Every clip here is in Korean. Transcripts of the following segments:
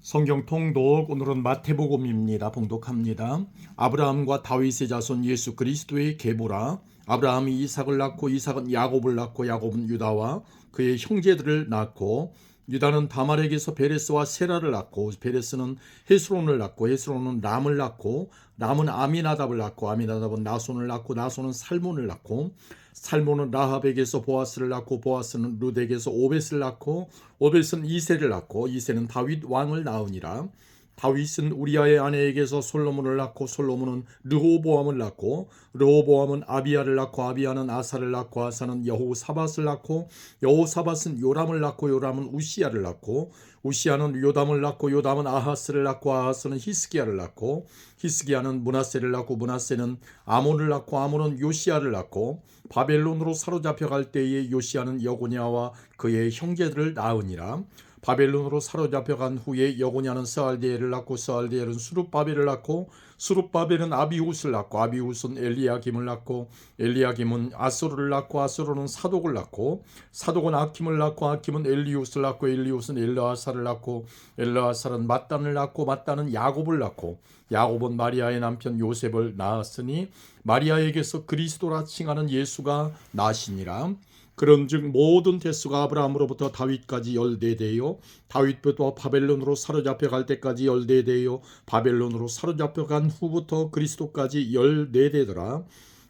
성경 통독, 오늘은 마태복음입니다. 봉독합니다. 아브라함과 다윗의 자손 예수 그리스도의 계보라. 아브라함이 이삭을 낳고 이삭은 야곱을 낳고 야곱은 유다와 그의 형제들을 낳고 유다는 다말에게서 베레스와 세라를 낳고 베레스는 헤스론을 낳고 헤스론은 람을 낳고 람은 아미나답을 낳고 아미나답은 나손을 낳고 나손은 살몬을 낳고 살몬은 라합에게서 보아스를 낳고 보아스는 룻에게서 오벳을 낳고 오벳은 이새를 낳고 이새는 다윗 왕을 낳으니라. 다윗은 우리아의 아내에게서 솔로몬을 낳고 솔로몬은 르호보암을 낳고 르호보암은 아비야를 낳고 아비야는 아사를 낳고 아사는 여호사밧을 낳고 여호사밧은 요람을 낳고 요람은 우시야를 낳고 우시야는 요담을 낳고 요담은 아하스를 낳고 아하스는 히스기야를 낳고 히스기야는 므낫세를 낳고 므낫세는 아몬을 낳고 아몬은 요시야를 낳고 바벨론으로 사로잡혀갈 때에 요시야는 여고냐와 그의 형제들을 낳으니라. 바벨론으로 사로잡혀간 후에 여고냐는 스알디엘을 낳고 스알디엘은 수룹바벨을 낳고 수룹바벨은 아비훗을 낳고 아비훗은 엘리야김을 낳고 엘리야김은 아소르를 낳고 아소르는 사독을 낳고 사독은 아킴을 낳고 아킴은 엘리훗을 낳고 엘리훗은 엘르아살을 낳고 엘르아살은 mat단을 낳고 mat단은 야곱을 낳고 야곱은 마리아의 남편 요셉을 낳았으니 마리아에게서 그리스도라 칭하는 예수가 나시니라. 그런즉 모든 대수가 아브라함으로부터 다윗까지 14대요 다윗부터 바벨론으로 사로잡혀갈 때까지 14대요 바벨론으로 사로잡혀간 후부터 그리스도까지 14대더라.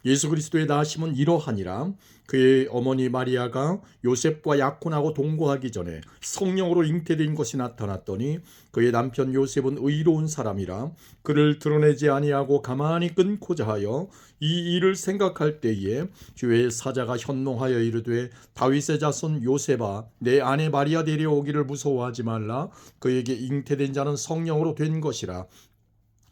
예수 그리스도의 나심은 이러하니라. 그의 어머니 마리아가 요셉과 약혼하고 동거하기 전에 성령으로 잉태된 것이 나타났더니 그의 남편 요셉은 의로운 사람이라 그를 드러내지 아니하고 가만히 끊고자 하여 이 일을 생각할 때에 주의 사자가 현몽하여 이르되 다윗의 자손 요셉아 내 아내 마리아 데려오기를 무서워하지 말라. 그에게 잉태된 자는 성령으로 된 것이라.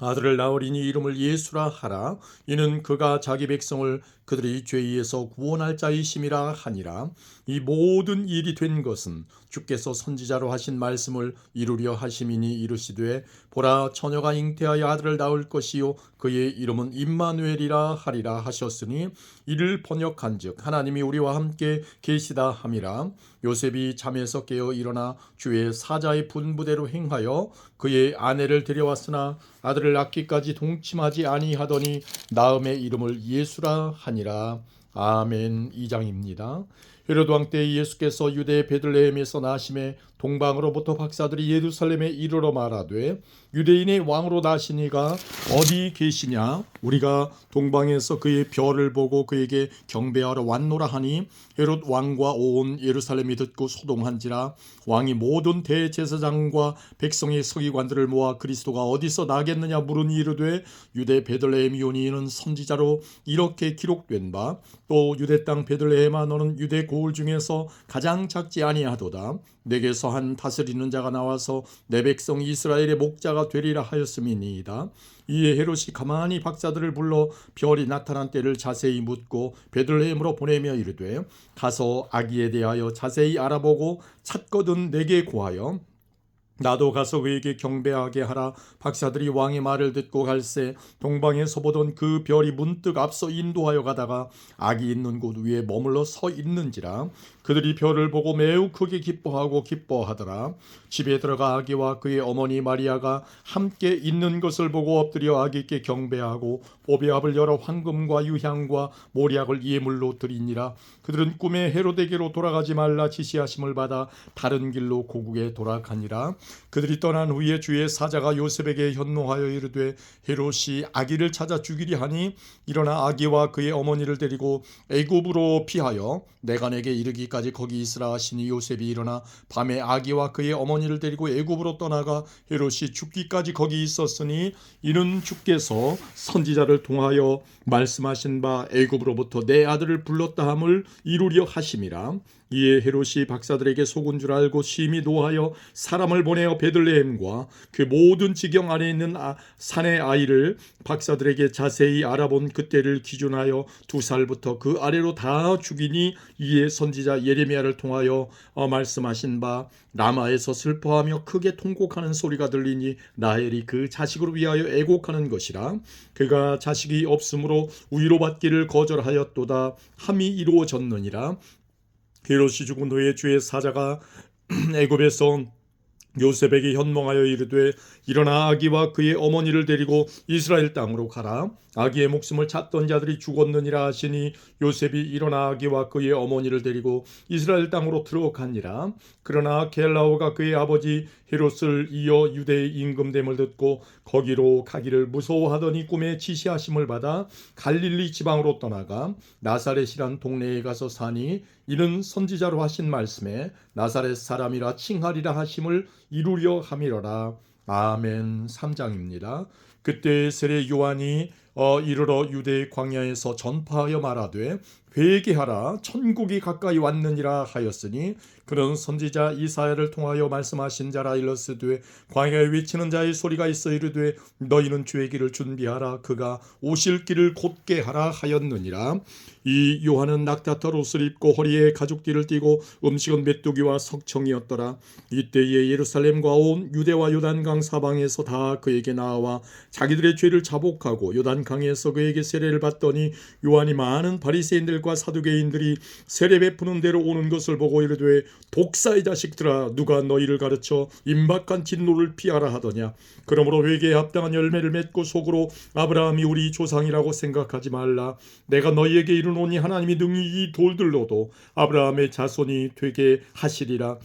아들을 낳으리니 이름을 예수라 하라. 이는 그가 자기 백성을 그들의 죄에서 구원할 자이심이라 하니라. 이 모든 일이 된 것은 주께서 선지자로 하신 말씀을 이루려 하심이니 이르시되 보라 처녀가 잉태하여 아들을 낳을 것이요 그의 이름은 임마누엘이라 하리라 하셨으니 이를 번역한즉 하나님이 우리와 함께 계시다 함이라. 요셉이 잠에서 깨어 일어나 주의 사자의 분부대로 행하여 그의 아내를 데려왔으나 아들을 낳기까지 동침하지 아니하더니 낳음의 이름을 예수라 하니라. 아멘. 2장입니다. 헤로드 왕 때 예수께서 유대 베들레헴에서 나심에 동방으로부터 박사들이 예루살렘에 이르러 말하되 유대인의 왕으로 나시니가 어디 계시냐? 우리가 동방에서 그의 별을 보고 그에게 경배하러 왔노라 하니 헤롯 왕과 온 예루살렘이 듣고 소동한지라. 왕이 모든 대제사장과 백성의 서기관들을 모아 그리스도가 어디서 나겠느냐 물으니 이르되 유대 베들레헴이오니 이는 선지자로 이렇게 기록된 바 또 유대 땅 베들레헴아 너는 유대 고을 중에서 가장 작지 아니하도다. 내게서 한 다스리는 자가 나와서 내 백성 이스라엘의 목자가 되리라 하였음이니이다. 이에 헤롯이 가만히 박사들을 불러 별이 나타난 때를 자세히 묻고 베들레헴으로 보내며 이르되 가서 아기에 대하여 자세히 알아보고 찾거든 내게 고하여 나도 가서 그에게 경배하게 하라. 박사들이 왕의 말을 듣고 갈새 동방에서 보던 그 별이 문득 앞서 인도하여 가다가 아기 있는 곳 위에 머물러 서 있는지라. 그들이 별을 보고 매우 크게 기뻐하고 기뻐하더라. 집에 들어가 아기와 그의 어머니 마리아가 함께 있는 것을 보고 엎드려 아기께 경배하고 보배압을 열어 황금과 유향과 모략을 예물로 드리니라. 그들은 꿈에 헤로데게로 돌아가지 말라 지시하심을 받아 다른 길로 고국에 돌아가니라. 그들이 떠난 후에 주의 사자가 요셉에게 현노하여 이르되 헤롯이 아기를 찾아 죽이리 하니 일어나 아기와 그의 어머니를 데리고 애굽으로 피하여 내가 내게 이르기까지 거기 있으라 하시니 요셉이 일어나 밤에 아기와 그의 어머니를 데리고 애굽으로 떠나가 헤롯이 죽기까지 거기 있었으니 이는 주께서 선지자를 통하여 말씀하신 바 애굽으로부터 내 아들을 불렀다 함을 이루려 하심이라. 이에 헤롯이 박사들에게 속은 줄 알고 심히 노하여 사람을 보내어 베들레헴과 그 모든 지경 안에 있는 산의 아이를 박사들에게 자세히 알아본 그때를 기준하여 2살부터 그 아래로 다 죽이니 이에 선지자 예레미야를 통하여 말씀하신 바 라마에서 슬퍼하며 크게 통곡하는 소리가 들리니 라헬이 그 자식을 위하여 애곡하는 것이라. 그가 자식이 없으므로 위로받기를 거절하였도다 함이 이루어졌느니라. 헤롯이 죽은 후에 주의 사자가 애굽에서 요셉에게 현몽하여 이르되 일어나 아기와 그의 어머니를 데리고 이스라엘 땅으로 가라. 아기의 목숨을 찾던 자들이 죽었느니라 하시니 요셉이 일어나 아기와 그의 어머니를 데리고 이스라엘 땅으로 들어가니라. 그러나 겔라오가 그의 아버지 헤롯을 이어 유대의 임금됨을 듣고 거기로 가기를 무서워하더니 꿈에 지시하심을 받아 갈릴리 지방으로 떠나가 나사렛이란 동네에 가서 사니 이는 선지자로 하신 말씀에 나사렛 사람이라 칭하리라 하심을 이루려 함이로라. 아멘. 3장입니다. 그때 세례 요한이 이르러 유대 광야에서 전파하여 말하되 회개하라 천국이 가까이 왔느니라 하였으니 그는 선지자 이사야를 통하여 말씀하신 자라. 일러스되 광야에 외치는 자의 소리가 있어 이르되 너희는 주의 길을 준비하라 그가 오실 길을 곧게 하라 하였느니라. 이 요한은 낙타털 옷을 입고 허리에 가죽띠를 띠고 음식은 메뚜기와 석청이었더라. 이때에 예루살렘과 온 유대와 요단강 사방에서 다 그에게 나와 자기들의 죄를 자복하고 요단강에서 그에게 세례를 받더니 요한이 많은 바리새인들과 사두개인들이 세례 베푸는 대로 오는 것을 보고 이르되 독사의 자식들아 누가 너희를 가르쳐 임박한 진노를 피하라 하더냐. 그러므로 회개에 합당한 열매를 맺고 속으로 아브라함이 우리 조상이라고 생각하지 말라. 내가 너희에게 이르노니 하나님이 능히 이 돌들로도 아브라함의 자손이 되게 하시리라.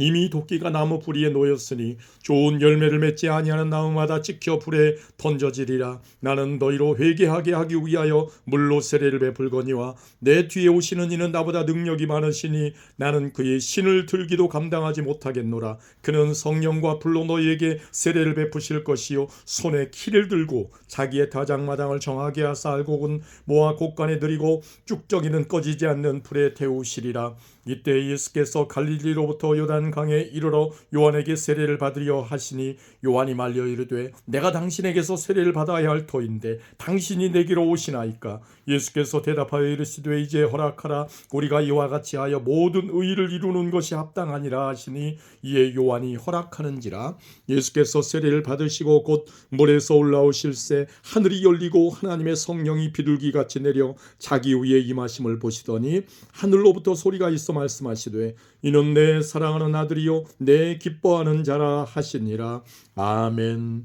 이미 도끼가 나무 뿌리에 놓였으니 좋은 열매를 맺지 아니하는 나무마다 찍혀 불에 던져지리라. 나는 너희로 회개하게 하기 위하여 물로 세례를 베풀거니와 내 뒤에 오시는 이는 나보다 능력이 많으시니 나는 그의 신을 들기도 감당하지 못하겠노라. 그는 성령과 불로 너희에게 세례를 베푸실 것이요 손에 키를 들고 자기의 다장마당을 정하게 하사 알곡은 모아 곳간에 들이고 쭉저기는 꺼지지 않는 불에 태우시리라. 이때 예수께서 갈릴리로부터 요단강에 이르러 요한에게 세례를 받으려 하시니 요한이 말려 이르되 내가 당신에게서 세례를 받아야 할 터인데 당신이 내게로 오시나이까. 예수께서 대답하여 이르시되 이제 허락하라. 우리가 이와 같이 하여 모든 의를 이루는 것이 합당하니라 하시니 이에 요한이 허락하는지라. 예수께서 세례를 받으시고 곧 물에서 올라오실새 하늘이 열리고 하나님의 성령이 비둘기같이 내려 자기 위에 임하심을 보시더니 하늘로부터 소리가 있어 말씀하시되 이는 내 사랑하는 아들이요 내 기뻐하는 자라 하시니라. 아멘.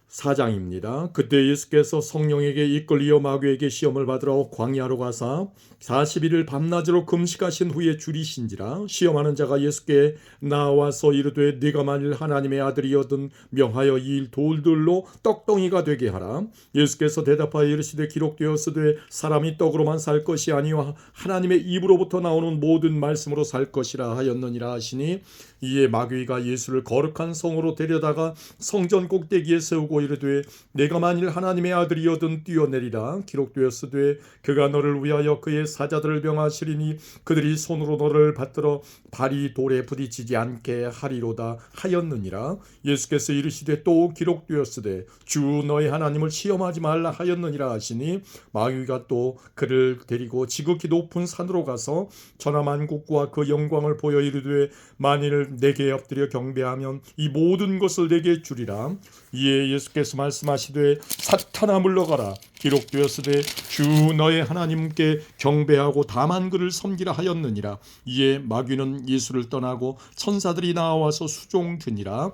4장입니다. 그때 예수께서 성령에게 이끌리어 마귀에게 시험을 받으러 광야로 가사 40일을 밤낮으로 금식하신 후에 줄이신지라. 시험하는 자가 예수께 나와서 이르되 네가 만일 하나님의 아들이거든 명하여 이 돌들로 떡덩이가 되게 하라. 예수께서 대답하여 이르시되 기록되었으되 사람이 떡으로만 살 것이 아니요 하나님의 입으로부터 나오는 모든 말씀으로 살 것이라 하였느니라 하시니 이에 마귀가 예수를 거룩한 성으로 데려다가 성전 꼭대기에 세우고 이르되 내가 만일 하나님의 아들이거든 뛰어내리라. 기록되었으되 그가 너를 위하여 그의 사자들을 명하시리니 그들이 손으로 너를 받들어 발이 돌에 부딪히지 않게 하리로다 하였느니라. 예수께서 이르시되 또 기록되었으되 주 너의 하나님을 시험하지 말라 하였느니라 하시니 마귀가 또 그를 데리고 지극히 높은 산으로 가서 천하만국과 그 영광을 보여 이르되 만일 내게 엎드려 경배하면 이 모든 것을 내게 주리라. 이에 예수께서 말씀하시되 사탄아 물러가라. 기록되었으되 주 너의 하나님께 경배하고 다만 그를 섬기라 하였느니라. 이에 마귀는 예수를 떠나고 천사들이 나와서 수종드니라.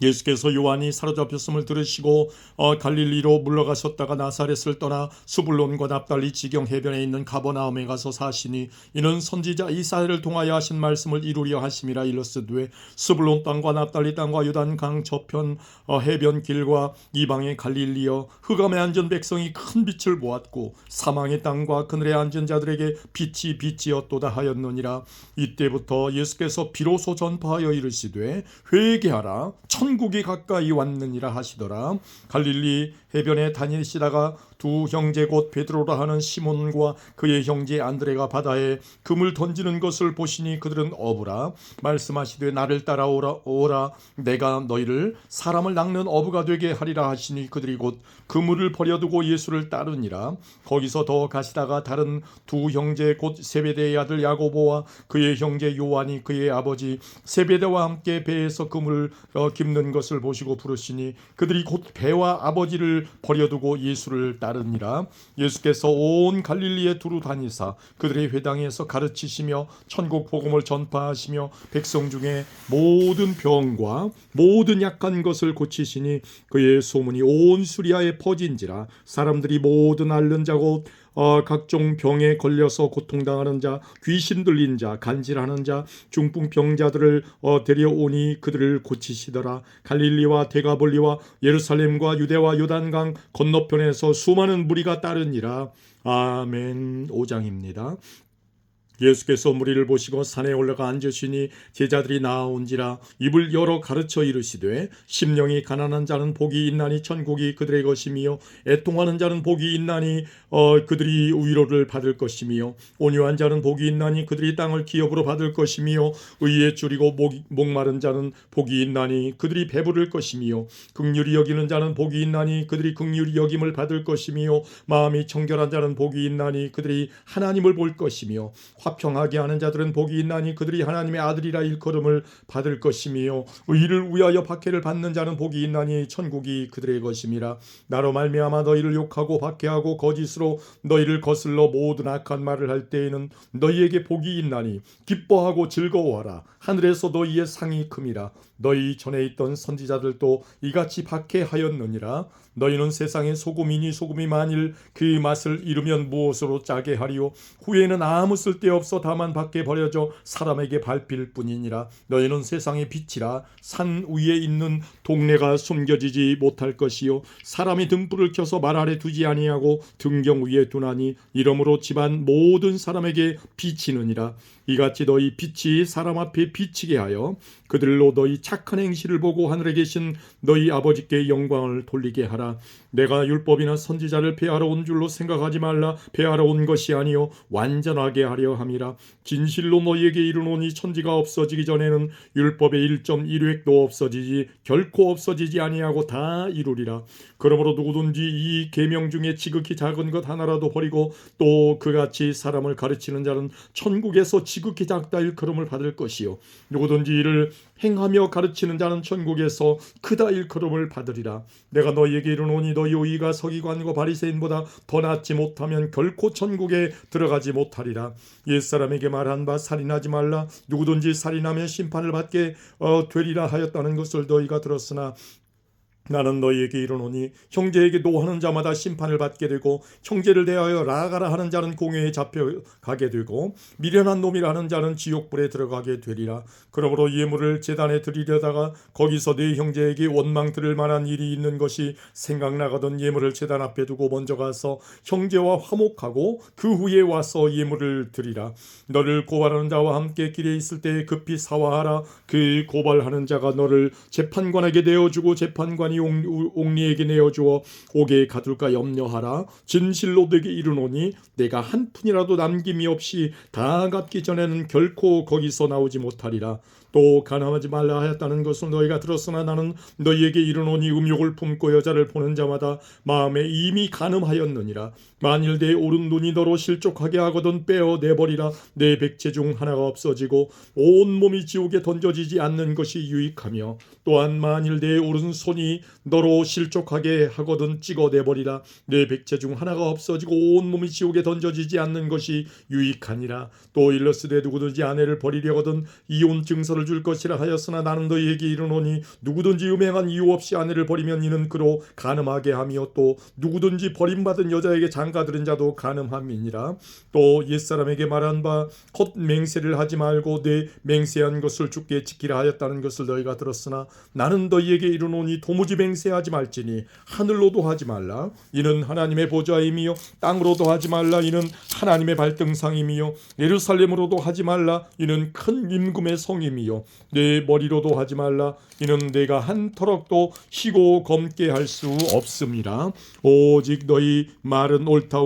예수께서 요한이 사로잡혔음을 들으시고 갈릴리로 물러가셨다가 나사렛을 떠나 수불론과 납달리 지경 해변에 있는 가버나움에 가서 사시니 이는 선지자 이사야를 통하여 하신 말씀을 이루려 하심이라. 일러스되 수불론 땅과 납달리 땅과 요단강 저편 해변 길과 이방의 갈릴리여 흑암에 앉은 백성이 큰 빛을 보았고 사망의 땅과 그늘에 앉은 자들에게 빛이 빛이었도다 하였느니라. 이때부터 예수께서 비로소 전파하여 이르시되 회개하라 천국이 가까이 왔느니라 하시더라. 갈릴리 해변에 다니시다가 두 형제 곧 베드로라 하는 시몬과 그의 형제 안드레가 바다에 금을 던지는 것을 보시니 그들은 어부라. 말씀하시되 나를 따라오라 내가 너희를 사람을 낚는 어부가 되게 하리라 하시니 그들이 곧 그물을 버려두고 예수를 따르니라. 거기서 더 가시다가 다른 두 형제 곧 세베대의 아들 야고보와 그의 형제 요한이 그의 아버지 세베대와 함께 배에서 그물을 깁는 있는 것을 보시고 부르시니 그들이 곧 배와 아버지를 버려두고 예수를 따르니라. 예수께서 온 갈릴리에 두루 다니사 그들의 회당에서 가르치시며 천국 복음을 전파하시며 백성 중에 모든 병과 모든 약한 것을 고치시니 그의 소문이 온 수리아에 퍼진지라. 사람들이 모든 앓는 자고 각종 병에 걸려서 고통당하는 자, 귀신 들린 자, 간질하는 자, 중풍병자들을 데려오니 그들을 고치시더라. 갈릴리와 데가볼리와 예루살렘과 유대와 요단강 건너편에서 수많은 무리가 따르니라. 아멘. 5장입니다. 예수께서 무리를 보시고 산에 올라가 앉으시니 제자들이 나아온지라. 입을 열어 가르쳐 이르시되 심령이 가난한 자는 복이 있나니 천국이 그들의 것이며 애통하는 자는 복이 있나니 그들이 위로를 받을 것이며 온유한 자는 복이 있나니 그들이 땅을 기업으로 받을 것이며 의에 줄이고 목마른 자는 복이 있나니 그들이 배부를 것이며 긍휼히 여기는 자는 복이 있나니 그들이 긍휼히 여김을 받을 것이며 마음이 청결한 자는 복이 있나니 그들이 하나님을 볼 것이며 화평하게 하는 자들은 복이 있나니 그들이 하나님의 아들이라 일컬음을 받을 것이며 의를 위하여 박해를 받는 자는 복이 있나니 천국이 그들의 것임이라. 나로 말미암아 너희를 욕하고 박해하고 거짓으로 너희를 거슬러 모든 악한 말을 할 때에는 너희에게 복이 있나니 기뻐하고 즐거워하라. 하늘에서 너희의 상이 큼이라. 너희 전에 있던 선지자들도 이같이 박해하였느니라. 너희는 세상의 소금이니 소금이 만일 그 맛을 잃으면 무엇으로 짜게 하리요. 후에는 아무 쓸데없어 다만 밖에 버려져 사람에게 밟힐 뿐이니라. 너희는 세상의 빛이라. 산 위에 있는 동네가 숨겨지지 못할 것이요 사람이 등불을 켜서 말 아래 두지 아니하고 등경 위에 두나니 이러므로 집안 모든 사람에게 비치느니라. 이같이 너희 빛이 사람 앞에 비치게 하여 그들로 너희 착한 행실을 보고 하늘에 계신 너희 아버지께 영광을 돌리게 하라. 내가 율법이나 선지자를 폐하러 온 줄로 생각하지 말라. 폐하러 온 것이 아니요 완전하게 하려 함이라. 진실로 너희에게 이르노니 천지가 없어지기 전에는 율법의 1.1획도 없어지지 결코 없어지지 아니하고 다 이루리라. 그러므로 누구든지 이 계명 중에 지극히 작은 것 하나라도 버리고 또 그같이 사람을 가르치는 자는 천국에서 지극히 작다 일컬음을 받을 것이요 누구든지 이를 행하며 가르치는 자는 천국에서 크다 일컬음을 받으리라. 내가 너희에게 이르노니 너희 의가 서기관과 바리새인보다 더 낫지 못하면 결코 천국에 들어가지 못하리라. 옛사람에게 말한 바 살인하지 말라. 누구든지 살인하면 심판을 받게 되리라 하였다는 것을 너희가 들었으나 나는 너희에게 이르노니 형제에게 노하는 자마다 심판을 받게 되고 형제를 대하여 나아가라 하는 자는 공회에 잡혀가게 되고 미련한 놈이라 하는 자는 지옥불에 들어가게 되리라. 그러므로 예물을 제단에 드리려다가 거기서 네 형제에게 원망 들을 만한 일이 있는 것이 생각나거든 예물을 제단 앞에 두고 먼저 가서 형제와 화목하고 그 후에 와서 예물을 드리라. 너를 고발하는 자와 함께 길에 있을 때 급히 사화하라. 그 고발하는 자가 너를 재판관에게 내어주고 재판관이 옥리에게 내어주어 옥에 가둘까 염려하라. 진실로 내게 이르노니 내가 한 푼이라도 남김이 없이 다 갚기 전에는 결코 거기서 나오지 못하리라. 또 간음하지 말라 하였다는 것을 너희가 들었으나 나는 너희에게 이르노니 음욕을 품고 여자를 보는 자마다 마음에 이미 간음하였느니라. 만일 내 오른눈이 너로 실족하게 하거든 빼어 내버리라. 내 백체 중 하나가 없어지고 온몸이 지옥에 던져지지 않는 것이 유익하며 또한 만일 내 오른손이 너로 실족하게 하거든 찍어 내버리라. 내 백체 중 하나가 없어지고 온몸이 지옥에 던져지지 않는 것이 유익하니라. 또 일러스되 누구든지 아내를 버리려거든 이혼 증서를 줄 것이라 하였으나 나는 너희에게 이르노니 누구든지 음행한 이유 없이 아내를 버리면 이는 그로 간음하게 하며 또 누구든지 버림받은 여자에게 장가들은 자도 간음함이니라. 또 옛사람에게 말한 바 헛 맹세를 하지 말고 내 맹세한 것을 주께 지키라 하였다는 것을 너희가 들었으나 나는 너희에게 이르노니 도무지 맹세하지 말지니 하늘로도 하지 말라. 이는 하나님의 보좌임이요 땅으로도 하지 말라. 이는 하나님의 발등상임이요 예루살렘으로도 하지 말라. 이는 큰 임금의 성임이요 내 머리로도 하지 말라. 이는 내가 한 터럭도 희고 검게 할 수 없음이라. 오직 너희 말은 옳다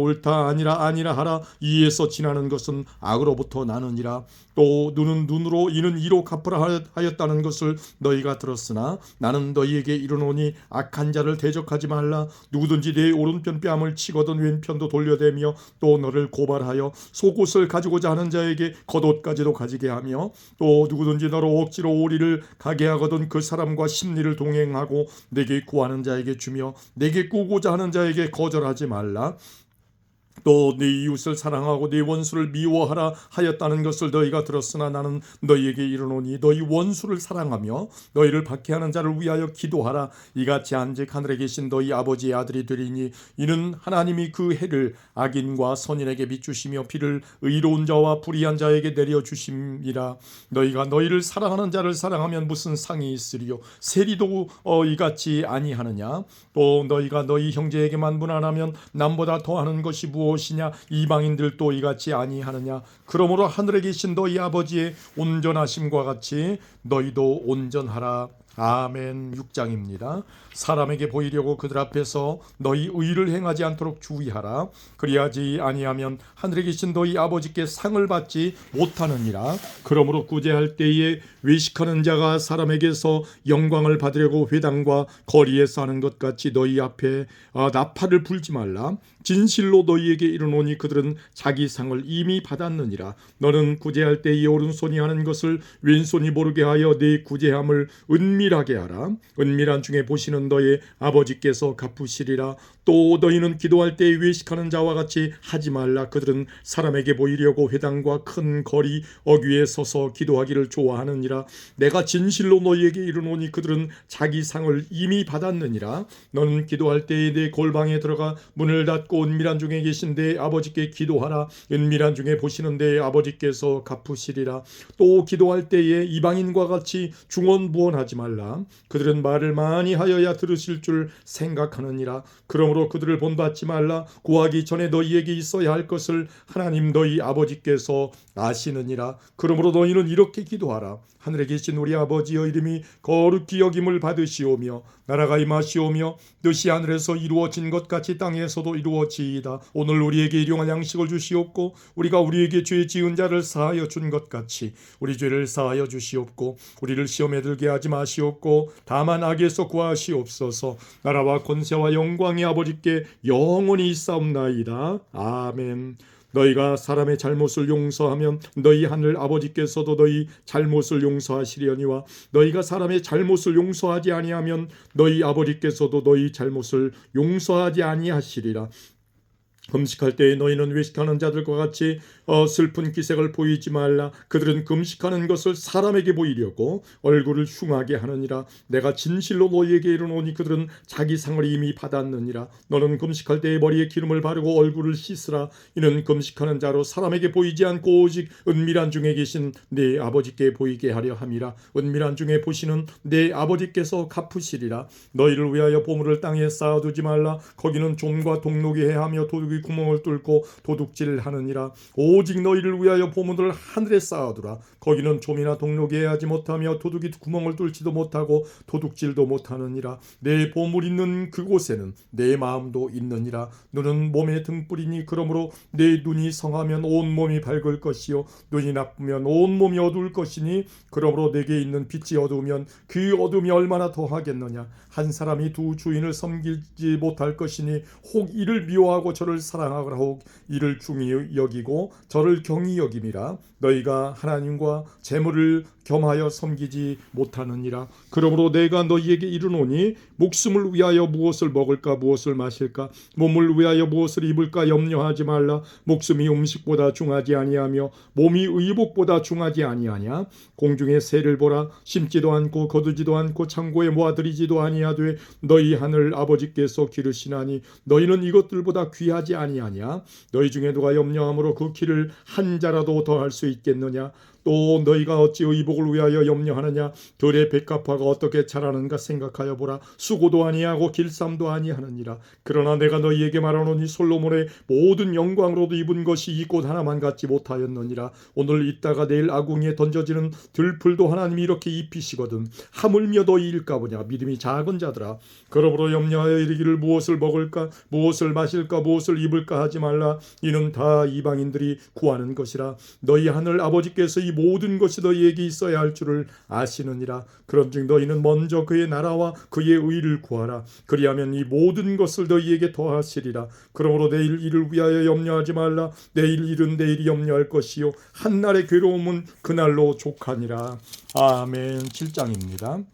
아니라 하라. 이에서 지나는 것은 악으로부터 나느니라. 또 눈은 눈으로 이는 이로 갚으라 하였다는 것을 너희가 들었으나 나는 너희에게 이르노니 악한 자를 대적하지 말라. 누구든지 내 오른편 뺨을 치거든 왼편도 돌려대며 또 너를 고발하여 속옷을 가지고자 하는 자에게 겉옷까지도 가지게 하며 또 누구든지 너로 억지로 오리를 가게 하거든 그 사람과 심리를 동행하고 내게 구하는 자에게 주며 내게 꾸고자 하는 자에게 거절하지 말라. 또 네 이웃을 사랑하고 네 원수를 미워하라 하였다는 것을 너희가 들었으나 나는 너희에게 이르노니 너희 원수를 사랑하며 너희를 박해하는 자를 위하여 기도하라. 이같이 한즉 하늘에 계신 너희 아버지의 아들이 되리니 이는 하나님이 그 해를 악인과 선인에게 비추시며 비를 의로운 자와 불의한 자에게 내려주심이라. 너희가 너희를 사랑하는 자를 사랑하면 무슨 상이 있으리요? 세리도 이같이 아니하느냐? 또 너희가 너희 형제에게만 무난하면 남보다 더하는 것이 무엇이냐? 이방인들도 이같이 아니하느냐? 그러므로 하늘에 계신 너희 아버지의 온전하심과 같이 너희도 온전하라. 아멘. 6장입니다. 사람에게 보이려고 그들 앞에서 너희 의를 행하지 않도록 주의하라. 그리하지 아니하면 하늘에 계신 너희 아버지께 상을 받지 못하느니라. 그러므로 구제할 때에 외식하는 자가 사람에게서 영광을 받으려고 회당과 거리에서 하는 것 같이 너희 앞에 나팔을 불지 말라. 진실로 너희에게 이르노니 그들은 자기 상을 이미 받았느니라. 너는 구제할 때에 오른손이 하는 것을 왼손이 모르게 하여 네 구제함을 은밀하게 하라. 은밀한 중에 보시는 너희 아버지께서 갚으시리라. 또 너희는 기도할 때에 외식하는 자와 같이 하지 말라. 그들은 사람에게 보이려고 회당과 큰 거리 어귀에 서서 기도하기를 좋아하느니라. 내가 진실로 너희에게 이르노니 그들은 자기 상을 이미 받았느니라. 너는 기도할 때에 내 골방에 들어가 문을 닫고 은밀한 중에 계신 내 아버지께 기도하라. 은밀한 중에 보시는 내 아버지께서 갚으시리라. 또 기도할 때에 이방인과 같이 중언부언하지 말라. 그들은 말을 많이 하여야 들으실 줄 생각하느니라. 그러므로 그들을 본받지 말라. 구하기 전에 너희에게 있어야 할 것을 하나님 너희 아버지께서 아시느니라. 그러므로 너희는 이렇게 기도하라. 하늘에 계신 우리 아버지여, 이름이 거룩히 여김을 받으시오며 나라가 임하시오며 뜻이 하늘에서 이루어진 것 같이 땅에서도 이루어지이다. 오늘 우리에게 일용할 양식을 주시옵고 우리가 우리에게 죄 지은 자를 사하여 준 것 같이 우리 죄를 사하여 주시옵고 우리를 시험에 들게 하지 마시옵고 다만 악에서 구하시옵소서. 나라와 권세와 영광이 아버지께 영원히 있사옵나이다. 아멘. 너희가 사람의 잘못을 용서하면 너희 하늘 아버지께서도 너희 잘못을 용서하시려니와 너희가 사람의 잘못을 용서하지 아니하면 너희 아버지께서도 너희 잘못을 용서하지 아니하시리라. 금식할 때에 너희는 외식하는 자들과 같이 슬픈 기색을 보이지 말라. 그들은 금식하는 것을 사람에게 보이려고 얼굴을 흉하게 하느니라. 내가 진실로 너희에게 이르노니 그들은 자기 상을 이미 받았느니라. 너는 금식할 때에 머리에 기름을 바르고 얼굴을 씻으라. 이는 금식하는 자로 사람에게 보이지 않고 오직 은밀한 중에 계신 내 아버지께 보이게 하려 함이라. 은밀한 중에 보시는 내 아버지께서 갚으시리라. 너희를 위하여 보물을 땅에 쌓아두지 말라. 거기는 좀과 동록이 해하며 도둑이 구멍을 뚫고 도둑질을 하느니라. 오직 너희를 위하여 보물을 하늘에 쌓아두라. 거기는 좀이나 동록이 해하지 못하며 도둑이 구멍을 뚫지도 못하고 도둑질도 못하느니라. 내 보물 있는 그곳에는 내 마음도 있느니라. 눈은 몸의 등불이니 그러므로 내 눈이 성하면 온 몸이 밝을 것이요 눈이 나쁘면 온 몸이 어두울 것이니 그러므로 내게 있는 빛이 어두우면 그 어둠이 얼마나 더하겠느냐. 한 사람이 두 주인을 섬기지 못할 것이니 혹 이를 미워하고 저를 사랑하거나 혹 이를 중히 여기고 저를 경히 여김이라. 너희가 하나님과 재물을 겸하여 섬기지 못하느니라. 그러므로 내가 너희에게 이르노니 목숨을 위하여 무엇을 먹을까 무엇을 마실까 몸을 위하여 무엇을 입을까 염려하지 말라. 목숨이 음식보다 중하지 아니하며 몸이 의복보다 중하지 아니하냐. 공중의 새를 보라. 심지도 않고 거두지도 않고 창고에 모아들이지도 아니하되 너희 하늘 아버지께서 기르시나니 너희는 이것들보다 귀하지 아니하냐. 너희 중에 누가 염려함으로 그 키를 한 자라도 더할 수 있겠느냐. 또 너희가 어찌 의복을 위하여 염려하느냐. 들의 백합화가 어떻게 자라는가 생각하여 보라. 수고도 아니하고 길쌈도 아니하느니라. 그러나 내가 너희에게 말하노니 솔로몬의 모든 영광으로도 입은 것이 이 꽃 하나만 갖지 못하였느니라. 오늘 있다가 내일 아궁이에 던져지는 들풀도 하나님이 이렇게 입히시거든. 하물며 너희일까 보냐. 믿음이 작은 자들아. 그러므로 염려하여 이르기를 무엇을 먹을까 무엇을 마실까 무엇을 입을까 하지 말라. 이는 다 이방인들이 구하는 것이라. 너희 하늘 아버지께서 이 모든 것이 너희에게 있어야 할 줄을 아시느니라. 그런즉 너희는 먼저 그의 나라와 그의 의를 구하라. 그리하면 이 모든 것을 너희에게 더하시리라. 그러므로 내일 일을 위하여 염려하지 말라. 내일 일은 내일이 염려할 것이요 한날의 괴로움은 그날로 족하니라. 아멘. 7장입니다.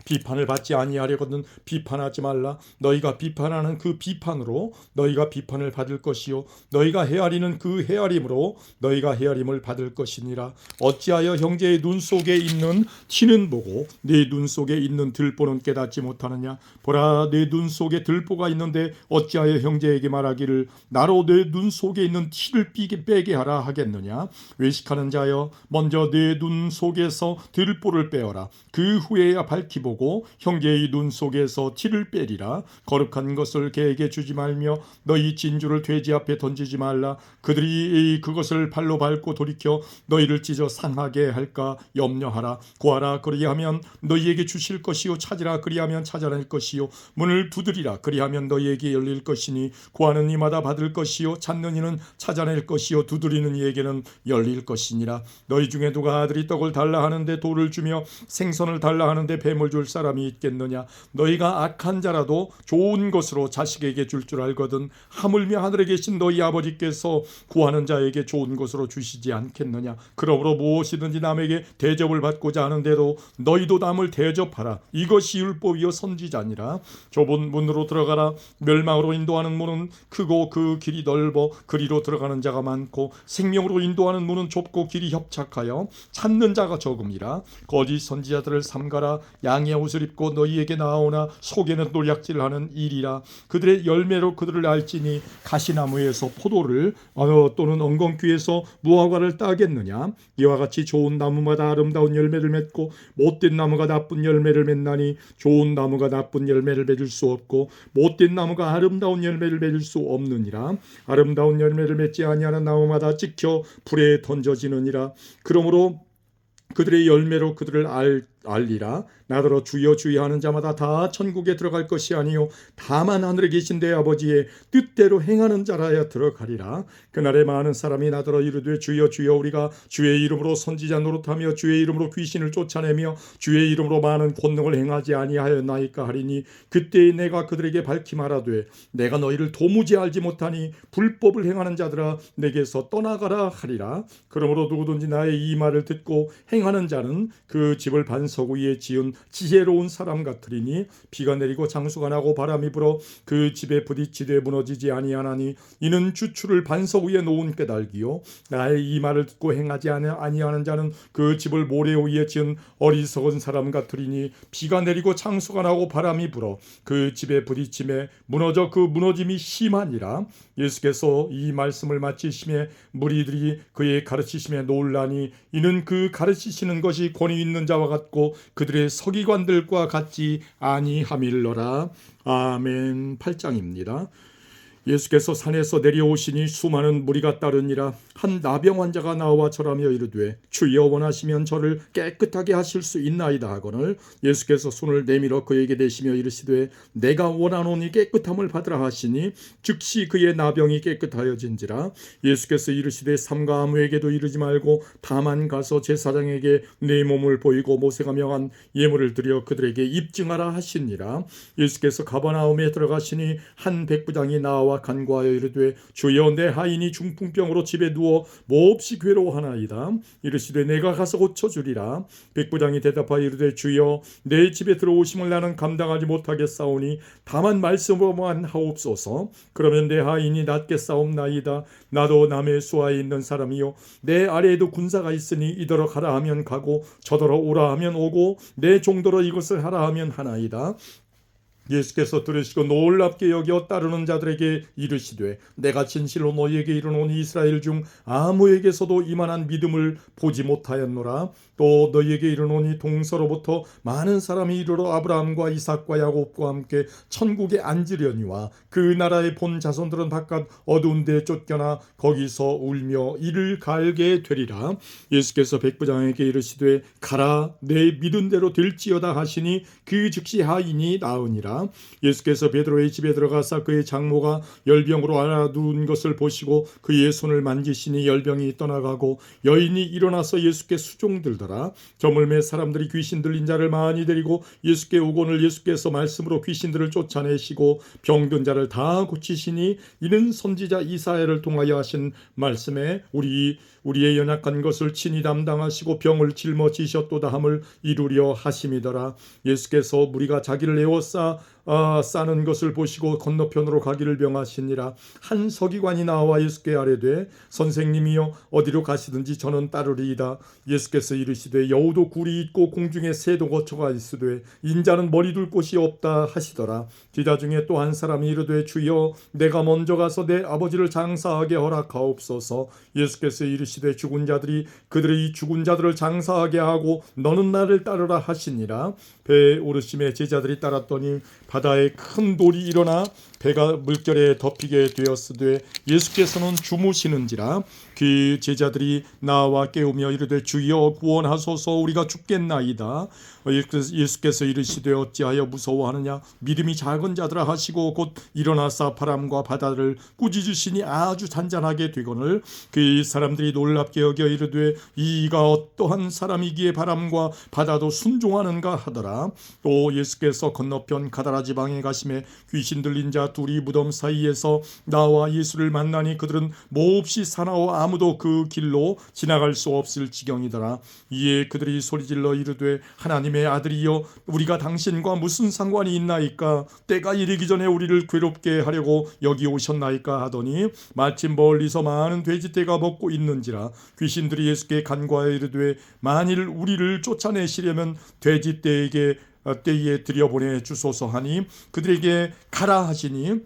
비판을 받지 아니하려거든 비판하지 말라. 너희가 비판하는 그 비판으로 너희가 비판을 받을 것이요 너희가 헤아리는 그 헤아림으로 너희가 헤아림을 받을 것이니라. 어찌하여 형제의 눈 속에 있는 티는 보고 네 눈 속에 있는 들보는 깨닫지 못하느냐. 보라, 내 눈 속에 들보가 있는데 어찌하여 형제에게 말하기를 나로 내 눈 속에 있는 티를 빼게 하라 하겠느냐. 외식하는 자여, 먼저 내 눈 속에서 들보를 빼어라. 그 후에야 밝히 보고 형제의 눈 속에서 티를 빼리라. 거룩한 것을 개에게 주지 말며 너희 진주를 돼지 앞에 던지지 말라. 그들이 그것을 발로 밟고 돌이켜 너희를 찢어 상하게 할까 염려하라. 구하라, 그리하면 너희에게 주실 것이요 찾으라, 그리하면 찾아낼 것이요 문을 두드리라, 그리하면 너희에게 열릴 것이니 구하는 이마다 받을 것이요 찾는 이는 찾아낼 것이요 두드리는 이에게는 열릴 것이니라. 너희 중에 누가 아들이 떡을 달라 하는데 돌을 주며 생선을 달라 하는데 뱀을 줄 사람이 있겠느냐. 너희가 악한 자라도 좋은 것으로 자식에게 줄 알거든 하물며 하늘에 계신 너희 아버지께서 구하는 자에게 좋은 것으로 주시지 않겠느냐. 그러므로 무엇이든지 남에게 대접을 받고자 하는데도 너희도 남을 대접하라. 이것이 율법이요 선지자니라. 좁은 문으로 들어가라. 멸망으로 인도하는 문은 크고 그 길이 넓어 그리로 들어가는 자가 많고 생명으로 인도하는 문은 좁고 길이 협착하여 찾는 자가 적음이라. 거짓 선지자들을 삼가라. 양의 옷을 입고 너희에게 나오나 속에는 노략질하는 일이라. 그들의 열매로 그들을 알지니 가시나무에서 포도를 또는 엉겅퀴에서 무화과를 따겠느냐. 이와 같이 좋은 나무마다 아름다운 열매를 맺고 못된 나무가 나쁜 열매를 맺나니 좋은 나무가 나쁜 열매를 맺을 수 없고 못된 나무가 아름다운 열매를 맺을 수 없느니라. 아름다운 열매를 맺지 아니하는 나무마다 찍혀 불에 던져지느니라. 그러므로 그들의 열매로 그들을 알리라. 나더러 주여 주여 하는 자마다 다 천국에 들어갈 것이 아니요 다만 하늘에 계신 내 아버지의 뜻대로 행하는 자라야 들어가리라. 그날에 많은 사람이 나더러 이르되 주여 주여 우리가 주의 이름으로 선지자 노릇하며 주의 이름으로 귀신을 쫓아내며 주의 이름으로 많은 권능을 행하지 아니하였나이까 하리니 그때에 내가 그들에게 밝히 말하되 내가 너희를 도무지 알지 못하니 불법을 행하는 자들아 내게서 떠나가라 하리라. 그러므로 누구든지 나의 이 말을 듣고 행하는 자는 그 집을 반석 위에 지은 지혜로운 사람 같으리니 비가 내리고 장수가 나고 바람이 불어 그 집에 부딪히되 무너지지 아니하나니 이는 주추를 반석 위에 놓은 깨달기요 나의 이 말을 듣고 행하지 아니하는 자는 그 집을 모래 위에 지은 어리석은 사람 같으리니 비가 내리고 장수가 나고 바람이 불어 그 집에 부딪힘에 무너져 그 무너짐이 심하니라. 예수께서 이 말씀을 마치심에 무리들이 그의 가르치심에 놀라니 이는 그 가르치시는 것이 권위 있는 자와 같고 그들의 서기관들과 같지 아니함일러라. 아멘. 8장입니다. 예수께서 산에서 내려오시니 수많은 무리가 따르니라. 한 나병 환자가 나와 절하며 이르되 주여 원하시면 저를 깨끗하게 하실 수 있나이다 하거늘 예수께서 손을 내밀어 그에게 대시며 이르시되 내가 원하노니 깨끗함을 받으라 하시니 즉시 그의 나병이 깨끗하여진지라. 예수께서 이르시되 삼가 아무에게도 이르지 말고 다만 가서 제사장에게 네 몸을 보이고 모세가 명한 예물을 드려 그들에게 입증하라 하시니라. 예수께서 가버나움에 들어가시니 한 백부장이 나와 간구하여 이르되 주여 내 하인이 중풍병으로 집에 누워 몹시 괴로워하나이다. 이르시되 내가 가서 고쳐주리라. 백부장이 대답하여 이르되 주여 내 집에 들어오심을 나는 감당하지 못하겠사오니 다만 말씀으로만 하옵소서. 그러면 내 하인이 낫겠사옵나이다. 나도 남의 수하에 있는 사람이요 내 아래에도 군사가 있으니 이더러 가라 하면 가고 저더러 오라 하면 오고 내 종더러 이것을 하라 하면 하나이다. 예수께서 들으시고 놀랍게 여겨 따르는 자들에게 이르시되 내가 진실로 너희에게 이르노니 이스라엘 중 아무에게서도 이만한 믿음을 보지 못하였노라. 또 너희에게 이르노니 동서로부터 많은 사람이 이르러 아브라함과 이삭과 야곱과 함께 천국에 앉으려니와 그 나라의 본 자손들은 바깥 어두운 데 쫓겨나 거기서 울며 이를 갈게 되리라. 예수께서 백부장에게 이르시되 가라 내 믿은 대로 될지어다 하시니 그 즉시 하인이 나으니라. 하시니라. 예수께서 베드로의 집에 들어가사 그의 장모가 열병으로 알아누운 것을 보시고 그의 손을 만지시니 열병이 떠나가고 여인이 일어나서 예수께 수종들더라. 저물매 사람들이 귀신 들린 자를 많이 데리고 예수께 오거늘 예수께서 말씀으로 귀신들을 쫓아내시고 병든 자를 다 고치시니 이는 선지자 이사야를 통하여 하신 말씀에 우리의 연약한 것을 친히 담당하시고 병을 짊어지셨도다 함을 이루려 하심이더라. 예수께서 무리가 자기를 에워싸 싸는 것을 보시고 건너편으로 가기를 명하시니라. 한 서기관이 나와 예수께 아뢰되 선생님이여 어디로 가시든지 저는 따르리이다. 예수께서 이르시되 여우도 굴이 있고 공중에 새도 거처가 있으되 인자는 머리 둘 곳이 없다 하시더라. 제자 중에 또 한 사람이 이르되 주여 내가 먼저 가서 내 아버지를 장사하게 허락하옵소서. 예수께서 이르시되 죽은 자들이 그들의 죽은 자들을 장사하게 하고 너는 나를 따르라 하시니라. 배에 오르심에 제자들이 따랐더니 바다에 큰 돌이 일어나 배가 물결에 덮이게 되었으되 예수께서는 주무시는지라. 그 제자들이 나와 깨우며 이르되 주여 구원하소서 우리가 죽겠나이다. 예수께서 이르시되 어찌하여 무서워하느냐 믿음이 작은 자들아 하시고 곧 일어나사 바람과 바다를 꾸짖으시니 아주 잔잔하게 되거늘 그 사람들이 놀랍게 여겨 이르되 이가 어떠한 사람이기에 바람과 바다도 순종하는가 하더라. 또 예수께서 건너편 가다라 지방에 가심에 귀신 들린 자 둘이 무덤 사이에서 나와 예수를 만나니 그들은 몹시 사나워 아무도 그 길로 지나갈 수 없을 지경이더라. 이에 그들이 소리질러 이르되 하나님의 아들이여 우리가 당신과 무슨 상관이 있나이까 때가 이르기 전에 우리를 괴롭게 하려고 여기 오셨나이까 하더니 마침 멀리서 많은 돼지떼가 먹고 있는지라. 귀신들이 예수께 간과하여 이르되 만일 우리를 쫓아내시려면 돼지떼에게 떼에 들여보내 주소서 하니 그들에게 가라 하시니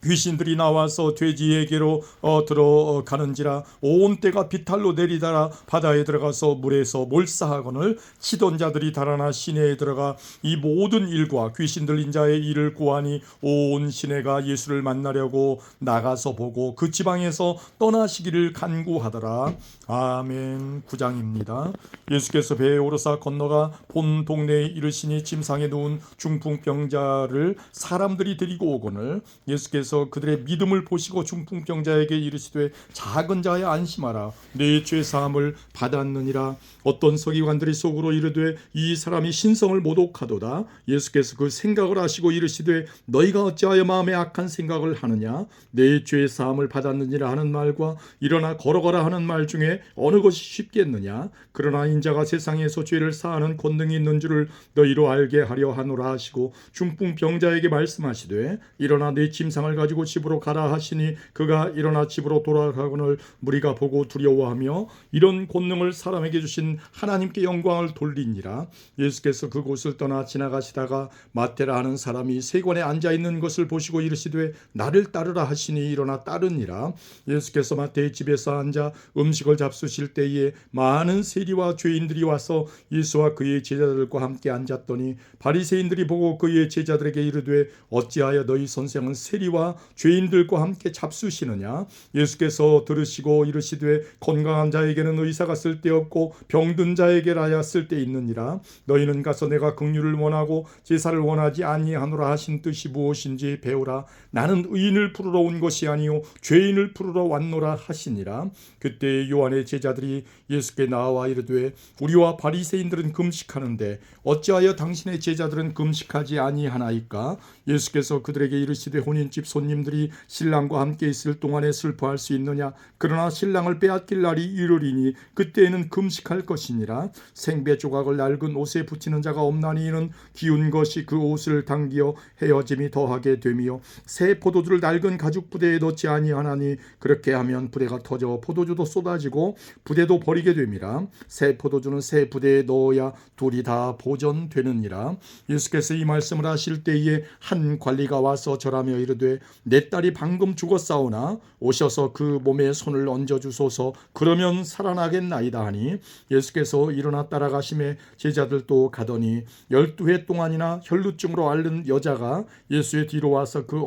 귀신들이 나와서 돼지에게로 들어가는지라. 온 떼가 비탈로 내리다라 바다에 들어가서 물에서 몰사하거늘 치던 자들이 달아나 시내에 들어가 이 모든 일과 귀신 들린 자의 일을 고하니 온 시내가 예수를 만나려고 나가서 보고 그 지방에서 떠나시기를 간구하더라. 아멘. 9장입니다. 예수께서 배에 오르사 건너가 본 동네에 이르시니 침상에 누운 중풍병자를 사람들이 데리고 오거늘 예수께서 그들의 믿음을 보시고 중풍병자에게 이르시되 작은 자야 안심하라 내 죄 사함을 받았느니라. 어떤 서기관들이 속으로 이르되 이 사람이 신성을 모독하도다. 예수께서 그 생각을 하시고 이르시되 너희가 어찌하여 마음에 악한 생각을 하느냐 내 죄 사함을 받았느니라 하는 말과 일어나 걸어가라 하는 말 중에 어느 것이 쉽겠느냐. 그러나 인자가 세상에서 죄를 사하는 권능이 있는 줄을 너희로 알게 하려 하노라 하시고 중풍병자에게 말씀하시되 일어나 내 침상을 가지고 집으로 가라 하시니 그가 일어나 집으로 돌아가거늘 무리가 보고 두려워하며 이런 권능을 사람에게 주신 하나님께 영광을 돌리니라. 예수께서 그곳을 떠나 지나가시다가 마태라 하는 사람이 세관에 앉아있는 것을 보시고 이르시되 나를 따르라 하시니 일어나 따르니라. 예수께서 마태의 집에서 앉아 음식을 잡수실 때에 많은 세리와 죄인들이 와서 예수와 그의 제자들과 함께 앉았더니 바리새인들이 보고 그의 제자들에게 이르되 어찌하여 너희 선생은 세리와 죄인들과 함께 잡수시느냐. 예수께서 들으시고 이르시되 건강한 자에게는 의사가 쓸데없고 병든 자에게라야 쓸데있느니라. 너희는 가서 내가 긍휼을 원하고 제사를 원하지 아니하노라 하신 뜻이 무엇인지 배우라. 나는 의인을 부르러 온 것이 아니요 죄인을 부르러 왔노라 하시니라. 그때 요한의 제자들이 예수께 나와 이르되 우리와 바리새인들은 금식하는데 어찌하여 당신의 제자들은 금식하지 아니하나이까. 예수께서 그들에게 이르시되 혼인집 손님들이 신랑과 함께 있을 동안에 슬퍼할 수 있느냐. 그러나 신랑을 빼앗길 날이 이르리니 그때에는 금식할 것이니라. 생배 조각을 낡은 옷에 붙이는 자가 없나니 이는 기운 것이 그 옷을 당기어 헤어짐이 더하게 되며 새 포도주를 낡은 가죽 부대에 넣지 아니하나니 그렇게 하면 부대가 터져 포도주도 쏟아지고 부대도 버리게 됨이라. 새 포도주는 새 부대에 넣어야 둘이 다 보존되느니라. 예수께서 이 말씀을 하실 때에 한 관리가 와서 절하며 이르되 내 딸이 방금 죽었사오나 오셔서 그 몸에 손을 얹어주소서 그러면 살아나겠나이다 하니 예수께서 일어나 따라가심에 제자들도 가더니 12해 동안이나 혈루증으로 앓는 여자가 예수의 뒤로 와서 그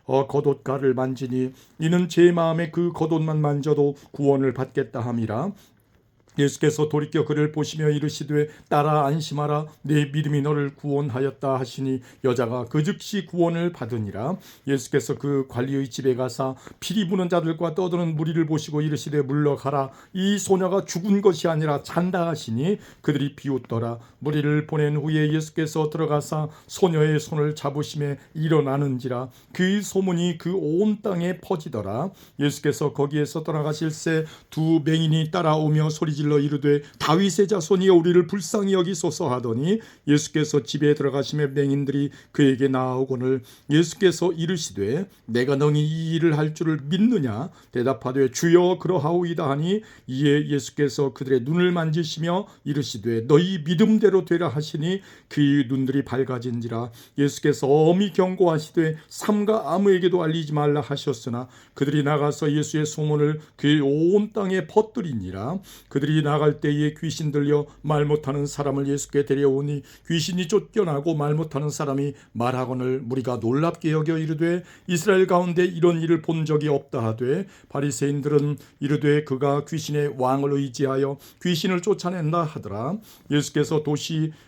겉옷가를 만지니 이는 제 마음에 그 겉옷만 만져도 구원을 받겠다 함이라. 예수께서 돌이켜 그를 보시며 이르시되 따라 안심하라 내 믿음이 너를 구원하였다 하시니 여자가 그 즉시 구원을 받으니라. 예수께서 그 관리의 집에 가사 피리 부는 자들과 떠드는 무리를 보시고 이르시되 물러가라 이 소녀가 죽은 것이 아니라 잔다 하시니 그들이 비웃더라. 무리를 보낸 후에 예수께서 들어가사 소녀의 손을 잡으심에 일어나는지라. 그 소문이 그 온 땅에 퍼지더라. 예수께서 거기에서 떠나가실새 두 맹인이 따라오며 소리질러 이르되 다윗의 자손이여 우리를 불쌍히 여기소서 하더니 예수께서 집에 들어가시며 맹인들이 그에게 나아오거늘 예수께서 이르시되 내가 너희 이 일을 할 줄을 믿느냐 대답하되 주여 그러하오이다 하니 이에 예수께서 그들의 눈을 만지시며 이르시되 너희 믿음대로 되라 하시니 그 눈들이 밝아진지라. 예수께서 엄히 경고하시되 삼가 아무에게도 알리지 말라 하셨으나 그들이 나가서 예수의 소문을 그 온 땅에 퍼뜨리니라. 그들이 나갈 때에 귀신 들려 말 못하는 사람을 예수께 데려오니 귀신이 쫓겨나고 말 못하는 사람이 말하거늘 무리가 놀랍게 여겨 이르되 이스라엘 가운데 이런 일을 본 적이 없다 하되 바리새인들은 이르되 그가 귀신의 왕을 의지하여 귀신을 쫓아낸다 하더라. 예수께서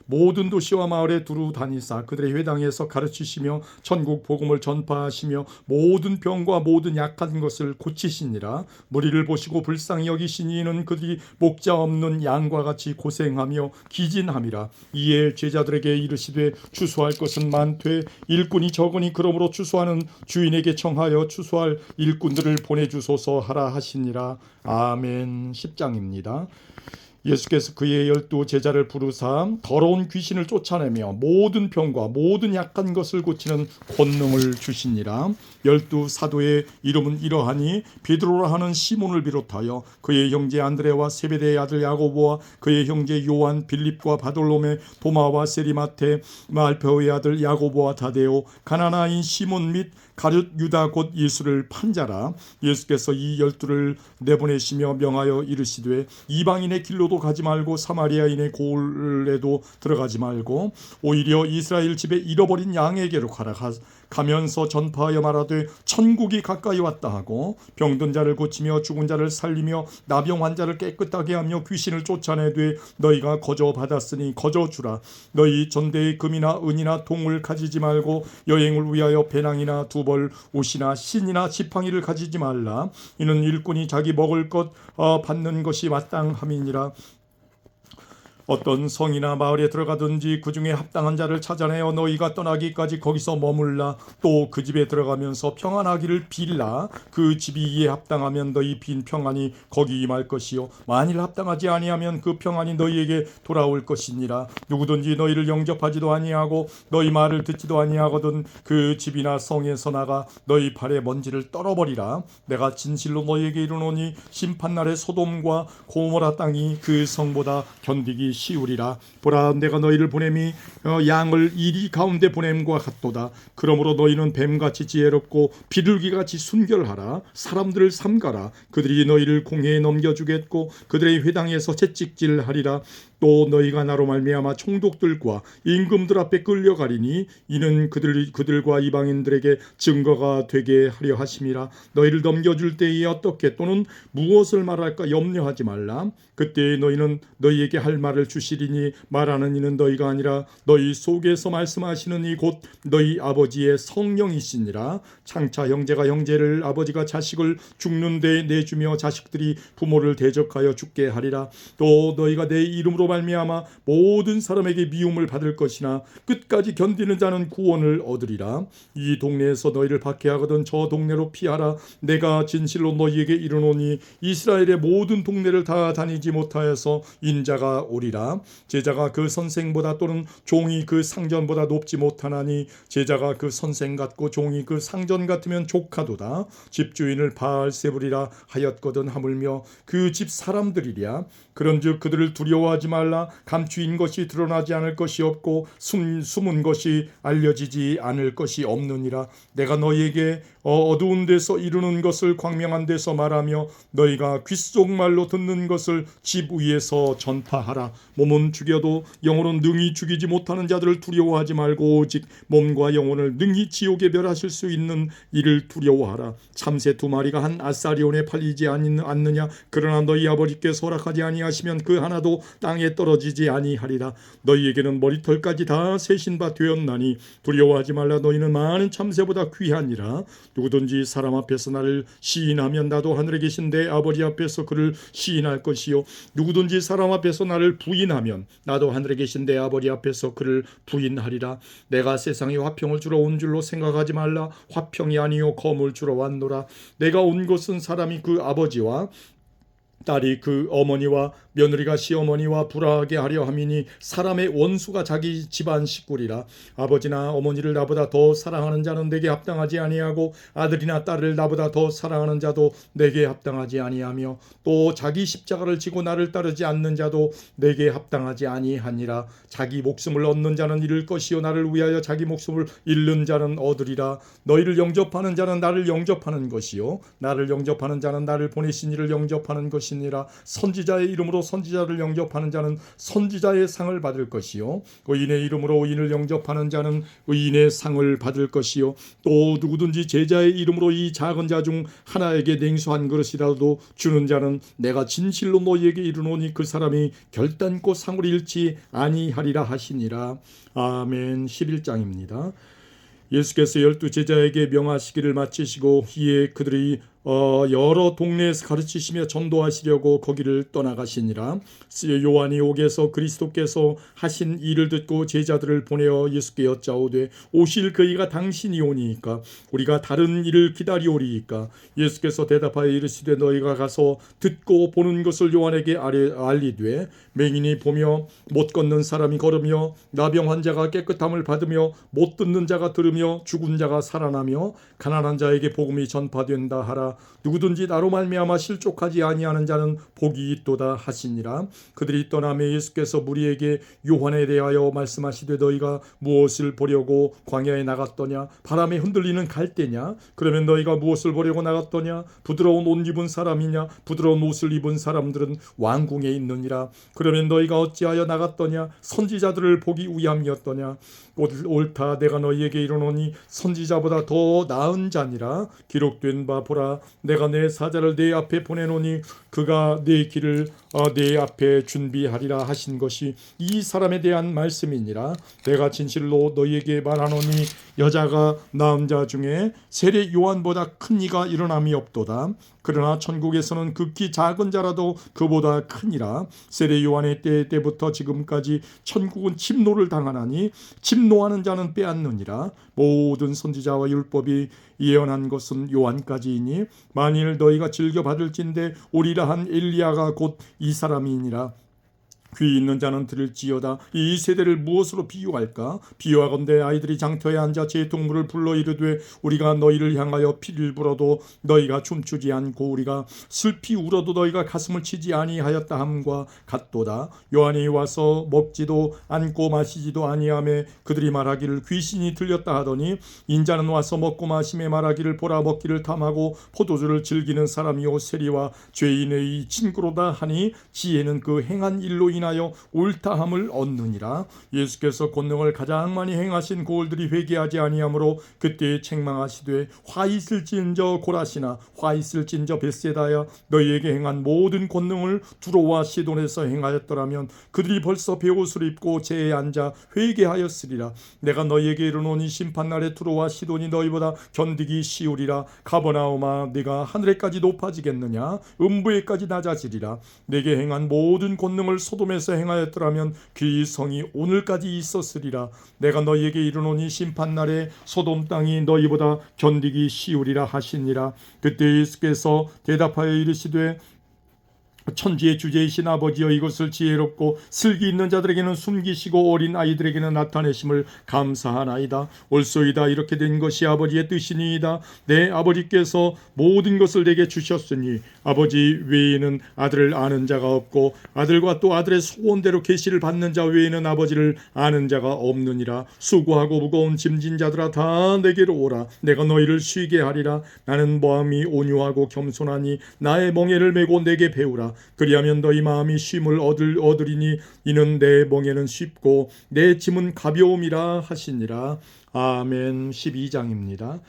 모든 도시와 마을에 두루 다니사 그들의 회당에서 가르치시며 천국 복음을 전파하시며 모든 병과 모든 약한 것을 고치시니라. 무리를 보시고 불쌍히 여기시니 이는 그들이 목자 없는 양과 같이 고생하며 기진함이라. 이에 제자들에게 이르시되 추수할 것은 많되 일꾼이 적으니 그러므로 추수하는 주인에게 청하여 추수할 일꾼들을 보내주소서 하라 하시니라. 아멘. 10장입니다. 예수께서 그의 12 제자를 부르사 더러운 귀신을 쫓아내며 모든 병과 모든 약한 것을 고치는 권능을 주시니라. 12 사도의 이름은 이러하니 베드로라 하는 시몬을 비롯하여 그의 형제 안드레와 세베대의 아들 야고보와 그의 형제 요한 빌립과 바돌로메 도마와 세리마테 말표의 아들 야고보와 다데오 가나나인 시몬 및 가룟 유다 곧 예수를 판 자라. 예수께서 이 12를 내보내시며 명하여 이르시되 이방인의 길로도 가지 말고 사마리아인의 고을에도 들어가지 말고 오히려 이스라엘 집에 잃어버린 양에게로 가라. 가면서 전파하여 말하되 천국이 가까이 왔다 하고 병든 자를 고치며 죽은 자를 살리며 나병 환자를 깨끗하게 하며 귀신을 쫓아내되 너희가 거저 받았으니 거저 주라. 너희 전대의 금이나 은이나 동을 가지지 말고 여행을 위하여 배낭이나 두벌 옷이나 신이나 지팡이를 가지지 말라. 이는 일꾼이 자기 먹을 것 받는 것이 마땅함이니라. 어떤 성이나 마을에 들어가든지 그 중에 합당한 자를 찾아내어 너희가 떠나기까지 거기서 머물라. 또 그 집에 들어가면서 평안하기를 빌라. 그 집이 이에 합당하면 너희 빈 평안이 거기 임할 것이요 만일 합당하지 아니하면 그 평안이 너희에게 돌아올 것이니라. 누구든지 너희를 영접하지도 아니하고 너희 말을 듣지도 아니하거든 그 집이나 성에서 나가 너희 발에 먼지를 떨어버리라. 내가 진실로 너희에게 이르노니 심판날에 소돔과 고모라 땅이 그 성보다 견디기 시우리라. 보라 내가 너희를 보냄이 양을 이리 가운데 보냄과 같도다. 그러므로 너희는 뱀같이 지혜롭고 비둘기같이 순결하라. 사람들을 삼가라. 그들이 너희를 공회에 넘겨주겠고 그들의 회당에서 채찍질하리라. 또 너희가 나로 말미암아 총독들과 임금들 앞에 끌려가리니 이는 그들과 이방인들에게 증거가 되게 하려 하심이라. 너희를 넘겨줄 때에 어떻게 또는 무엇을 말할까 염려하지 말라. 그때 너희는 너희에게 할 말을 주시리니 말하는 이는 너희가 아니라 너희 속에서 말씀하시는 이 곧 너희 아버지의 성령이시니라. 장차 형제가 형제를 아버지가 자식을 죽는 데 내주며 자식들이 부모를 대적하여 죽게 하리라. 또 너희가 내 이름으로 말미암아 모든 사람에게 미움을 받을 것이나 끝까지 견디는 자는 구원을 얻으리라. 이 동네에서 너희를 박해하거든 저 동네로 피하라. 내가 진실로 너희에게 이르노니 이스라엘의 모든 동네를 다 다니지 못하여서 인자가 오리라. 제자가 그 선생보다 또는 종이 그 상전보다 높지 못하나니 제자가 그 선생 같고 종이 그 상전 같으면 족하도다. 집주인을 바알세불이라 하였거든 하물며 그 집 사람들이랴. 그런즉 그들을 두려워하지 말라. 감추인 것이 드러나지 않을 것이 없고 숨은 것이 알려지지 않을 것이 없느니라. 내가 너희에게 어두운 데서 이루는 것을 광명한 데서 말하며 너희가 귓속말로 듣는 것을 집 위에서 전파하라. 몸은 죽여도 영혼은 능히 죽이지 못하는 자들을 두려워하지 말고 오직 몸과 영혼을 능히 지옥에 멸하실 수 있는 이를 두려워하라. 참새 2마리가 한 아사리온에 팔리지 않느냐? 그러나 너희 아버지께서 허락하지 아니하시면 그 하나도 땅에 떨어지지 아니하리라. 너희에게는 머리털까지 다 세신 바 되었나니 두려워하지 말라. 너희는 많은 참새보다 귀하니라. 누구든지 사람 앞에서 나를 시인하면 나도 하늘에 계신 내 아버지 앞에서 그를 시인할 것이요, 누구든지 사람 앞에서 나를 부인하면 나도 하늘에 계신 내 아버지 앞에서 그를 부인하리라. 내가 세상에 화평을 주러 온 줄로 생각하지 말라. 화평이 아니요 검을 주러 왔노라. 내가 온 것은 사람이 그 아버지와 딸이 그 어머니와 며느리가 시어머니와 불화하게 하려 함이니 사람의 원수가 자기 집안 식구리라. 아버지나 어머니를 나보다 더 사랑하는 자는 내게 합당하지 아니하고 아들이나 딸을 나보다 더 사랑하는 자도 내게 합당하지 아니하며 또 자기 십자가를 지고 나를 따르지 않는 자도 내게 합당하지 아니하니라. 자기 목숨을 얻는 자는 잃을 것이요 나를 위하여 자기 목숨을 잃는 자는 얻으리라. 너희를 영접하는 자는 나를 영접하는 것이요 나를 영접하는 자는 나를 보내신 이를 영접하는 것이니라. 선지자의 이름으로 선지자를 영접하는 자는 선지자의 상을 받을 것이요 의인의 이름으로 의인을 영접하는 자는 의인의 상을 받을 것이요 또 누구든지 제자의 이름으로 이 작은 자 중 하나에게 냉수 한 그릇이라도 주는 자는 내가 진실로 너희에게 이르노니 그 사람이 결단코 상을 잃지 아니하리라 하시니라. 아멘. 11장입니다. 예수께서 12제자에게 명하시기를 마치시고 이에 그들이 여러 동네에서 가르치시며 전도하시려고 거기를 떠나가시니라. 요한이 옥에서 그리스도께서 하신 일을 듣고 제자들을 보내어 예수께 여짜오되 오실 그이가 당신이 오니이까 우리가 다른 일을 기다리오리이까? 예수께서 대답하여 이르시되 너희가 가서 듣고 보는 것을 요한에게 알리되 맹인이 보며 못 걷는 사람이 걸으며 나병 환자가 깨끗함을 받으며 못 듣는 자가 들으며 죽은 자가 살아나며 가난한 자에게 복음이 전파된다 하라. 누구든지 나로 말미암아 실족하지 아니하는 자는 복이 있도다 하시니라. 그들이 떠나매 예수께서 무리에게 요한에 대하여 말씀하시되 너희가 무엇을 보려고 광야에 나갔더냐? 바람에 흔들리는 갈대냐? 그러면 너희가 무엇을 보려고 나갔더냐? 부드러운 옷 입은 사람이냐? 부드러운 옷을 입은 사람들은 왕궁에 있느니라. 그러면 너희가 어찌하여 나갔더냐? 선지자들을 보기 위함이었더냐? 옳다. 내가 너희에게 이르노니 선지자보다 더 나은 자니라. 기록된 바 보라, 내가 내 사자를 내 앞에 보내노니 그가 내 길을 내 앞에 준비하리라 하신 것이 이 사람에 대한 말씀이니라. 내가 진실로 너희에게 말하노니 여자가 낳은 자 중에 세례 요한보다 큰 이가 일어남이 없도다. 그러나 천국에서는 극히 작은 자라도 그보다 크니라. 세례 요한의 때부터 지금까지 천국은 침노를 당하나니 침노하는 자는 빼앗느니라. 모든 선지자와 율법이 예언한 것은 요한까지이니 만일 너희가 즐겨 받을진대 오리라 한 엘리야가 곧 이 사람이니라. 귀 있는 자는 들을지어다. 이 세대를 무엇으로 비유할까? 비유하건대 아이들이 장터에 앉아 제 동물을 불러 이르되 우리가 너희를 향하여 피를 불어도 너희가 춤추지 않고 우리가 슬피 울어도 너희가 가슴을 치지 아니하였다 함과 같도다. 요한이 와서 먹지도 않고 마시지도 아니하며 그들이 말하기를 귀신이 들렸다 하더니 인자는 와서 먹고 마심에 말하기를 보라 먹기를 탐하고 포도주를 즐기는 사람이요 세리와 죄인의 친구로다 하니 지혜는 그 행한 일로 인하여 옳다함을 얻느니라. 예수께서 권능을 가장 많이 행하신 고을들이 회개하지 아니하므로 그때 책망하시되 화 있을진저 고라시나 화 있을진저 벳세다야 너희에게 행한 모든 권능을 두로와 시돈에서 행하였더라면 그들이 벌써 베옷을 입고 제에 앉아 회개하였으리라. 내가 너희에게 이르노니 심판날에 두로와 시돈이 너희보다 견디기 쉬우리라. 가버나움아 네가 하늘에까지 높아지겠느냐? 음부에까지 낮아지리라. 내게 행한 모든 권능을 소돔에서 행하였더라면 그 성이 오늘까지 있었으리라. 내가 너희에게 이르노니 심판날에 소돔 땅이 너희보다 견디기 쉬우리라 하시니라. 그때 예수께서 대답하여 이르시되 천지의 주제이신 아버지여 이것을 지혜롭고 슬기 있는 자들에게는 숨기시고 어린 아이들에게는 나타내심을 감사하나이다. 옳소이다. 이렇게 된 것이 아버지의 뜻이니이다. 내 아버지께서 모든 것을 내게 주셨으니 아버지 외에는 아들을 아는 자가 없고 아들과 또 아들의 소원대로 계시를 받는 자 외에는 아버지를 아는 자가 없느니라. 수고하고 무거운 짐진 자들아 다 내게로 오라. 내가 너희를 쉬게 하리라. 나는 마음이 온유하고 겸손하니 나의 멍에를 메고 내게 배우라. 하라. 그리하면 너희 마음이 쉼을 얻으리니 이는 내 멍에는 쉽고 내 짐은 가벼움이라 하시니라. 아멘. 12장입니다.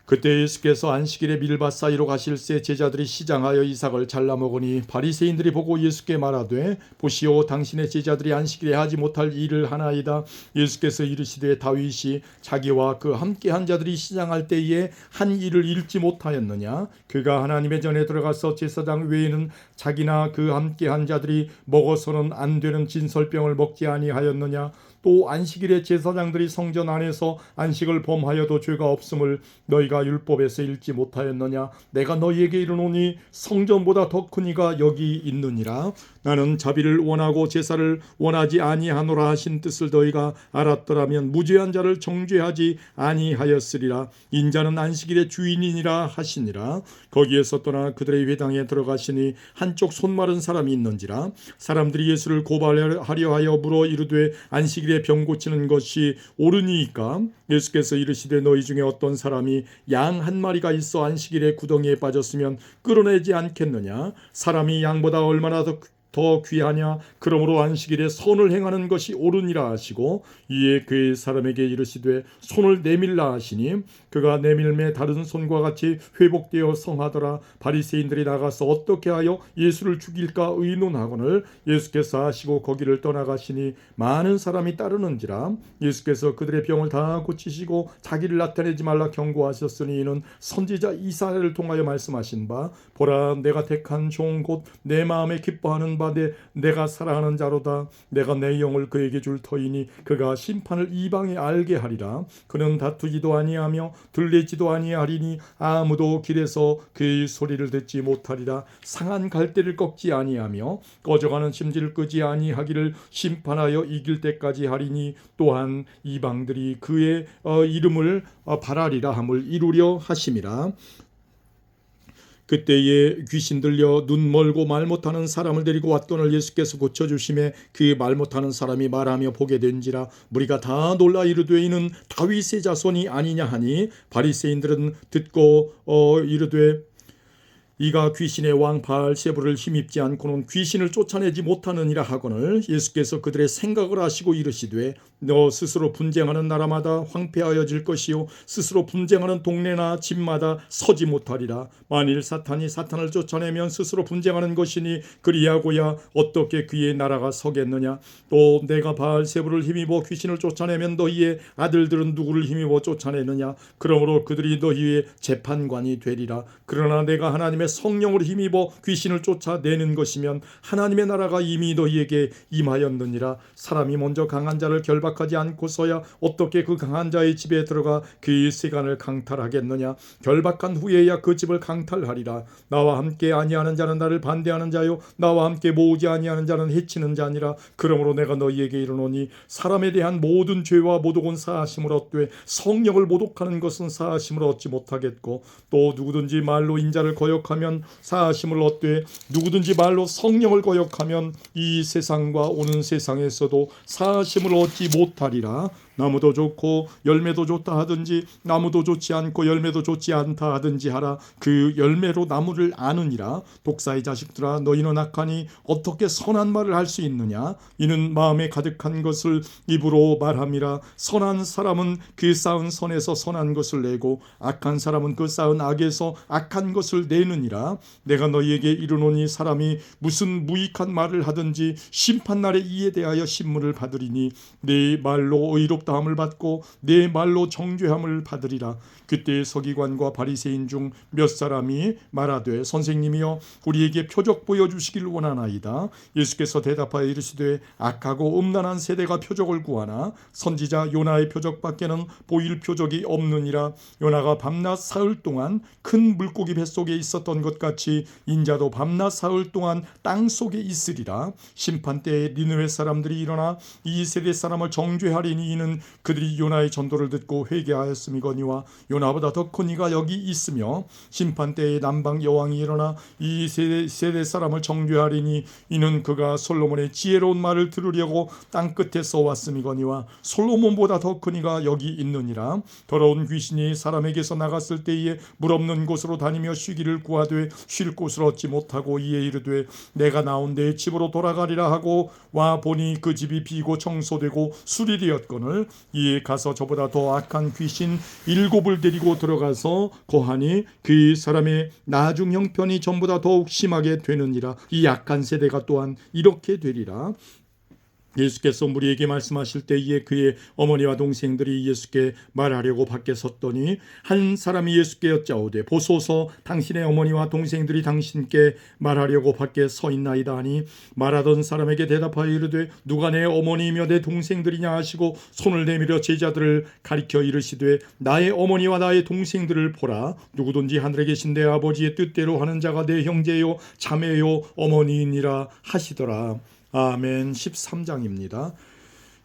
그때 예수께서 안식일에 밀밭 사이로 가실새 제자들이 시장하여 이삭을 잘라 먹으니 바리새인들이 보고 예수께 말하되 보시오 당신의 제자들이 안식일에 하지 못할 일을 하나이다. 예수께서 이르시되 다윗이 자기와 그 함께한 자들이 시장할 때에 한 일을 잃지 못하였느냐. 그가 하나님의 전에 들어가서 제사장 외에는 자기나 그 함께한 자들이 먹어서는 안 되는 진설병을 먹지 아니하였느냐. 또 안식일에 제사장들이 성전 안에서 안식을 범하여도 죄가 없음을 너희가 율법에서 읽지 못하였느냐. 내가 너희에게 이르노니 성전보다 더 큰 이가 여기 있느니라. 나는 자비를 원하고 제사를 원하지 아니하노라 하신 뜻을 너희가 알았더라면 무죄한 자를 정죄하지 아니하였으리라. 인자는 안식일의 주인이니라 하시니라. 거기에서 떠나 그들의 회당에 들어가시니 한쪽 손 마른 사람이 있는지라. 사람들이 예수를 고발하려 하여 물어 이르되 안식일에 병 고치는 것이 옳으니이까. 예수께서 이르시되 너희 중에 어떤 사람이 양 한 마리가 있어 안식일에 구덩이에 빠졌으면 끌어내지 않겠느냐. 사람이 양보다 얼마나 더 귀하냐. 그러므로 안식일에 선을 행하는 것이 옳으니라 하시고 이에 그 사람에게 이르시되 손을 내밀라 하시니 그가 내밀매 다른 손과 같이 회복되어 성하더라. 바리새인들이 나가서 어떻게 하여 예수를 죽일까 의논하거늘 예수께서 하시고 거기를 떠나가시니 많은 사람이 따르는지라. 예수께서 그들의 병을 다 고치시고 자기를 나타내지 말라 경고하셨으니 이는 선지자 이사야를 통하여 말씀하신 바 보라 내가 택한 종 곧 내 마음에 기뻐하는 내가 사랑하는 자로다. 내가 내 영을 그에게 줄 터이니 그가 심판을 이방에 알게 하리라. 그는 다투지도 아니하며 들리지도 아니하리니 아무도 길에서 그의 소리를 듣지 못하리라. 상한 갈대를 꺾지 아니하며 꺼져가는 심지를 끄지 아니하기를 심판하여 이길 때까지 하리니 또한 이방들이 그의 이름을 바라리라 함을 이루려 하심이라. 그때에 귀신 들려 눈 멀고 말 못하는 사람을 데리고 왔더니 예수께서 고쳐주심에 그 말 못하는 사람이 말하며 보게 된지라. 무리가 다 놀라 이르되 이는 다윗의 자손이 아니냐 하니 바리새인들은 듣고 이르되 이가 귀신의 왕 바알세불을 힘입지 않고는 귀신을 쫓아내지 못하느니라 하거늘 예수께서 그들의 생각을 아시고 이르시되 너 스스로 분쟁하는 나라마다 황폐하여질 것이요 스스로 분쟁하는 동네나 집마다 서지 못하리라. 만일 사탄이 사탄을 쫓아내면 스스로 분쟁하는 것이니 그리하고야 어떻게 그의 나라가 서겠느냐. 또 내가 바알세불을 힘입어 귀신을 쫓아내면 너희의 아들들은 누구를 힘입어 쫓아내느냐. 그러므로 그들이 너희의 재판관이 되리라. 그러나 내가 하나님의 성령을 힘입어 귀신을 쫓아내는 것이면 하나님의 나라가 이미 너희에게 임하였느니라. 사람이 먼저 강한 자를 결박하지 않고서야 어떻게 그 강한 자의 집에 들어가 그의 세간을 강탈하겠느냐. 결박한 후에야 그 집을 강탈하리라. 나와 함께 아니하는 자는 나를 반대하는 자요 나와 함께 모으지 아니하는 자는 해치는 자니라. 그러므로 내가 너희에게 이르노니 사람에 대한 모든 죄와 모독은 사하심을 얻되 성령을 모독하는 것은 사하심을 얻지 못하겠고 또 누구든지 말로 인자를 거역하면 사하심을 얻되 누구든지 말로 성령을 거역하면 이 세상과 오는 세상에서도 사하심을 얻지 못하리라. 나무도 좋고 열매도 좋다 하든지 나무도 좋지 않고 열매도 좋지 않다 하든지 하라. 그 열매로 나무를 아느니라. 독사의 자식들아 너희는 악하니 어떻게 선한 말을 할 수 있느냐. 이는 마음에 가득한 것을 입으로 말함이라. 선한 사람은 그 쌓은 선에서 선한 것을 내고 악한 사람은 그 쌓은 악에서 악한 것을 내느니라. 내가 너희에게 이르노니 사람이 무슨 무익한 말을 하든지 심판날에 이에 대하여 신문을 받으리니 네 말로 의롭다함을 받고 네 말로 정죄함을 받으리라. 그때 서기관과 바리새인 중 몇 사람이 말하되 선생님이여 우리에게 표적 보여주시길 원하나이다. 예수께서 대답하여 이르시되 악하고 음란한 세대가 표적을 구하나 선지자 요나의 표적밖에는 보일 표적이 없느니라. 요나가 밤낮 사흘 동안 큰 물고기 뱃속에 있었던 것 같이 인자도 밤낮 사흘 동안 땅 속에 있으리라. 심판 때에 니느웨 사람들이 일어나 이 세대 사람을 정죄하리니 이는 이는 그들이 요나의 전도를 듣고 회개하였음이거니와 요나보다 더 큰 이가 여기 있으며 심판 때에 남방 여왕이 일어나 이 세대 사람을 정죄하리니 이는 그가 솔로몬의 지혜로운 말을 들으려고 땅 끝에서 왔음이거니와 솔로몬보다 더 큰 이가 여기 있느니라. 더러운 귀신이 사람에게서 나갔을 때에 물 없는 곳으로 다니며 쉬기를 구하되 쉴 곳을 얻지 못하고 이에 이르되 내가 나온 내 집으로 돌아가리라 하고 와 보니 그 집이 비고 청소되고 수리되었거늘 이에 가서 저보다 더 악한 귀신 7을 데리고 들어가서 거하니 그 사람의 나중 형편이 전보다 더욱 심하게 되느니라. 이 약한 세대가 또한 이렇게 되리라. 예수께서 무리에게 말씀하실 때에 그의 어머니와 동생들이 예수께 말하려고 밖에 섰더니 한 사람이 예수께 여짜오되 보소서 당신의 어머니와 동생들이 당신께 말하려고 밖에 서 있나이다 하니 말하던 사람에게 대답하여 이르되 누가 내 어머니이며 내 동생들이냐 하시고 손을 내밀어 제자들을 가리켜 이르시되 나의 어머니와 나의 동생들을 보라. 누구든지 하늘에 계신 내 아버지의 뜻대로 하는 자가 내 형제요 자매요 어머니이니라 하시더라. 아멘. 13장입니다.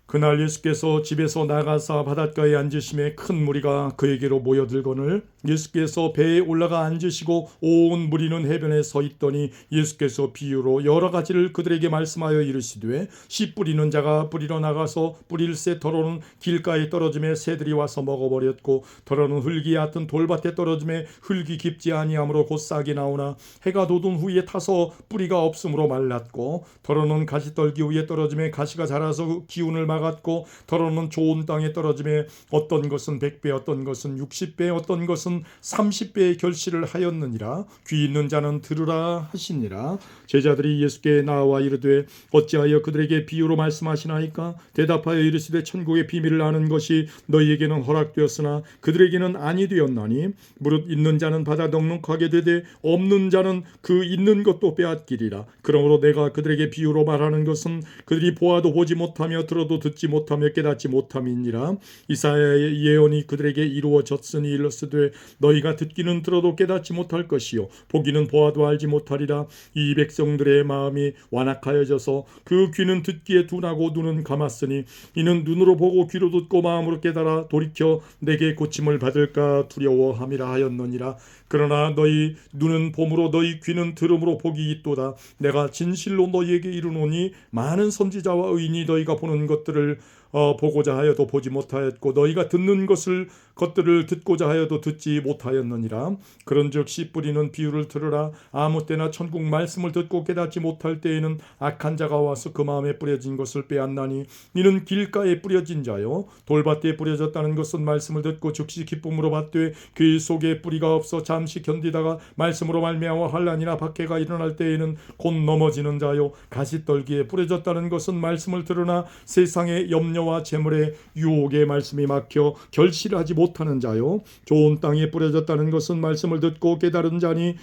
그날 예수께서 집에서 나가사 바닷가에 앉으심에 큰 무리가 그에게로 모여들거늘 예수께서 배에 올라가 앉으시고 온 무리는 해변에 서 있더니 예수께서 비유로 여러 가지를 그들에게 말씀하여 이르시되 씨 뿌리는 자가 뿌리러 나가서 뿌릴새 더러는 길가에 떨어짐에 새들이 와서 먹어버렸고 더러는 흙이 얕은 돌밭에 떨어짐에 흙이 깊지 아니하므로 곧 싹이 나오나 해가 돋은 후에 타서 뿌리가 없으므로 말랐고 더러는 가시떨기 위에 떨어짐에 가시가 자라서 기운을 막았고 더러는 좋은 땅에 떨어짐에 어떤 것은 100배 어떤 것은 60배 어떤 것은 30배의 결실을 하였느니라. 귀 있는 자는 들으라 하시니라. 제자들이 예수께 나와 이르되 어찌하여 그들에게 비유로 말씀하시나이까? 대답하여 이르시되 천국의 비밀을 아는 것이 너희에게는 허락되었으나 그들에게는 아니 되었나니 무릇 있는 자는 받아 넉넉하게 되되 없는 자는 그 있는 것도 빼앗기리라. 그러므로 내가 그들에게 비유로 말하는 것은 그들이 보아도 보지 못하며 들어도 듣지 못하며 깨닫지 못함이니라. 이사야의 예언이 그들에게 이루어졌으니 일렀으되 너희가 듣기는 들어도 깨닫지 못할 것이요 보기는 보아도 알지 못하리라. 이 백성들의 마음이 완악하여져서 그 귀는 듣기에 둔하고 눈은 감았으니 이는 눈으로 보고 귀로 듣고 마음으로 깨달아 돌이켜 내게 고침을 받을까 두려워함이라 하였느니라. 그러나 너희 눈은 봄으로 너희 귀는 들음으로 복이 있도다. 내가 진실로 너희에게 이르노니 많은 선지자와 의인이 너희가 보는 것들을 보고자 하여도 보지 못하였고 너희가 듣는 것들을 듣고자 하여도 듣지 못하였느니라. 그런즉 씨 뿌리는 비유를 들으라. 아무 때나 천국 말씀을 듣고 깨닫지 못할 때에는 악한 자가 와서 그 마음에 뿌려진 것을 빼앗나니 이는 길가에 뿌려진 자요 돌밭에 뿌려졌다는 것은 말씀을 듣고 즉시 기쁨으로 받되 그 속에 뿌리가 없어 잠시 견디다가 말씀으로 말미암아 환난이나 박해가 일어날 때에는 곧 넘어지는 자요 가시떨기에 뿌려졌다는 것은 말씀을 들으나 세상의 염려와 재물의 유혹의 말씀이 막혀 결실하지 못하는 자요 좋은 땅에 뿌려졌다는 것은 말씀을 듣고 깨닫는 자니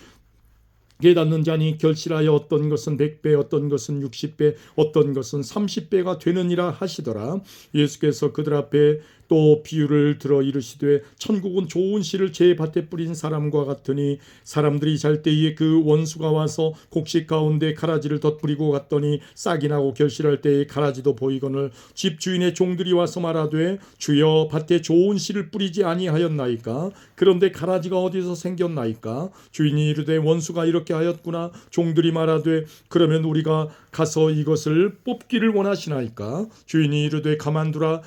결실하여 어떤 것은 100배 어떤 것은 60배 어떤 것은 30배가 되느니라 하시더라. 예수께서 그들 앞에 또 비유를 들어 이르시되 천국은 좋은 씨를 제 밭에 뿌린 사람과 같으니 사람들이 잘 때에 그 원수가 와서 곡식 가운데 가라지를 덧뿌리고 갔더니 싹이 나고 결실할 때에 가라지도 보이거늘 집주인의 종들이 와서 말하되 주여 밭에 좋은 씨를 뿌리지 아니하였나이까? 그런데 가라지가 어디서 생겼나이까? 주인이 이르되 원수가 이렇게 하였구나. 종들이 말하되 그러면 우리가 가서 이것을 뽑기를 원하시나이까? 주인이 이르되 가만두라.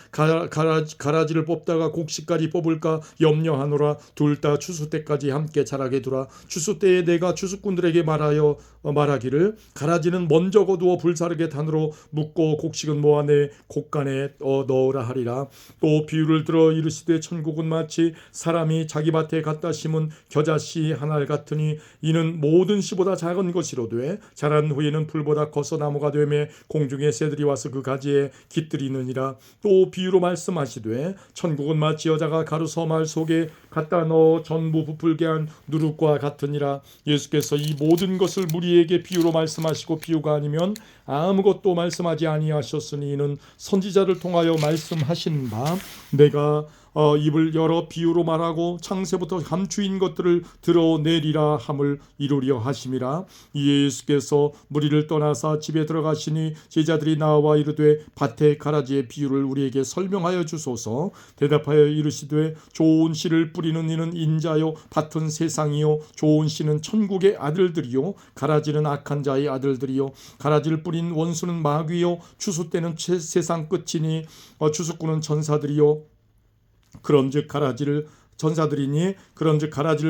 가라지를 뽑다가 곡식까지 뽑을까 염려하노라. 둘 다 추수 때까지 함께 자라게 두라. 추수 때에 내가 추수꾼들에게 말하기를 가라지는 먼저 거두어 불사르게 단으로 묶고 곡식은 모아 내 곡간에 넣으라 하리라. 또 비유를 들어 이르시되 천국은 마치 사람이 자기 밭에 갖다 심은 겨자씨 한 알 같으니 이는 모든 씨보다 작은 것이로되 자란 후에는 풀보다 커서 나무가 되매 공중의 새들이 와서 그 가지에 깃들이느니라. 또 비유로 말씀하시되 천국은 마치 여자가 가루 서말 속에 갖다 넣어 전부 부풀게 한 누룩과 같으니라. 예수께서 이 모든 것을 무리에게 비유로 말씀하시고 비유가 아니면 아무것도 말씀하지 아니하셨으니 이는 선지자를 통하여 말씀하신 바 내가 입을 열어 비유로 말하고 창세부터 감추인 것들을 드러내리라 함을 이루려 하심이라. 이에 예수께서 무리를 떠나사 집에 들어가시니 제자들이 나와 이르되 밭의 가라지의 비유를 우리에게 설명하여 주소서. 대답하여 이르시되 좋은 씨를 뿌리는 이는 인자요 밭은 세상이요 좋은 씨는 천국의 아들들이요 가라지는 악한 자의 아들들이요 가라지를 뿌린 원수는 마귀요 추수 때는 세상 끝이니 추수꾼은 전사들이요 그런즉 가라지를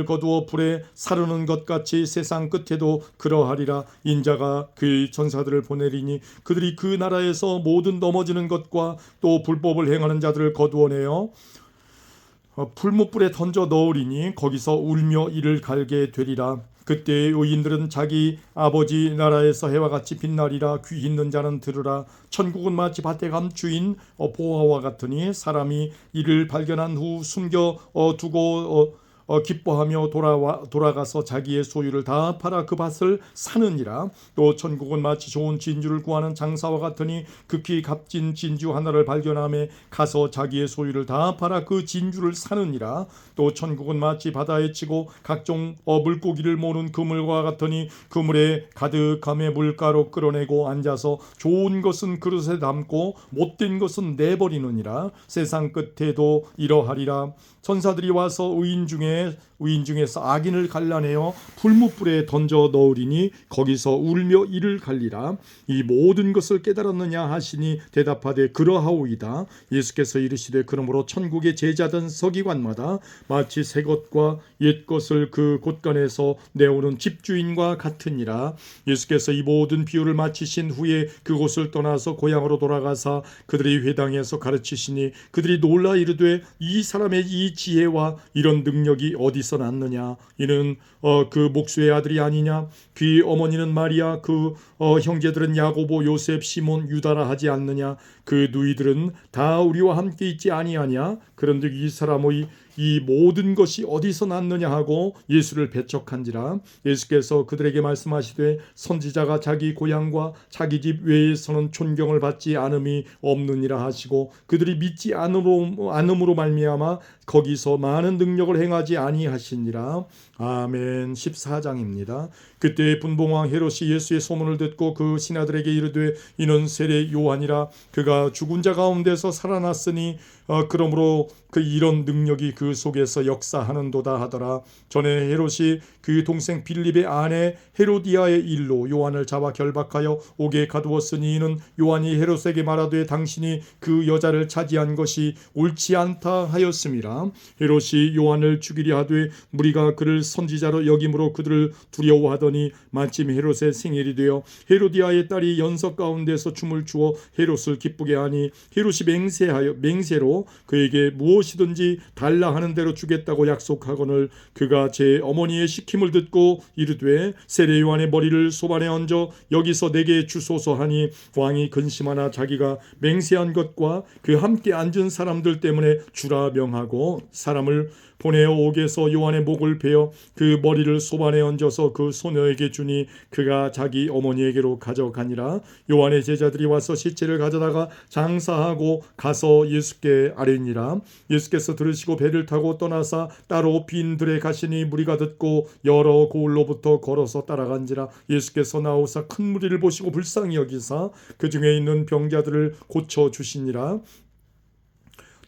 거두어 불에 사르는 것 같이 세상 끝에도 그러하리라. 인자가 그의 전사들을 보내리니 그들이 그 나라에서 모든 넘어지는 것과 또 불법을 행하는 자들을 거두어내어 풀무불에 던져 넣으리니 거기서 울며 이를 갈게 되리라. 그때 의인들은 자기 아버지 나라에서 해와 같이 빛나리라. 귀 있는 자는 들으라. 천국은 마치 밭에 감추인 보화와 같으니 사람이 이를 발견한 후 숨겨 두고 기뻐하며 돌아가서 자기의 소유를 다 팔아 그 밭을 사느니라. 또 천국은 마치 좋은 진주를 구하는 장사와 같으니 극히 값진 진주 하나를 발견함에 가서 자기의 소유를 다 팔아 그 진주를 사느니라. 또 천국은 마치 바다에 치고 각종 물고기를 모는 그물과 같으니 그물에 가득함에 물가로 끌어내고 앉아서 좋은 것은 그릇에 담고 못된 것은 내버리느니라. 세상 끝에도 이러하리라. 천사들이 와서 의인 중에서 악인을 갈라내어 풀무불에 던져 넣으리니 거기서 울며 이를 갈리라. 이 모든 것을 깨달았느냐 하시니 대답하되 그러하오이다. 예수께서 이르시되 그러므로 천국의 제자된 서기관마다 마치 새 것과 옛 것을 그 곳간에서 내오는 집주인과 같으니라. 예수께서 이 모든 비유를 마치신 후에 그곳을 떠나서 고향으로 돌아가사 그들이 회당에서 가르치시니 그들이 놀라 이르되 이 사람의 이 지혜와 이런 능력이 어디서 났느냐. 이는 그 목수의 아들이 아니냐. 그의 어머니는 마리아, 그 형제들은 야고보, 요셉, 시몬, 유다라 하지 않느냐. 그 누이들은 다 우리와 함께 있지 아니하냐. 그런즉 이 사람의 이 모든 것이 어디서 났느냐 하고 예수를 배척한지라. 예수께서 그들에게 말씀하시되 선지자가 자기 고향과 자기 집 외에서는 존경을 받지 않음이 없느니라 하시고 그들이 믿지 않음으로 말미암아 거기서 많은 능력을 행하지 아니하시니라. 아멘. 14장입니다. 그때 분봉왕 헤롯이 예수의 소문을 듣고 그 신하들에게 이르되 이는 세례 요한이라. 그가 죽은 자 가운데서 살아났으니 그러므로 그 이런 능력이 그 속에서 역사하는도다 하더라. 전에 헤롯이 그 동생 빌립의 아내 헤로디아의 일로 요한을 잡아 결박하여 옥에 가두었으니 이는 요한이 헤롯에게 말하되 당신이 그 여자를 차지한 것이 옳지 않다 하였음이라. 헤롯이 요한을 죽이려 하되 무리가 그를 선지자로 여김으로 그들을 두려워하더니 마침 헤롯의 생일이 되어 헤로디아의 딸이 연석 가운데서 춤을 추어 헤롯을 기쁘게 하니 헤롯이 맹세로 그에게 무엇이든지 달라 하는 대로 주겠다고 약속하거늘 그가 제 어머니의 시킴을 듣고 이르되 세례 요한의 머리를 소반에 얹어 여기서 내게 주소서 하니 왕이 근심하나 자기가 맹세한 것과 그 함께 앉은 사람들 때문에 주라 명하고 사람을 보내어 옥에서 요한의 목을 베어 그 머리를 소반에 얹어서 그 소녀에게 주니 그가 자기 어머니에게로 가져가니라. 요한의 제자들이 와서 시체를 가져다가 장사하고 가서 예수께 아뢰니라. 예수께서 들으시고 배를 타고 떠나사 따로 빈 들에 가시니 무리가 듣고 여러 고을로부터 걸어서 따라간지라. 예수께서 나오사 큰 무리를 보시고 불쌍히 여기사 그 중에 있는 병자들을 고쳐 주시니라.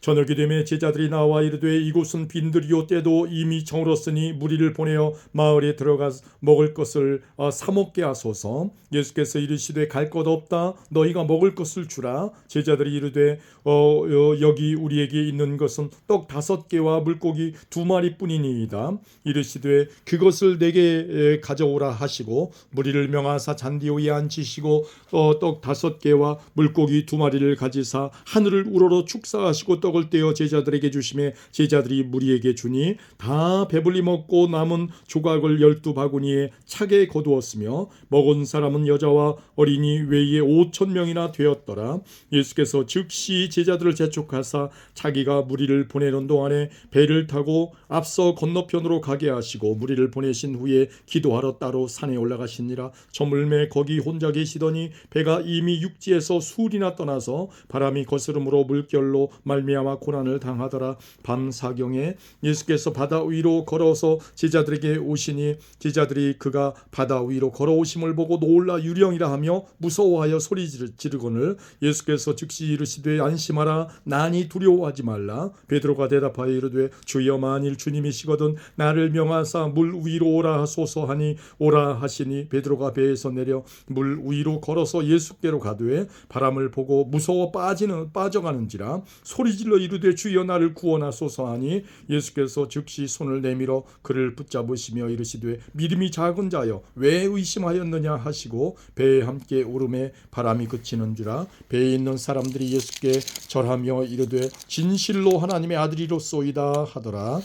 저녁이 되매 제자들이 나와 이르되 이곳은 빈들이요 때도 이미 저물었으니 무리를 보내어 마을에 들어가 먹을 것을 사 먹게 하소서. 예수께서 이르시되 갈 것 없다. 너희가 먹을 것을 주라. 제자들이 이르되 여기 우리에게 있는 것은 떡 5개와 물고기 2마리뿐이니이다. 이르시되 그것을 내게 가져오라 하시고 무리를 명하사 잔디 위에 앉히시고 떡 5개와 물고기 2마리를 가지사 하늘을 우러러 축사하시고 떡을 떼어 제자들에게 주시매 제자들이 무리에게 주니 다 배불리 먹고 남은 조각을 12바구니에 차게 거두었으며 먹은 사람은 여자와 어린이 외에 5,000명이나 되었더라. 예수께서 즉시 제자들을 재촉하사 자기가 무리를 보내는 동안에 배를 타고 앞서 건너편으로 가게 하시고 무리를 보내신 후에 기도하러 따로 산에 올라가시니라. 저물매 거기 혼자 계시더니 배가 이미 육지에서 술이나 떠나서 바람이 거스름으로 물결로 말미암아 말미암아 고난을 당하더라. 밤 사경에 예수께서 바다 위로 걸어서 제자들에게 오시니 제자들이 그가 바다 위로 걸어오심을 보고 놀라 유령이라 하며 무서워하여 소리 지르거늘 예수께서 즉시 이르시되 안심하라 난이 두려워하지 말라. 베드로가 대답하여 이르되 주여 만일 주님이시거든 나를 명하사 물 위로 오라 하소서 하니 오라 하시니 베드로가 배에서 내려 물 위로 걸어서 예수께로 가되 바람을 보고 무서워 빠져가는지라 소리질러 이르되 주여 나를 구원하소서 하니 예수께서 즉시 손을 내밀어 그를 붙잡으시며 이르시되 믿음이 작은 자여 왜 의심하였느냐 하시고 배에 함께 오름에 바람이 그치는지라 배에 있는 사람들이 예수께 절하며 이르되 진실로 하나님의 아들이로소이다 하더라.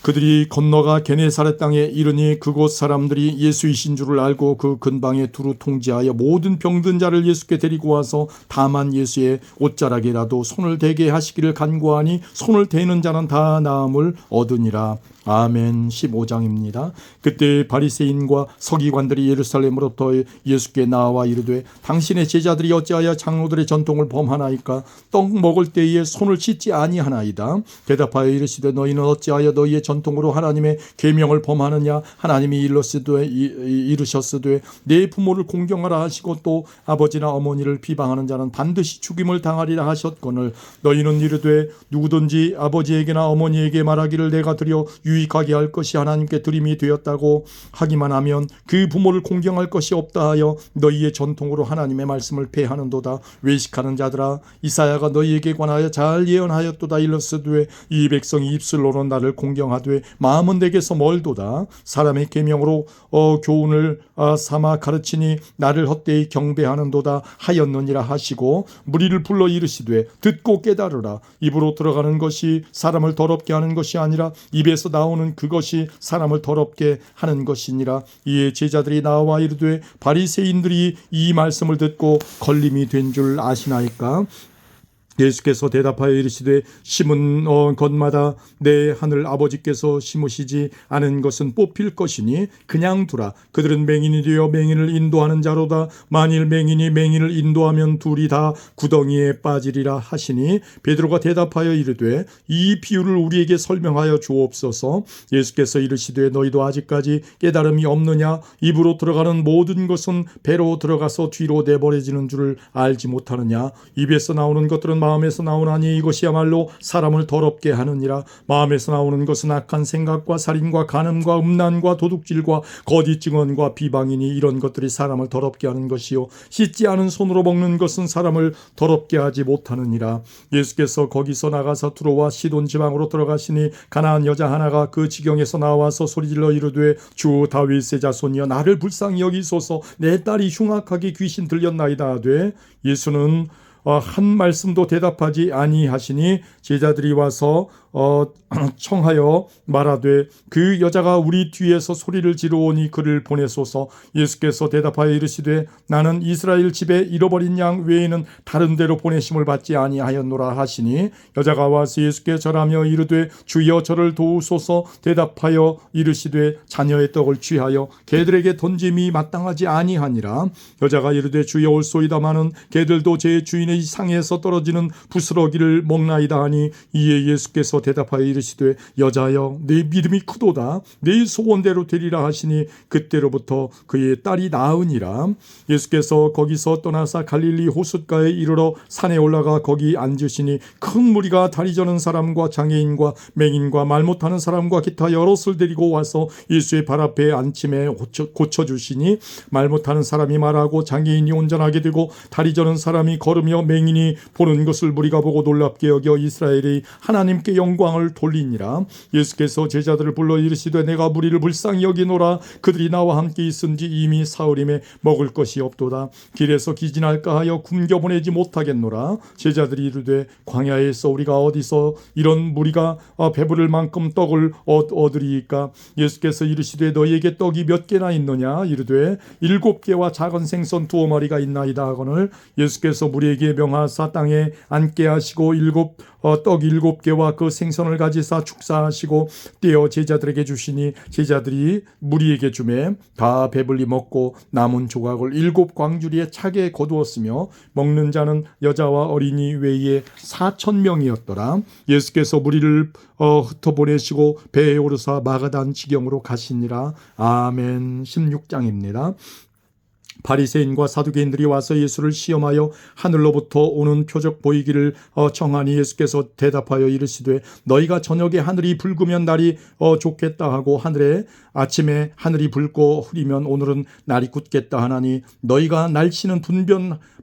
그들이 건너가 게네사렛 땅에 이르니 그곳 사람들이 예수이신 줄을 알고 그 근방에 두루 통지하여 모든 병든 자를 예수께 데리고 와서 다만 예수의 옷자락이라도 손을 대게 하시기를 간구하니 손을 대는 자는 다 나음을 얻으니라. 아멘. 15장입니다. 그때 바리새인과 서기관들이 예루살렘으로부터 예수께 나와 이르되 당신의 제자들이 어찌하여 장로들의 전통을 범하나이까? 떡 먹을 때에 손을 씻지 아니하나이다. 대답하여 이르시되 너희는 어찌하여 너희의 전통으로 하나님의 계명을 범하느냐? 하나님이 이르셨으되 내 부모를 공경하라 하시고 또 아버지나 어머니를 비방하는 자는 반드시 죽임을 당하리라 하셨거늘 너희는 이르되 누구든지 아버지에게나 어머니에게 말하기를 내가 드려 유익하게 할 것이 하나님께 드림이 되었다고 하기만 하면 그 부모를 공경할 것이 없다 하여 너희의 전통으로 하나님의 말씀을 폐하는도다. 외식하는 자들아 이사야가 너희에게 관하여 잘 예언하였도다. 일러스되 이 백성이 입술로는 나를 공경하되 마음은 내게서 멀도다. 사람의 계명으로 교훈을 삼아 가르치니 나를 헛되이 경배하는도다 하였느니라 하시고 무리를 불러 이르시되 듣고 깨달으라. 입으로 들어가는 것이 사람을 더럽게 하는 것이 아니라 입에서 나오는 그것이 사람을 더럽게 하는 것이니라. 이에 제자들이 나와 이르되 바리새인들이 이 말씀을 듣고 걸림이 된 줄 아시나이까? 예수께서 대답하여 이르시되 심은 것마다 내 하늘 아버지께서 심으시지 않은 것은 뽑힐 것이니 그냥 두라. 그들은 맹인이 되어 맹인을 인도하는 자로다. 만일 맹인이 맹인을 인도하면 둘이 다 구덩이에 빠지리라 하시니 베드로가 대답하여 이르되 이 비유를 우리에게 설명하여 주옵소서. 예수께서 이르시되 너희도 아직까지 깨달음이 없느냐? 입으로 들어가는 모든 것은 배로 들어가서 뒤로 내버려지는 줄을 알지 못하느냐? 입에서 나오는 것들은 마음에서 나오나니 이것이야말로 사람을 더럽게 하느니라. 마음에서 나오는 것은 악한 생각과 살인과 간음과 음란과 도둑질과 거짓 증언과 비방이니 이런 것들이 사람을 더럽게 하는 것이요 씻지 않은 손으로 먹는 것은 사람을 더럽게 하지 못하느니라. 예수께서 거기서 나가서 두로와 시돈 지방으로 들어가시니 가나안 여자 하나가 그 지경에서 나와서 소리질러 이르되 주 다윗의 자손이여 나를 불쌍히 여기소서 내 딸이 흉악하게 귀신 들렸나이다 하되 예수는 한 말씀도 대답하지 아니하시니 제자들이 와서 청하여 말하되 그 여자가 우리 뒤에서 소리를 지르오니 그를 보내소서. 예수께서 대답하여 이르시되 나는 이스라엘 집에 잃어버린 양 외에는 다른 데로 보내심을 받지 아니하였노라 하시니 여자가 와서 예수께 절하며 이르되 주여 저를 도우소서. 대답하여 이르시되 자녀의 떡을 취하여 개들에게 던짐이 마땅하지 아니하니라. 여자가 이르되 주여 올소이다마는 개들도 제 주인의 상에서 떨어지는 부스러기를 먹나이다 하니 이에 예수께서 대답하여 이르시되 여자여 내 믿음이 크도다. 내 소원대로 되리라 하시니 그때로부터 그의 딸이 나으니라. 예수께서 거기서 떠나사 갈릴리 호숫가에 이르러 산에 올라가 거기 앉으시니 큰 무리가 다리 저는 사람과 장애인과 맹인과 말 못하는 사람과 기타 여럿을 데리고 와서 예수의 발 앞에 앉힘에 고쳐주시니 말 못하는 사람이 말하고 장애인이 온전하게 되고 다리 저는 사람이 걸으며 맹인이 보는 것을 무리가 보고 놀랍게 여겨 이스라엘이 하나님께 영광을 돌리니라. 예수께서 제자들을 불러 이르시되 내가 무리를 불쌍히 여기노라. 그들이 나와 함께 있은지 이미 사흘임에 먹을 것이 없도다. 길에서 기진할까 하여 굶겨보내지 못하겠노라. 제자들이 이르되 광야에서 우리가 어디서 이런 무리가 배부를 만큼 떡을 얻으리이까? 예수께서 이르시되 너희에게 떡이 몇 개나 있느냐? 이르되 7개와 작은 생선 2마리가 있나이다 하거늘 예수께서 무리에게 몸에 명하사 땅에 앉게 하시고 떡 7개와 그 생선을 가지사 축사하시고 떼어 제자들에게 주시니 제자들이 무리에게 주매 다 배불리 먹고 남은 조각을 7광주리에 차게 거두었으며 먹는 자는 여자와 어린이 외에 4,000명이었더라. 예수께서 무리를 흩어보내시고 배에 오르사 마가단 지경으로 가시니라. 아멘. 16장입니다. 바리새인과 사두개인들이 와서 예수를 시험하여 하늘로부터 오는 표적 보이기를 청하니 예수께서 대답하여 이르시되 너희가 저녁에 하늘이 붉으면 날이 좋겠다 하고 아침에 하늘이 붉고 흐리면 오늘은 날이 굳겠다 하나니 너희가 날씨는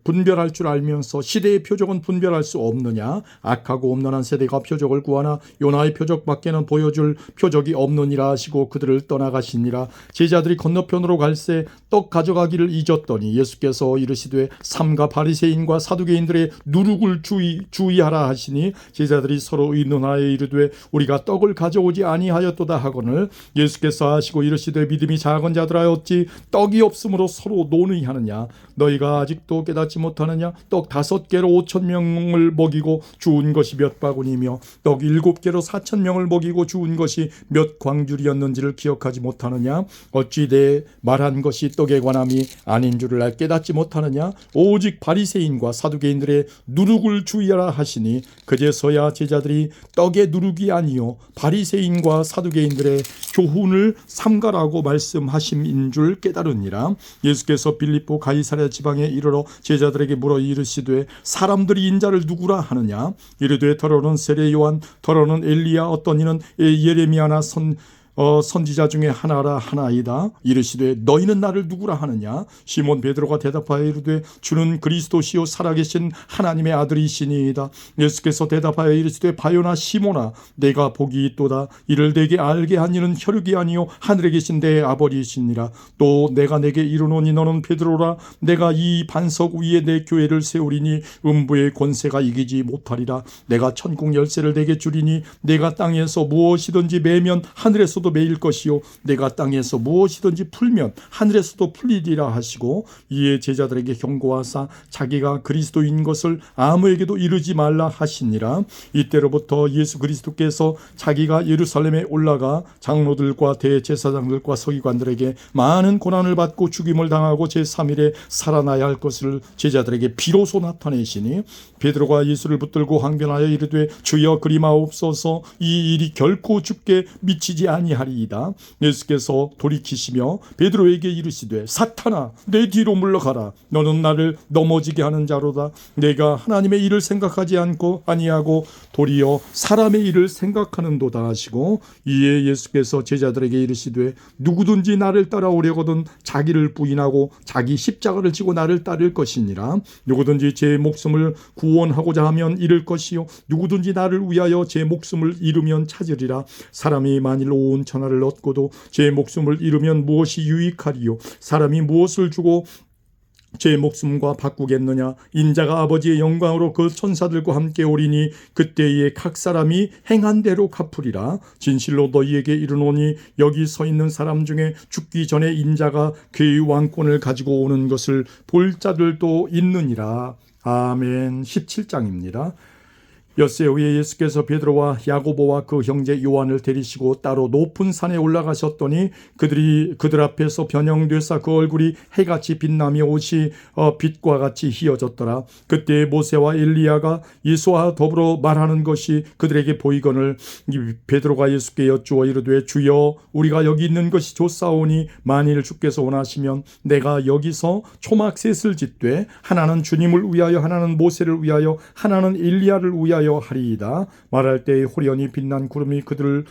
분별할 줄 알면서 시대의 표적은 분별할 수 없느냐? 악하고 엄란한 세대가 표적을 구하나 요나의 표적밖에는 보여줄 표적이 없느니라 하시고 그들을 떠나가시니라. 제자들이 건너편으로 갈새 떡 가져가기를 잊었더니 예수께서 이르시되 삼가 바리새인과 사두개인들의 누룩을 주의하라 하시니 제자들이 서로 의논하여 이르되 우리가 떡을 가져오지 아니하였도다 하거늘 예수께서 하시고 이르시되 믿음이 작은 자들아 어찌 떡이 없으므로 서로 논의하느냐? 너희가 아직도 깨닫지 못하느냐? 떡 5개로 5,000명을 먹이고 주운 것이 몇 바구니며 떡 7개로 4,000명을 먹이고 주운 것이 몇 광줄이었는지를 기억하지 못하느냐? 어찌 내 말한 것이 떡에 관함이 아닌 줄을 깨닫지 못하느냐? 오직 바리새인과 사두개인들의 누룩을 주의하라 하시니 그제서야 제자들이 떡의 누룩이 아니요 바리새인과 사두개인들의 교훈을 삼가라고 말씀하심인 줄 깨달으니라. 예수께서 빌립보 가이사랴 지방에 이르러 제자들에게 물어 이르시되 사람들이 인자를 누구라 하느냐? 이르되 더러는 세례 요한, 더러는 엘리야, 어떤 이는 예레미야나 선지자 중에 하나라 하나이다. 이르시되 너희는 나를 누구라 하느냐? 시몬 베드로가 대답하여 이르되 주는 그리스도시요 살아계신 하나님의 아들이시니이다. 예수께서 대답하여 이르시되 바요나 시몬아 내가 복이 있도다. 이를 내게 알게 한 이는 혈육이 아니요 하늘에 계신 내 아버지시니라. 또 내가 내게 이르노니 너는 베드로라. 내가 이 반석 위에 내 교회를 세우리니 음부의 권세가 이기지 못하리라. 내가 천국 열쇠를 내게 주리니 내가 땅에서 무엇이든지 매면 하늘에서도 매일 것이요 내가 땅에서 무엇이든지 풀면 하늘에서도 풀리리라 하시고 이에 제자들에게 경고하사 자기가 그리스도인 것을 아무에게도 이르지 말라 하시니라. 이때로부터 예수 그리스도께서 자기가 예루살렘에 올라가 장로들과 대제사장들과 서기관들에게 많은 고난을 받고 죽임을 당하고 제3일에 살아나야 할 것을 제자들에게 비로소 나타내시니 베드로가 예수를 붙들고 항변하여 이르되 주여 그리마옵소서 이 일이 결코 죽게 미치지 아니하리이다. 예수께서 돌이키시며 베드로에게 이르시되 사탄아 내 뒤로 물러가라. 너는 나를 넘어지게 하는 자로다. 내가 하나님의 일을 생각하지 아니하고 도리어 사람의 일을 생각하는도다 하시고 이에 예수께서 제자들에게 이르시되 누구든지 나를 따라오려거든 자기를 부인하고 자기 십자가를 지고 나를 따를 것이니라. 누구든지 제 목숨을 구원하고자 하면 잃을 것이요 누구든지 나를 위하여 제 목숨을 잃으면 찾으리라. 사람이 만일 온 천하를 얻고도 제 목숨을 잃으면 무엇이 유익하리요? 사람이 무엇을 주고 제 목숨과 바꾸겠느냐? 인자가 아버지의 영광으로 그 천사들과 함께 오리니 그때에 각 사람이 행한 대로 갚으리라. 진실로 너희에게 이르노니 여기 서 있는 사람 중에 죽기 전에 인자가 그의 왕권을 가지고 오는 것을 볼 자들도 있느니라. 아멘. 17장입니다. 엿새 후에 예수께서 베드로와 야고보와 그 형제 요한을 데리시고 따로 높은 산에 올라가셨더니 그들 앞에서 변형되사 그 얼굴이 해같이 빛나며 옷이 빛과 같이 희어졌더라. 그때 모세와 엘리야가 예수와 더불어 말하는 것이 그들에게 보이거늘 베드로가 예수께 여쭈어 이르되 주여 우리가 여기 있는 것이 좋사오니 만일 주께서 원하시면 내가 여기서 초막셋을 짓되 하나는 주님을 위하여 하나는 모세를 위하여 하나는 엘리야를 위하여 하리이다. 말할 때에 호련히 빛난 구름이 그들을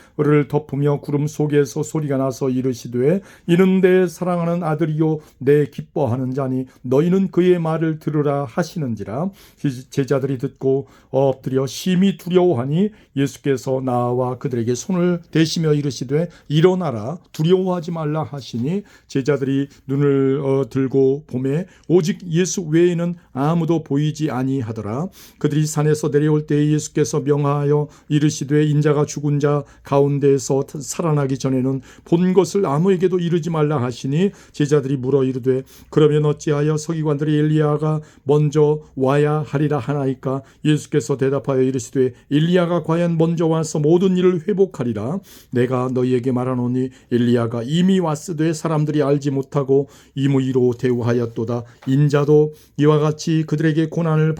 덮으며 구름 속에서 소리가 나서 이르시되 이는 내 사랑하는 아들이요 내 기뻐하는 자니 너희는 그의 말을 들으라 하시는지라. 제자들이 듣고 엎드려 심히 두려워하니 예수께서 나와 그들에게 손을 대시며 이르시되 일어나라 두려워하지 말라 하시니 제자들이 눈을 들고 보매 오직 예수 외에는 아무도 보이지 아니하더라. 그들이 산에서 내려올 때에 그때 예수께서 명하여 이르시되 인자가 죽은 자 가운데에서 살아나기 전에는 본 것을 아무에게도 이르지 말라 하시니 제자들이 물어 이르되 그러면 어찌하여 서기관들이 엘리야가 먼저 와야 하리라 하나이까? 예수께서 대답하여 이르시되 엘리야가 과연 먼저 와서 모든 일을 회복하리라. 내가 너희에게 말하노니 엘리야가 이미 왔으되 사람들이 알지 못하고 임의로 대우하였도다. 인자도 이와 같이 그들에게 고난을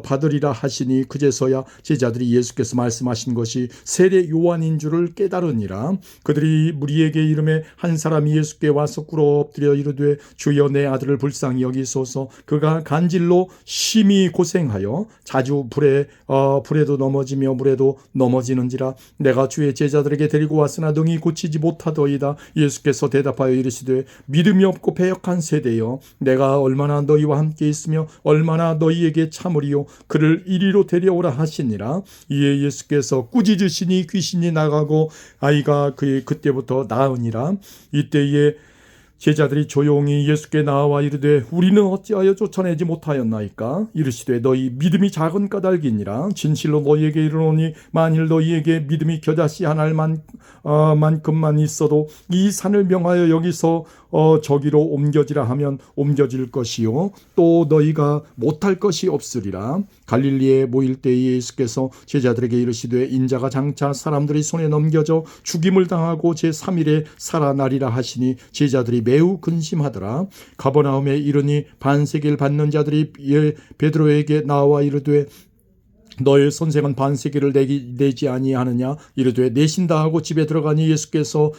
받으리라 하시니 그제서야 제자들이 예수께서 말씀하신 것이 세례 요한인 줄을 깨달으니라. 그들이 무리에게 이름에 한 사람이 예수께 와서 꿇어 엎드려 이르되 주여 내 아들을 불쌍히 여기소서. 그가 간질로 심히 고생하여 자주 불에도 넘어지며 물에도 넘어지는지라. 내가 주의 제자들에게 데리고 왔으나 능히 고치지 못하더이다. 예수께서 대답하여 이르시되 믿음이 없고 배역한 세대여, 내가 얼마나 너희와 함께 있으며 얼마나 너희에게 참으리요. 그를 이리로 데려오라 하시니라. 이에 예수께서 꾸짖으시니 귀신이 나가고 아이가 그때부터 나으니라. 이때에 제자들이 조용히 예수께 나와 이르되 우리는 어찌하여 쫓아내지 못하였나이까? 이르시되 너희 믿음이 작은 까닭이니라. 진실로 너희에게 이르노니 만일 너희에게 믿음이 겨자씨 한 알만큼만 있어도 이 산을 명하여 여기서 저기로 옮겨지라 하면 옮겨질 것이요 또 너희가 못할 것이 없으리라. 갈릴리에 모일 때에 예수께서 제자들에게 이르시되 인자가 장차 사람들이 손에 넘겨져 죽임을 당하고 제3일에 살아나리라 하시니 제자들이 매우 근심하더라. 가버나움에 이르니 반세기를 받는 자들이 베드로에게 나와 이르되 너의 선생은 반세기를 내지 아니하느냐? 이르되 내신다 하고 집에 들어가니 예수께서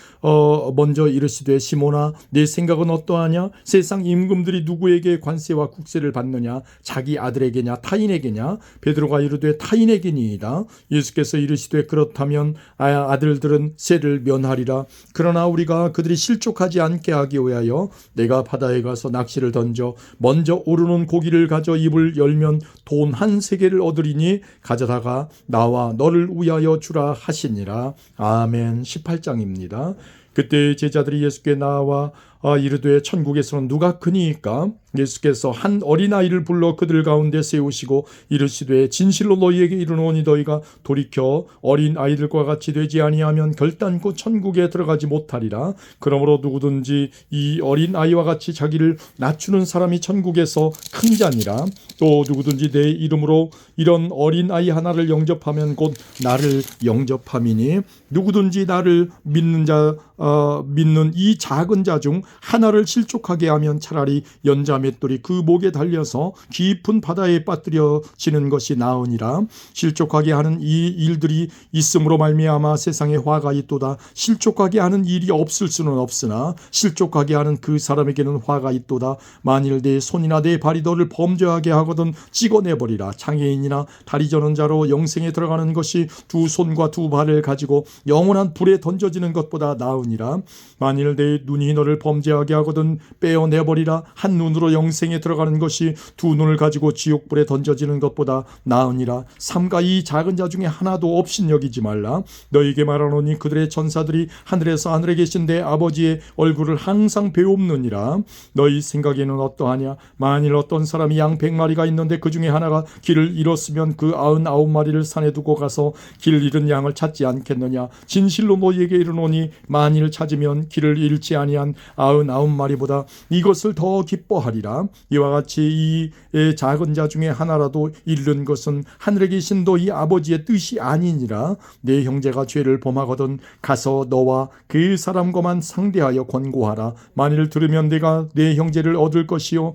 먼저 이르시되 시몬아 내 생각은 어떠하냐? 세상 임금들이 누구에게 관세와 국세를 받느냐? 자기 아들에게냐 타인에게냐? 베드로가 이르되 타인에게니이다. 예수께서 이르시되 그렇다면 아들들은 세를 면하리라. 그러나 우리가 그들이 실족하지 않게 하기 위하여 내가 바다에 가서 낚시를 던져 먼저 오르는 고기를 가져 입을 열면 돈 한 세겔을 얻으리니 가져다가 나와 너를 위하여 주라 하시니라. 아멘. 18장입니다. 그때 제자들이 예수께 나와 이르되 천국에서는 누가 크니이까? 예수께서 한 어린아이를 불러 그들 가운데 세우시고 이르시되 진실로 너희에게 이르노니 너희가 돌이켜 어린아이들과 같이 되지 아니하면 결단코 천국에 들어가지 못하리라. 그러므로 누구든지 이 어린아이와 같이 자기를 낮추는 사람이 천국에서 큰 자니라. 또 누구든지 내 이름으로 이런 어린아이 하나를 영접하면 곧 나를 영접함이니 누구든지 나를 믿는 이 작은 자 중 하나를 실족하게 하면 차라리 연자 맷돌이 그 목에 달려서 깊은 바다에 빠뜨려지는 것이 나으니라. 실족하게 하는 이 일들이 있음으로 말미암아 세상에 화가 있도다. 실족하게 하는 일이 없을 수는 없으나 실족하게 하는 그 사람에게는 화가 있도다. 만일 내 손이나 내 발이 너를 범죄하게 하거든 찍어내버리라. 장애인이나 다리 저는 자로 영생에 들어가는 것이 두 손과 두 발을 가지고 영원한 불에 던져지는 것보다 나으니라. 만일 내 눈이 너를 범죄하게 하거든 빼어내버리라. 한 눈으로 영생에 들어가는 것이 두 눈을 가지고 지옥불에 던져지는 것보다 나으니라. 삼가 이 작은 자 중에 하나도 업신여기지 말라. 너희에게 말하노니 그들의 전사들이 하늘에서 하늘에 계신 내 아버지의 얼굴을 항상 배웁느니라. 너희 생각에는 어떠하냐? 만일 어떤 사람이 양 100마리가 있는데 그 중에 하나가 길을 잃었으면 그 99마리를 산에 두고 가서 길 잃은 양을 찾지 않겠느냐? 진실로 너희에게 이르노니 만일 찾으면 길을 잃지 아니한 99마리보다 이것을 더 기뻐하리라. 이와 같이 이 작은 자 중에 하나라도 잃는 것은 하늘에 계신 너희 아버지의 뜻이 아니니라. 내 형제가 죄를 범하거든 가서 너와 그 사람과만 상대하여 권고하라. 만일 들으면 내가 내 형제를 얻은 것이요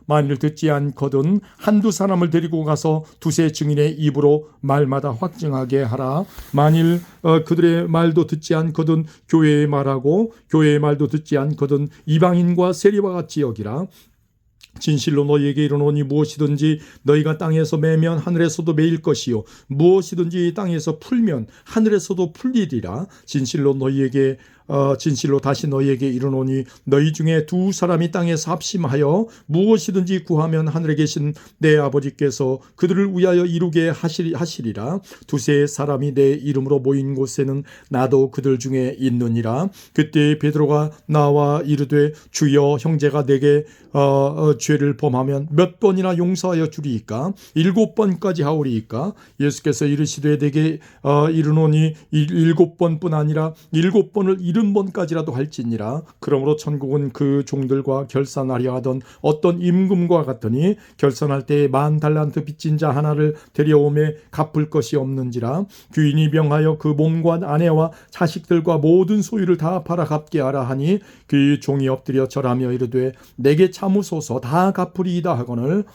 만일 듣지 않거든 한두 사람을 데리고 가서 두세 증인의 입으로 말마다 확증하게 하라. 만일 그들의 말도 듣지 않거든 교회의 말하고 교회의 말도 듣지 않거든 이방인과 세리와 같이 여기라. 진실로 너희에게 이르노니 무엇이든지 너희가 땅에서 매면 하늘에서도 매일 것이요 무엇이든지 땅에서 풀면 하늘에서도 풀리리라. 진실로 너희에게 진실로 다시 너희에게 이르노니 너희 중에 두 사람이 땅에서 합심하여 무엇이든지 구하면 하늘에 계신 내 아버지께서 그들을 위하여 이루게 하시리라. 두세 사람이 내 이름으로 모인 곳에는 나도 그들 중에 있느니라. 그때 베드로가 나와 이르되 주여 형제가 내게 죄를 범하면 몇 번이나 용서하여 주리이까? 7번까지 하오리이까? 예수께서 이르시되 내게 이르노니 7번뿐 아니라 7번을 70번까지라도 할지니라. 그러므로 천국은 그 종들과 결산하려 하던 어떤 임금과 같으니 결산할 때에 10,000달란트 빚진 자 하나를 데려오매 갚을 것이 없는지라. 귀인이 명하여 그 몸과 아내와 자식들과 모든 소유를 다 팔아 갚게 하라 하니 그 종이 엎드려 절하며 이르되 내게 참으소서 다 갚으리이다 하거늘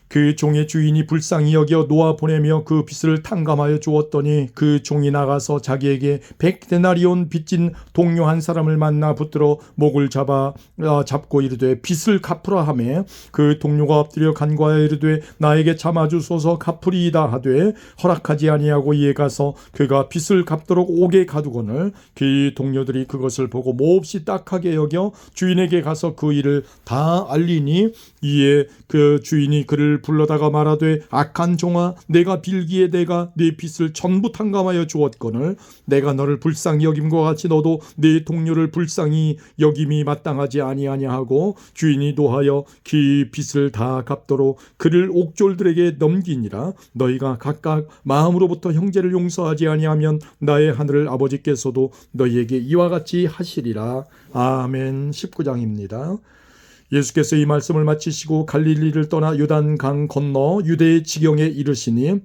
그 종의 주인이 불쌍히 여겨 놓아 보내며 그 빚을 탕감하여 주었더니 그 종이 나가서 자기에게 100데나리온 빚진 동료 한 사람을 만나 붙들어 목을 잡고 이르되 빚을 갚으라 하매 그 동료가 엎드려 간과하여 이르되 나에게 참아주소서 갚으리이다 하되 허락하지 아니하고 이에 가서 그가 빚을 갚도록 옥에 가두거늘 그 동료들이 그것을 보고 몹시 딱하게 여겨 주인에게 가서 그 일을 다 알리니 이에 그 주인이 그를 불러다가 말하되 악한 종아 내가 빌기에 내가 네 빚을 전부 탕감하여 주었거늘 내가 너를 불쌍히 여김과 같이 너도 네 동료를 불쌍히 여김이 마땅하지 아니하냐 하고 주인이 노하여 그 빚을 다 갚도록 그를 옥졸들에게 넘기니라. 너희가 각각 마음으로부터 형제를 용서하지 아니하면 나의 하늘 아버지께서도 너희에게 이와 같이 하시리라. 아멘. 19장입니다. 예수께서 이 말씀을 마치시고 갈릴리를 떠나 요단강 건너 유대의 지경에 이르시니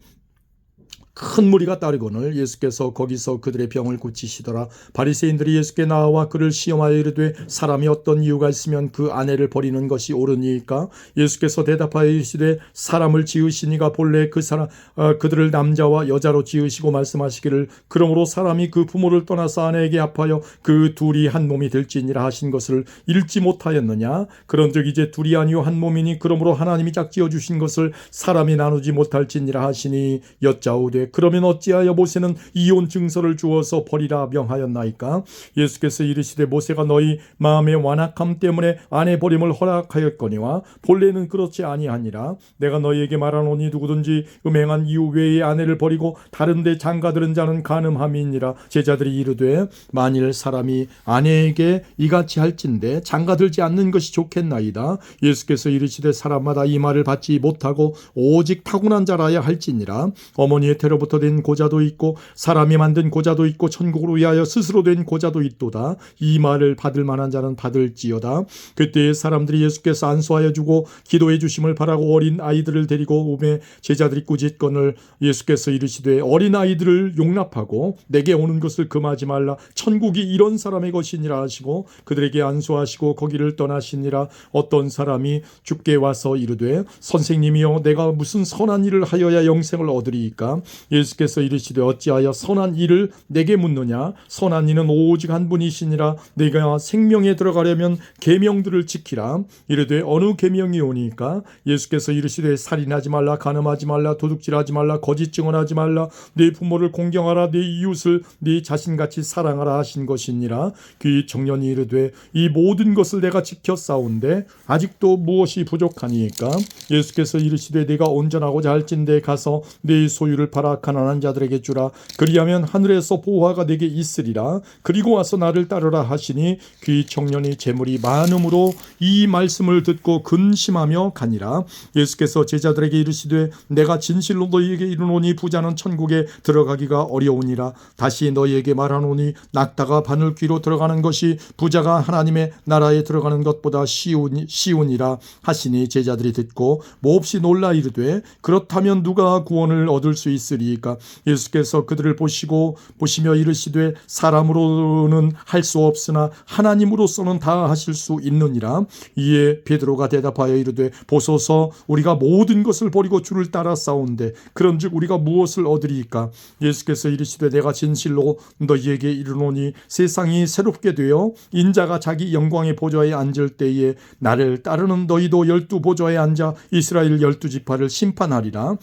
큰 무리가 따르거늘 예수께서 거기서 그들의 병을 고치시더라. 바리새인들이 예수께 나와 그를 시험하여 이르되 사람이 어떤 이유가 있으면 그 아내를 버리는 것이 옳으니까? 예수께서 대답하여 이르시되 사람을 지으시니가 본래 그들을 남자와 여자로 지으시고 말씀하시기를 그러므로 사람이 그 부모를 떠나서 아내에게 합하여 그 둘이 한 몸이 될지니라 하신 것을 읽지 못하였느냐? 그런즉 이제 둘이 아니요 한 몸이니 그러므로 하나님이 짝지어 주신 것을 사람이 나누지 못할지니라 하시니 여짜오되 그러면 어찌하여 모세는 이혼 증서를 주어서 버리라 명하였나이까? 예수께서 이르시되 모세가 너희 마음의 완악함 때문에 아내 버림을 허락하였거니와 본래는 그렇지 아니하니라. 내가 너희에게 말하노니 누구든지 음행한 이유 외에 아내를 버리고 다른 데 장가들은 자는 간음함이니라. 제자들이 이르되 만일 사람이 아내에게 이같이 할진대 장가들지 않는 것이 좋겠나이다. 예수께서 이르시되 사람마다 이 말을 받지 못하고 오직 타고난 자라야 할지니라. 어머니의 태로부터 된 고자도 있고 사람이 만든 고자도 있고 천국을 위하여 스스로 된 고자도 있도다. 이 말을 받을 만한 자는 받을지어다. 그때 사람들이 예수께서 안수하여 주고 기도해 주심을 바라고 어린 아이들을 데리고 오매 제자들이 꾸짖거늘 예수께서 이르시되 어린 아이들을 용납하고 내게 오는 것을 금하지 말라. 천국이 이런 사람의 것이니라 하시고 그들에게 안수하시고 거기를 떠나시니라. 어떤 사람이 주께 와서 이르되 선생님이여 내가 무슨 선한 일을 하여야 영생을 얻으리이까? 예수께서 이르시되 어찌하여 선한 일을 내게 묻느냐? 선한 이는 오직 한 분이시니라. 내가 생명에 들어가려면 계명들을 지키라. 이르되 어느 계명이 오니까? 예수께서 이르시되 살인하지 말라, 간음하지 말라, 도둑질하지 말라, 거짓 증언하지 말라, 네 부모를 공경하라, 네 이웃을 네 자신같이 사랑하라 하신 것이니라. 그 청년이 이르되 이 모든 것을 내가 지켰사온데 아직도 무엇이 부족하니까? 예수께서 이르시되 내가 온전하고자 할진대 가서 네 소유를 팔아 가난한 자들에게 주라. 그리하면 하늘에서 보화가 내게 있으리라. 그리고 와서 나를 따르라 하시니 그 청년이 재물이 많음으로 이 말씀을 듣고 근심하며 가니라. 예수께서 제자들에게 이르시되 내가 진실로 너희에게 이르노니 부자는 천국에 들어가기가 어려우니라. 다시 너희에게 말하노니 낙타가 바늘귀로 들어가는 것이 부자가 하나님의 나라에 들어가는 것보다 쉬우니라 하시니 제자들이 듣고 몹시 놀라 이르되 그렇다면 누가 구원을 얻을 수 있으리이까? 예수께서 그들을 보시며 이르시되 사람으로는 할 수 없으나 하나님으로서는 다 하실 수 있느니라. 이에 베드로가 대답하여 이르되 보소서 우리가 모든 것을 버리고 주를 따라 싸운데 그런즉 우리가 무엇을 얻으리이까? 예수께서 이르시되 내가 진실로 너희에게 이르노니 세상이 새롭게 되어 인자가 자기 영광의 보좌에 앉을 때에 나를 따르는 너희도 12 보좌에 앉아 이스라엘 12지파를 심판하리라.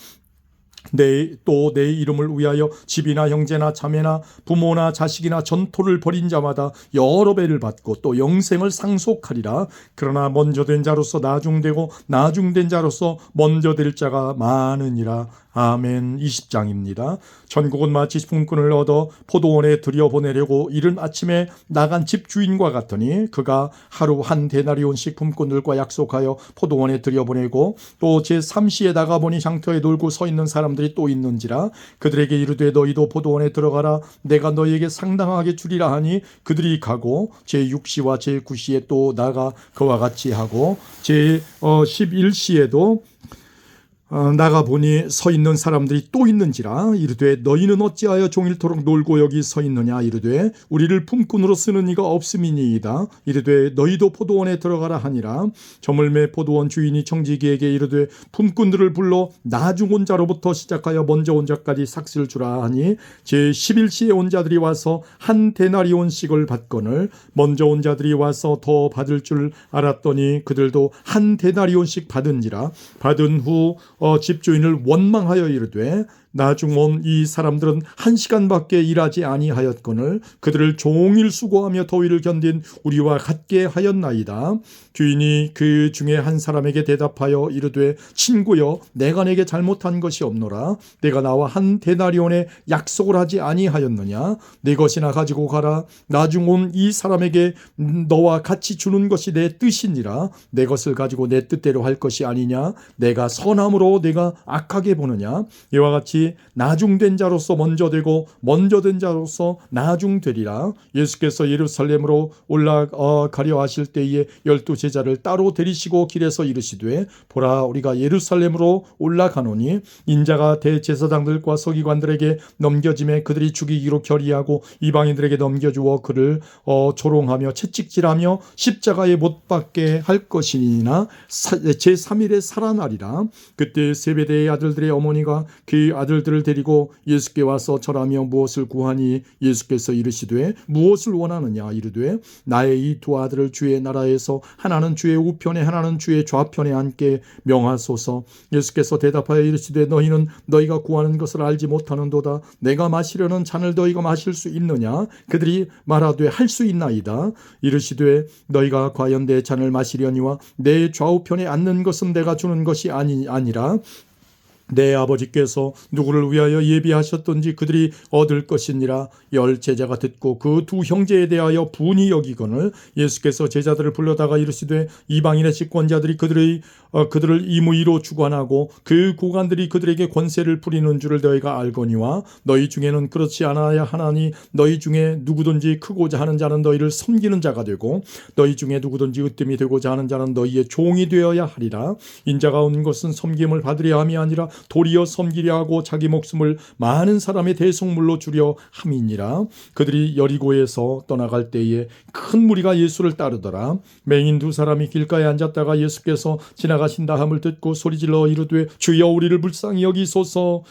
또 내 이름을 위하여 집이나 형제나 자매나 부모나 자식이나 전토를 벌인 자마다 여러 배를 받고 또 영생을 상속하리라. 그러나 먼저 된 자로서 나중되고 나중된 자로서 먼저 될 자가 많으니라. 아멘. 20장입니다. 전국은 마치 품꾼을 얻어 포도원에 들여보내려고 이른 아침에 나간 집주인과 같으니 그가 하루 한 데나리온씩 품꾼들과 약속하여 포도원에 들여보내고 또 제3시에 나가보니 장터에 놀고 서 있는 사람들이 또 있는지라. 그들에게 이르되 너희도 포도원에 들어가라. 내가 너희에게 상당하게 주리라 하니 그들이 가고 제6시와 제9시에 또 나가 그와 같이 하고 제11시에도 나가보니 서 있는 사람들이 또 있는지라. 이르되 너희는 어찌하여 종일토록 놀고 여기 서 있느냐. 이르되 우리를 품꾼으로 쓰는 이가 없음이니이다. 이르되 너희도 포도원에 들어가라 하니라. 저물매 포도원 주인이 청지기에게 이르되 품꾼들을 불러 나중 온 자로부터 시작하여 먼저 온 자까지 삭슬 주라 하니 제11시에 온 자들이 와서 한 데나리온씩을 받거늘 먼저 온 자들이 와서 더 받을 줄 알았더니 그들도 한 데나리온씩 받은지라. 받은 후 집주인을 원망하여 이르되 나중 온 이 사람들은 1시간밖에 일하지 아니하였거늘 그들을 종일 수고하며 더위를 견딘 우리와 같게 하였나이다. 주인이 그 중에 한 사람에게 대답하여 이르되 친구여 내가 내게 잘못한 것이 없노라. 내가 나와 한 데나리온에 약속을 하지 아니하였느냐. 내 것이나 가지고 가라. 나중 온 이 사람에게 너와 같이 주는 것이 내 뜻이니라. 내 것을 가지고 내 뜻대로 할 것이 아니냐. 내가 선함으로 내가 악하게 보느냐. 이와 같이 나중된 자로서 먼저 되고 먼저 된 자로서 나중되리라. 예수께서 예루살렘으로 올라가려 하실 때에 12 제자를 따로 데리시고 길에서 이르시되 보라 우리가 예루살렘으로 올라가노니 인자가 대제사장들과 서기관들에게 넘겨짐에 그들이 죽이기로 결의하고 이방인들에게 넘겨주어 그를 조롱하며 채찍질하며 십자가에 못 박게 할 것이니나 제3일에 살아나리라. 그때 세베대의 아들들의 어머니가 그 아들들을 데리고 예수께 와서 절하며 무엇을 구하니 예수께서 이르시되 무엇을 원하느냐. 이르되 나의 이 두 아들을 주의 나라에서 하나는 주의 우편에 하나는 주의 좌편에 앉게 명하소서. 예수께서 대답하여 이르시되 너희는 너희가 구하는 것을 알지 못하는도다. 내가 마시려는 잔을 너희가 마실 수 있느냐. 그들이 말하되 할 수 있나이다. 이르시되 너희가 과연 내 잔을 마시려니와 내 좌우편에 앉는 것은 내가 주는 것이 아니라 내 아버지께서 누구를 위하여 예비하셨던지 그들이 얻을 것이니라. 10 제자가 듣고 그 두 형제에 대하여 분이 여기거늘 예수께서 제자들을 불러다가 이르시되 이방인의 집권자들이 그들을 임의로 주관하고 그 고관들이 그들에게 권세를 부리는 줄을 너희가 알거니와 너희 중에는 그렇지 않아야 하나니 너희 중에 누구든지 크고자 하는 자는 너희를 섬기는 자가 되고 너희 중에 누구든지 으뜸이 되고자 하는 자는 너희의 종이 되어야 하리라. 인자가 온 것은 섬김을 받으려 함이 아니라 도리어 섬기려 하고 자기 목숨을 많은 사람의 대속물로 주려 함이니라. 그들이 여리고에서 떠나갈 때에 큰 무리가 예수를 따르더라. 맹인 2 사람이 길가에 앉았다가 예수께서 지나가신다 함을 듣고 소리질러 이르되 주여 우리를 불쌍히 여기소서.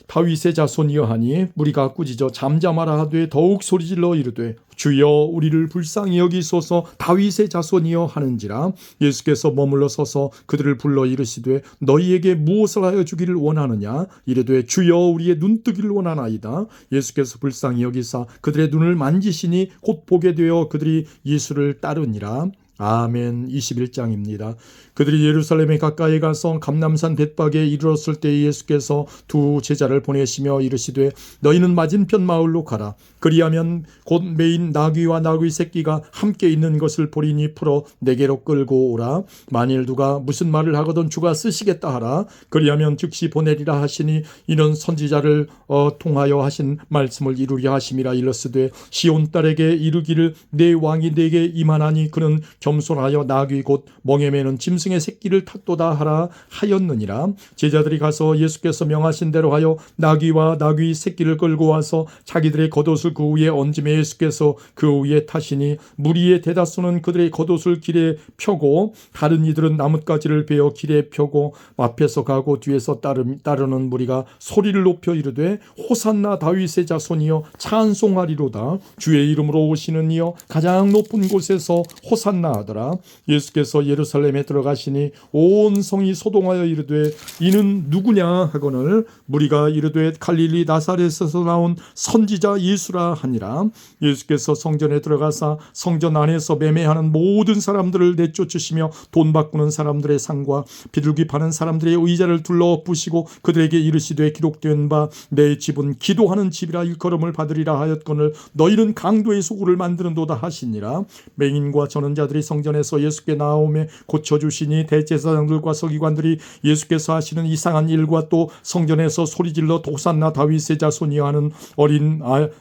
다윗의 자손이여 하니 무리가 꾸짖어 잠잠하라 하되 더욱 소리질러 이르되 주여 우리를 불쌍히 여기소서. 다윗의 자손이여 하는지라. 예수께서 머물러 서서 그들을 불러 이르시되 너희에게 무엇을 하여 주기를 원하느냐. 이르되 주여 우리의 눈뜨기를 원하나이다. 예수께서 불쌍히 여기사 그들의 눈을 만지시니 곧 보게 되어 그들이 예수를 따르니라. 아멘. 21장입니다. 그들이 예루살렘에 가까이 가서 감람산 벳박에 이르렀을 때 예수께서 2 제자를 보내시며 이르시되 너희는 맞은편 마을로 가라. 그리하면 곧 메인 나귀와 나귀 새끼가 함께 있는 것을 보리니 풀어 내게로 끌고 오라. 만일 누가 무슨 말을 하거든 주가 쓰시겠다 하라. 그리하면 즉시 보내리라 하시니 이는 선지자를 통하여 하신 말씀을 이루려 하심이라. 일렀으되 시온 딸에게 이르기를 내 왕이 내게 임하나니 그는 겸손하여 나귀 곧 멍에 매는 짐승의 새끼를 탔도다 하라 하였느니라. 제자들이 가서 예수께서 명하신 대로 하여 나귀와 나귀 새끼를 끌고 와서 자기들의 겉옷을 그 위에 얹음에 예수께서 그 위에 타시니 무리의 대다수는 그들의 겉옷을 길에 펴고 다른 이들은 나뭇가지를 베어 길에 펴고 앞에서 가고 뒤에서 따르는 무리가 소리를 높여 이르되 호산나 다윗의 자손이여 찬송하리로다. 주의 이름으로 오시는 이여 가장 높은 곳에서 호산나 하더라. 예수께서 예루살렘에 들어가시니 온 성이 소동하여 이르되 이는 누구냐 하거늘 무리가 이르되 갈릴리 나사렛에서 나온 선지자 예수라 하니라. 예수께서 성전에 들어가사 성전 안에서 매매하는 모든 사람들을 내쫓으시며 돈 바꾸는 사람들의 상과 비둘기 파는 사람들의 의자를 둘러 부시고 그들에게 이르시되 기록된 바 내 집은 기도하는 집이라 일컬음을 받으리라 하였거늘 너희는 강도의 소굴을 만드는도다 하시니라. 맹인과 전원자들이 성전에서 예수께 나오매 고쳐주시니 대제사장들과 서기관들이 예수께서 하시는 이상한 일과 또 성전에서 소리질러 호산나 다윗의 자손이여 하는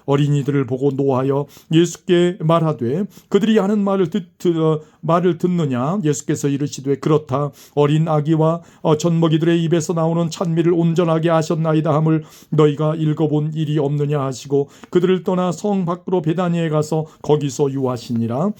어린이들을 보고 노하여 예수께 말하되 그들이 하는 말을 듣느냐. 예수께서 이르시되 그렇다. 어린 아기와 젖먹이들의 입에서 나오는 찬미를 온전하게 하셨나이다 함을 너희가 읽어본 일이 없느냐 하시고 그들을 떠나 성 밖으로 베다니에 가서 거기서 유하시니라.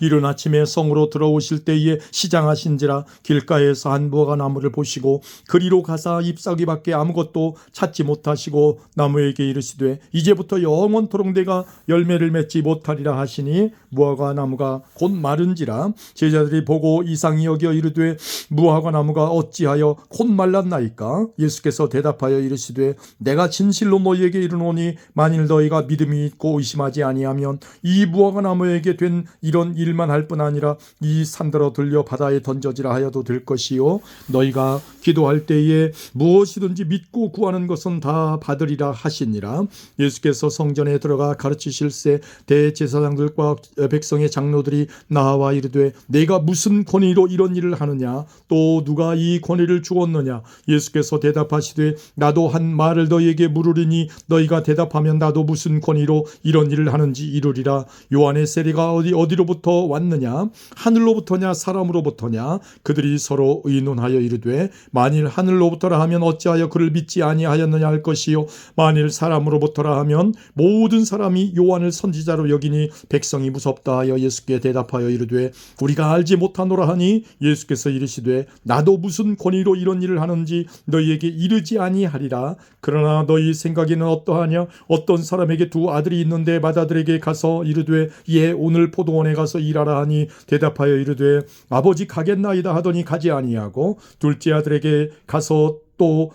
이른 아침에 성으로 들어오실 때에 시장하신지라 길가에서 한 무화과 나무를 보시고 그리로 가사 잎사귀밖에 아무것도 찾지 못하시고 나무에게 이르시되 이제부터 영원토록 내가 열매를 맺지 못하리라 하시니 무화과 나무가 곧 마른지라. 제자들이 보고 이상히 여겨 이르되 무화과 나무가 어찌하여 곧 말랐나이까. 예수께서 대답하여 이르시되 내가 진실로 너희에게 이르노니 만일 너희가 믿음이 있고 의심하지 아니하면 이 무화과 나무에게 된 이런 일만 할 뿐 아니라 이 산더러 들려 바다에 던져지라 하여도 될 것이요 너희가 기도할 때에 무엇이든지 믿고 구하는 것은 다 받으리라 하시니라. 예수께서 성전에 들어가 가르치실새 대제사장들과 백성의 장로들이 나와 이르되 내가 무슨 권위로 이런 일을 하느냐 또 누가 이 권위를 주었느냐. 예수께서 대답하시되 나도 한 말을 너희에게 물으리니 너희가 대답하면 나도 무슨 권위로 이런 일을 하는지 이르리라. 요한의 세례가 어디로부터 왔느냐 하늘로부터냐 사람으로부터냐. 그들이 서로 의논하여 이르되 만일 하늘로부터라 하면 어찌하여 그를 믿지 아니하였느냐 할 것이요 만일 사람으로부터라 하면 모든 사람이 요한을 선지자로 여기니 백성이 무섭다 하여 예수께 대답하여 이르되 우리가 알지 못하노라 하니 예수께서 이르시되 나도 무슨 권위로 이런 일을 하는지 너희에게 이르지 아니하리라. 그러나 너희 생각에는 어떠하냐. 어떤 사람에게 두 아들이 있는데 맏아들에게 가서 이르되 예 오늘 포도원에 가서 일하라 하니 대답하여 이르되 아버지 가겠나이다 하더니 가지 아니하고 둘째 아들에게 가서 또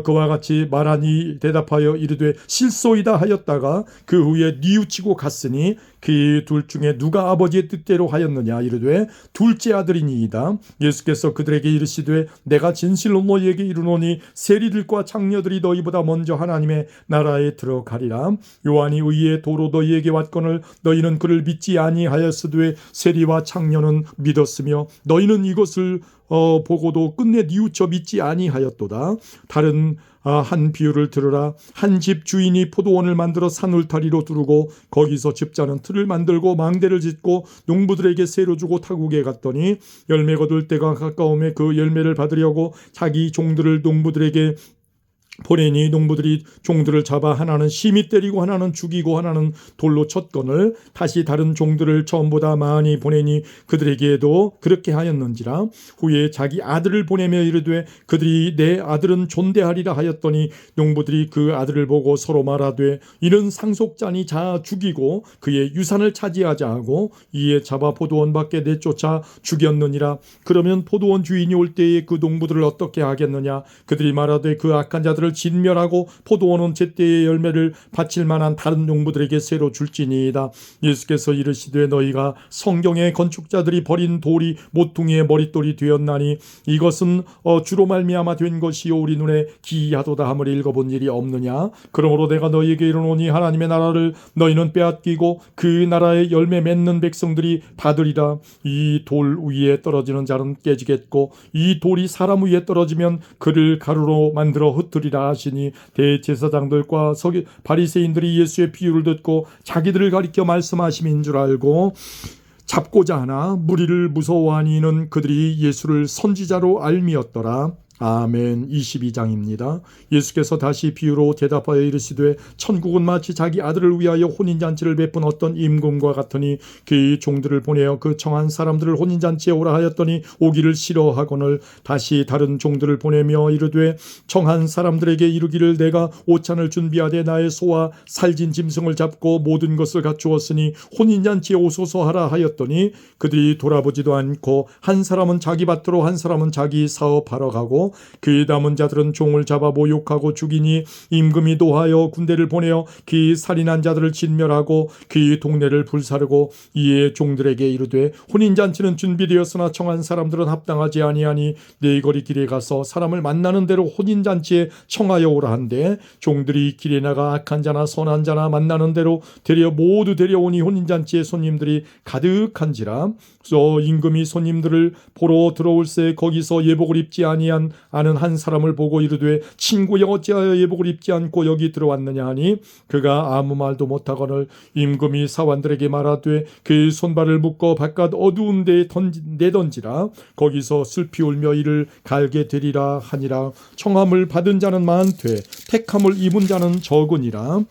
그와 같이 말하니 대답하여 이르되 실소이다 하였다가 그 후에 뉘우치고 갔으니 그 둘 중에 누가 아버지의 뜻대로 하였느냐 이르되 둘째 아들이니이다. 예수께서 그들에게 이르시되 내가 진실로 너희에게 이르노니 세리들과 장녀들이 너희보다 먼저 하나님의 나라에 들어가리라. 요한이 의의 도로 너희에게 왔거늘 너희는 그를 믿지 아니하였으되 세리와 장녀는 믿었으며 너희는 이것을 보고도 끝내 뉘우쳐 믿지 아니하였도다. 다른 한 비유를 들으라. 한 집 주인이 포도원을 만들어 산울타리로 두르고 거기서 집자는 틀을 만들고 망대를 짓고 농부들에게 세로 주고 타국에 갔더니 열매 거둘 때가 가까움에 그 열매를 받으려고 자기 종들을 농부들에게 보내니 농부들이 종들을 잡아 하나는 심히 때리고 하나는 죽이고 하나는 돌로 쳤거늘 다시 다른 종들을 처음보다 많이 보내니 그들에게도 그렇게 하였는지라. 후에 자기 아들을 보내며 이르되 그들이 내 아들은 존대하리라 하였더니 농부들이 그 아들을 보고 서로 말하되 이는 상속자니 자 죽이고 그의 유산을 차지하자 하고 이에 잡아 포도원 밖에 내쫓아 죽였느니라. 그러면 포도원 주인이 올 때에 그 농부들을 어떻게 하겠느냐. 그들이 말하되 그 악한 자들을 진멸하고 포도원은 제때의 열매를 바칠 만한 다른 농부들에게 새로 줄지니이다. 예수께서 이르시되 너희가 성경의 건축자들이 버린 돌이 모퉁이의 머릿돌이 되었나니 이것은 주로 말미암아 된 것이요 우리 눈에 기이하도다 함을 읽어본 일이 없느냐. 그러므로 내가 너희에게 이르노니 하나님의 나라를 너희는 빼앗기고 그 나라의 열매 맺는 백성들이 받으리라. 이 돌 위에 떨어지는 자는 깨지겠고 이 돌이 사람 위에 떨어지면 그를 가루로 만들어 흩으리라 하시니 대제사장들과 바리새인들이 예수의 비유를 듣고 자기들을 가리켜 말씀하심인 줄 알고 잡고자 하나 무리를 무서워하니는 그들이 예수를 선지자로 알미었더라. 아멘. 22장입니다. 예수께서 다시 비유로 대답하여 이르시되 천국은 마치 자기 아들을 위하여 혼인잔치를 베푼 어떤 임금과 같으니 그의 종들을 보내어 그 청한 사람들을 혼인잔치에 오라 하였더니 오기를 싫어하거늘 다시 다른 종들을 보내며 이르되 청한 사람들에게 이르기를 내가 오찬을 준비하되 나의 소와 살진 짐승을 잡고 모든 것을 갖추었으니 혼인잔치에 오소서 하라 하였더니 그들이 돌아보지도 않고 한 사람은 자기 밭으로 한 사람은 자기 사업하러 가고 그의 남은 자들은 종을 잡아 모욕하고 죽이니 임금이 노하여 군대를 보내어 그의 살인한 자들을 진멸하고 그의 동네를 불사르고 이에 종들에게 이르되 혼인잔치는 준비되었으나 청한 사람들은 합당하지 아니하니 네 거리 길에 가서 사람을 만나는 대로 혼인잔치에 청하여 오라 한데 종들이 길에 나가 악한 자나 선한 자나 만나는 대로 모두 데려오니 혼인잔치에 손님들이 가득한지라. 임금이 손님들을 보러 들어올새 거기서 예복을 입지 아니한 아는 한 사람을 보고 이르되 친구여 어찌하여 예복을 입지 않고 여기 들어왔느냐 하니 그가 아무 말도 못하거늘 임금이 사관들에게 말하되 그의 손발을 묶어 바깥 어두운 데에 내던지라. 거기서 슬피 울며 이를 갈게 되리라 하니라. 청함을 받은 자는 많되 택함을 입은 자는 적으니라.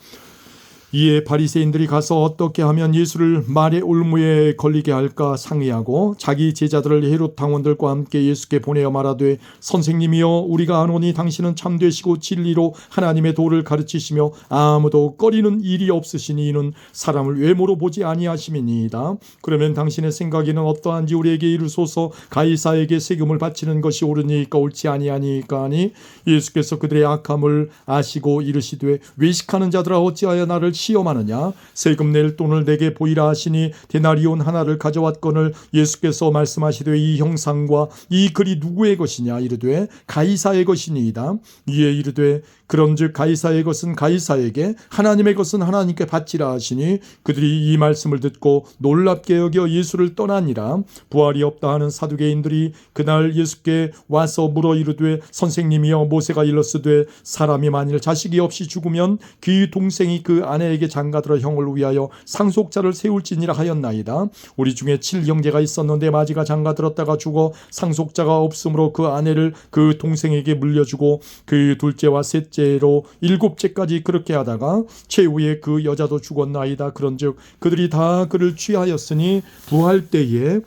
이에 바리새인들이 가서 어떻게 하면 예수를 말의 올무에 걸리게 할까 상의하고 자기 제자들을 헤롯 당원들과 함께 예수께 보내어 말하되 선생님이여 우리가 아노니 당신은 참되시고 진리로 하나님의 도를 가르치시며 아무도 꺼리는 일이 없으시니 이는 사람을 외모로 보지 아니하심이니이다. 그러면 당신의 생각에는 어떠한지 우리에게 이르소서. 가이사에게 세금을 바치는 것이 옳으니까 옳지 아니하니까 하니 예수께서 그들의 악함을 아시고 이르시되 외식하는 자들아 어찌하여 나를 시험하느냐. 세금 낼 돈을 내게 보이라 하시니 데나리온 하나를 가져왔거늘 예수께서 말씀하시되 이 형상과 이 글이 누구의 것이냐. 이르되 가이사의 것이니이다. 이에 이르되 그런즉 가이사의 것은 가이사에게 하나님의 것은 하나님께 바치라 하시니 그들이 이 말씀을 듣고 놀랍게 여겨 예수를 떠나니라. 부활이 없다 하는 사두개인들이 그날 예수께 와서 물어 이르되 선생님이여 모세가 일렀으되 사람이 만일 자식이 없이 죽으면 그 동생이 그 아내에게 장가들어 형을 위하여 상속자를 세울지니라 하였나이다. 우리 중에 7형제가 있었는데 마지가 장가들었다가 죽어 상속자가 없으므로 그 아내를 그 동생에게 물려주고 그 둘째와 셋째로 7째까지 그렇게 하다가 최후에 그 여자도 죽었나이다. 그런즉 그들이 다 그를 취하였으니 부활 때에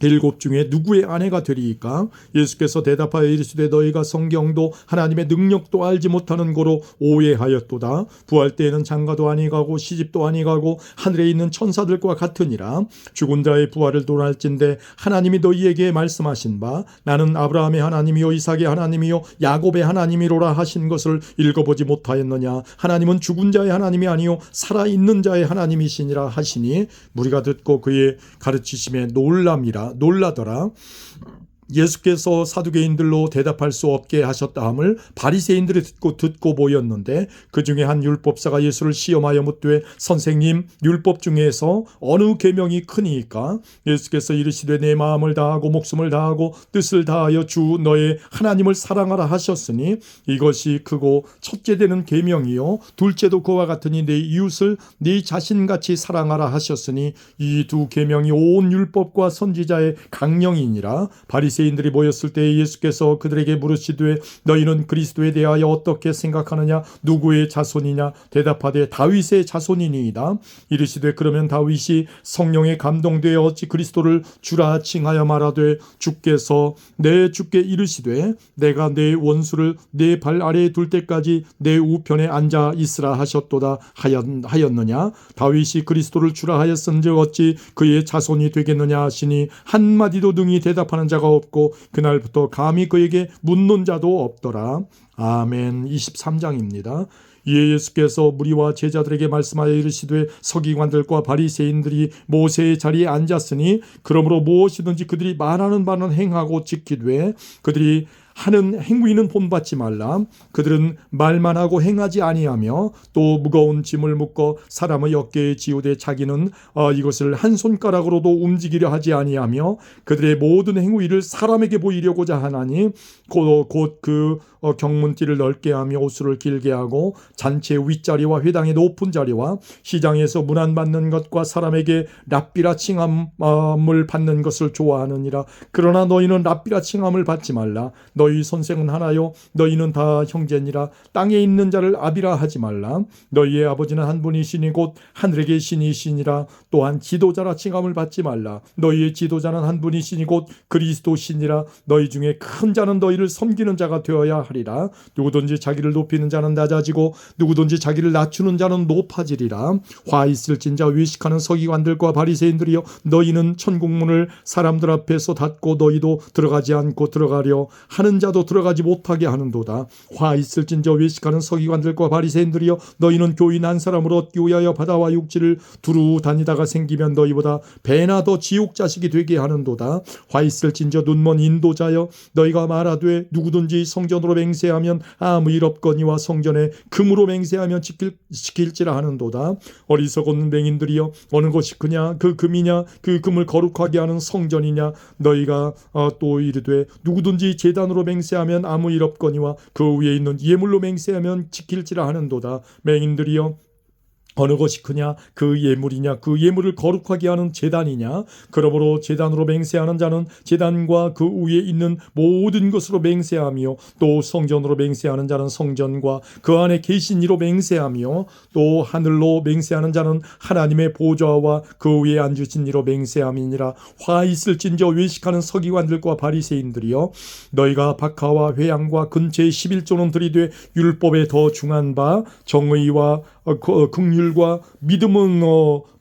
7 중에 누구의 아내가 되리이까? 예수께서 대답하여 이르시되 너희가 성경도 하나님의 능력도 알지 못하는 고로 오해하였도다. 부활 때에는 장가도 아니가고 시집도 아니가고 하늘에 있는 천사들과 같으니라. 죽은 자의 부활을 논할진대 하나님이 너희에게 말씀하신 바 나는 아브라함의 하나님이요 이삭의 하나님이요 야곱의 하나님이로라 하신 것을 읽어보지 못하였느냐. 하나님은 죽은 자의 하나님이 아니요 살아있는 자의 하나님이시니라 하시니 무리가 듣고 그의 가르치심에 놀라더라. 예수께서 사두개인들로 대답할 수 없게 하셨다 함을 바리새인들이 듣고 보였는데 그 중에 한 율법사가 예수를 시험하여 묻되 선생님 율법 중에서 어느 계명이 크니까? 예수께서 이르시되 내 마음을 다하고 목숨을 다하고 뜻을 다하여 주 너의 하나님을 사랑하라 하셨으니 이것이 크고 첫째 되는 계명이요 둘째도 그와 같으니 내 이웃을 네 자신같이 사랑하라 하셨으니 이 두 계명이 온 율법과 선지자의 강령이니라. 바리새인들이 모였을 때 예수께서 그들에게 물으시되 너희는 그리스도에 대하여 어떻게 생각하느냐. 누구의 자손이냐. 대답하되 다윗의 자손이니이다. 이르시되 그러면 다윗이 성령에 감동되어 어찌 그리스도를 주라 칭하여 말하되 주께서 내 주께 이르시되 내가 내 원수를 내 발 아래에 둘 때까지 내 우편에 앉아 있으라 하셨도다 하였느냐. 다윗이 그리스도를 주라 하였은즉 어찌 그의 자손이 되겠느냐 하시니 한마디도 능히 대답하는 자가 없고 그날부터 감히 그에게 묻는 자도 없더라. 아멘. 23장입니다. 이에 예수께서 무리와 제자들에게 말씀하여 이르시되 서기관들과 바리새인들이 모세의 자리에 앉았으니 그러므로 무엇이든지 그들이 말하는 바는 행하고 지키되 그들이 하는 행위는 본받지 말라. 그들은 말만 하고 행하지 아니하며 또 무거운 짐을 묶어 사람의 어깨에 지우되 자기는 이것을 한 손가락으로도 움직이려 하지 아니하며 그들의 모든 행위를 사람에게 보이려고자 하나니 곧 그 경문띠를 넓게 하며 옷을 길게 하고 잔치 윗자리와 회당의 높은 자리와 시장에서 문안 받는 것과 사람에게 랍비라 칭함을 받는 것을 좋아하느니라. 그러나 너희는 랍비라 칭함을 받지 말라. 너희 선생은 하나요 너희는 다 형제니라. 땅에 있는 자를 아비라 하지 말라. 너희의 아버지는 한 분이시니 곧 하늘에 계시니시니라. 또한 지도자라 칭함을 받지 말라. 너희의 지도자는 한 분이시니 곧 그리스도시니라. 너희 중에 큰 자는 너희를 섬기는 자가 되어야 하리라. 누구든지 자기를 높이는 자는 낮아지고 누구든지 자기를 낮추는 자는 높아지리라. 화 있을진자 외식하는 서기관들과 바리새인들이여, 너희는 천국문을 사람들 앞에서 닫고 너희도 들어가지 않고 들어가려 하는 자도 들어가지 못하게 하는도다. 화 있을진저 외식하는 서기관들과 바리새인들이여, 너희는 교인 한 사람을 얻기 위하여 바다와 육지를 두루 다니다가 생기면 너희보다 배나 더 지옥 자식이 되게 하는도다. 화 있을진저 눈먼 인도자여, 너희가 말하되 누구든지 성전으로 맹세하면 아무 일 없거니와 성전에 금으로 맹세하면 지킬지라 하는도다. 어리석은 맹인들이여, 어느 것이 그냐 그 금이냐 그 금을 거룩하게 하는 성전이냐. 너희가 또 이르되 누구든지 제단으로 맹세하면 아무 일 없거니와 그 위에 있는 예물로 맹세하면 지킬지라 하는도다. 맹인들이여, 어느 것이 크냐 그 예물이냐 그 예물을 거룩하게 하는 제단이냐. 그러므로 제단으로 맹세하는 자는 제단과 그 위에 있는 모든 것으로 맹세하며, 또 성전으로 맹세하는 자는 성전과 그 안에 계신 이로 맹세하며, 또 하늘로 맹세하는 자는 하나님의 보좌와 그 위에 앉으신 이로 맹세함이니라. 화 있을진저 외식하는 서기관들과 바리새인들이여, 너희가 박하와 회양과 근처의 11조는 들이되 율법에 더 중한 바 정의와 긍휼과 믿음은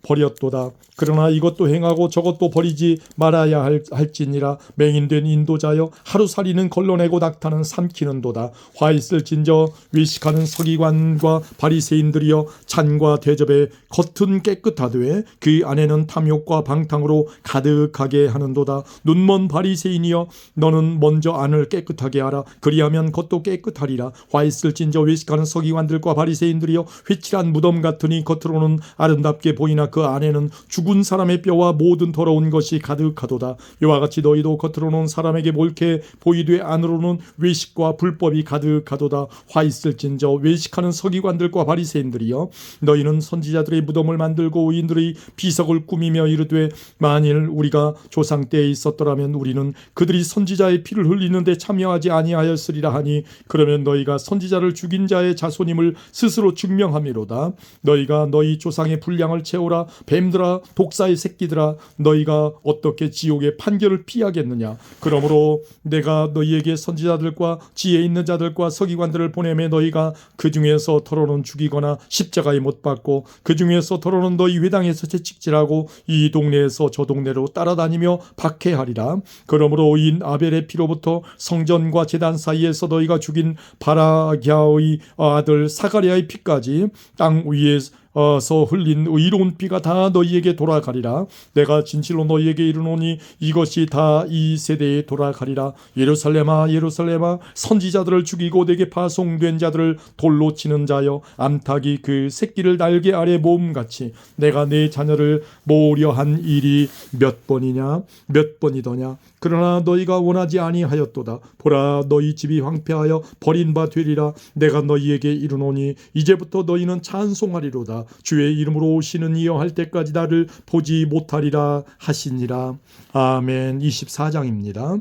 버렸도다. 그러나 이것도 행하고 저것도 버리지 말아야 할지니라. 맹인된 인도자여, 하루살이는 걸러내고 낙타는 삼키는도다. 화 있을진저 외식하는 서기관과 바리새인들이여, 잔과 대접의 겉은 깨끗하되 그 안에는 탐욕과 방탕으로 가득하게 하는도다. 눈먼 바리새인이여, 너는 먼저 안을 깨끗하게 하라. 그리하면 겉도 깨끗하리라. 화 있을진저 외식하는 서기관들과 바리새인들이여, 휘칠한 무덤 같으니 겉으로는 아름답게 보이나 그 안에는 죽은 사람의 뼈와 모든 더러운 것이 가득하도다. 이와 같이 너희도 겉으로는 사람에게 옳게 보이되 안으로는 외식과 불법이 가득하도다. 화 있을진저 외식하는 서기관들과 바리새인들이여, 너희는 선지자들의 무덤을 만들고 의인들의 비석을 꾸미며 이르되 만일 우리가 조상 때에 있었더라면 우리는 그들이 선지자의 피를 흘리는데 참여하지 아니하였으리라 하니, 그러면 너희가 선지자를 죽인 자의 자손임을 스스로 증명함이로다. 너희가 너희 조상의 분량을 채우라. 뱀들아, 독사의 새끼들아, 너희가 어떻게 지옥의 판결을 피하겠느냐. 그러므로 내가 너희에게 선지자들과 지혜 있는 자들과 서기관들을 보내매 너희가 그 중에서 더러는 죽이거나 십자가에 못 박고 그 중에서 더러는 너희 회당에서 채찍질하고 이 동네에서 저 동네로 따라다니며 박해하리라. 그러므로 인 아벨의 피로부터 성전과 제단 사이에서 너희가 죽인 바라기아의 아들 사가랴의 피까지 땅 위에서 흘린 의로운 피가 다 너희에게 돌아가리라. 내가 진실로 너희에게 이르노니 이것이 다 이 세대에 돌아가리라. 예루살렘아 예루살렘아, 선지자들을 죽이고 내게 파송된 자들을 돌로 치는 자여, 암탉이 그 새끼를 날개 아래 모음같이 내가 내 자녀를 모으려 한 일이 몇 번이냐 몇 번이더냐. 그러나 너희가 원하지 아니하였도다. 보라, 너희 집이 황폐하여 버린 바 되리라. 내가 너희에게 이르노니 이제부터 너희는 찬송하리로다. 주의 이름으로 오시는 이여 할 때까지 나를 보지 못하리라 하시니라. 아멘. 24장입니다.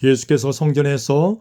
예수께서 성전에서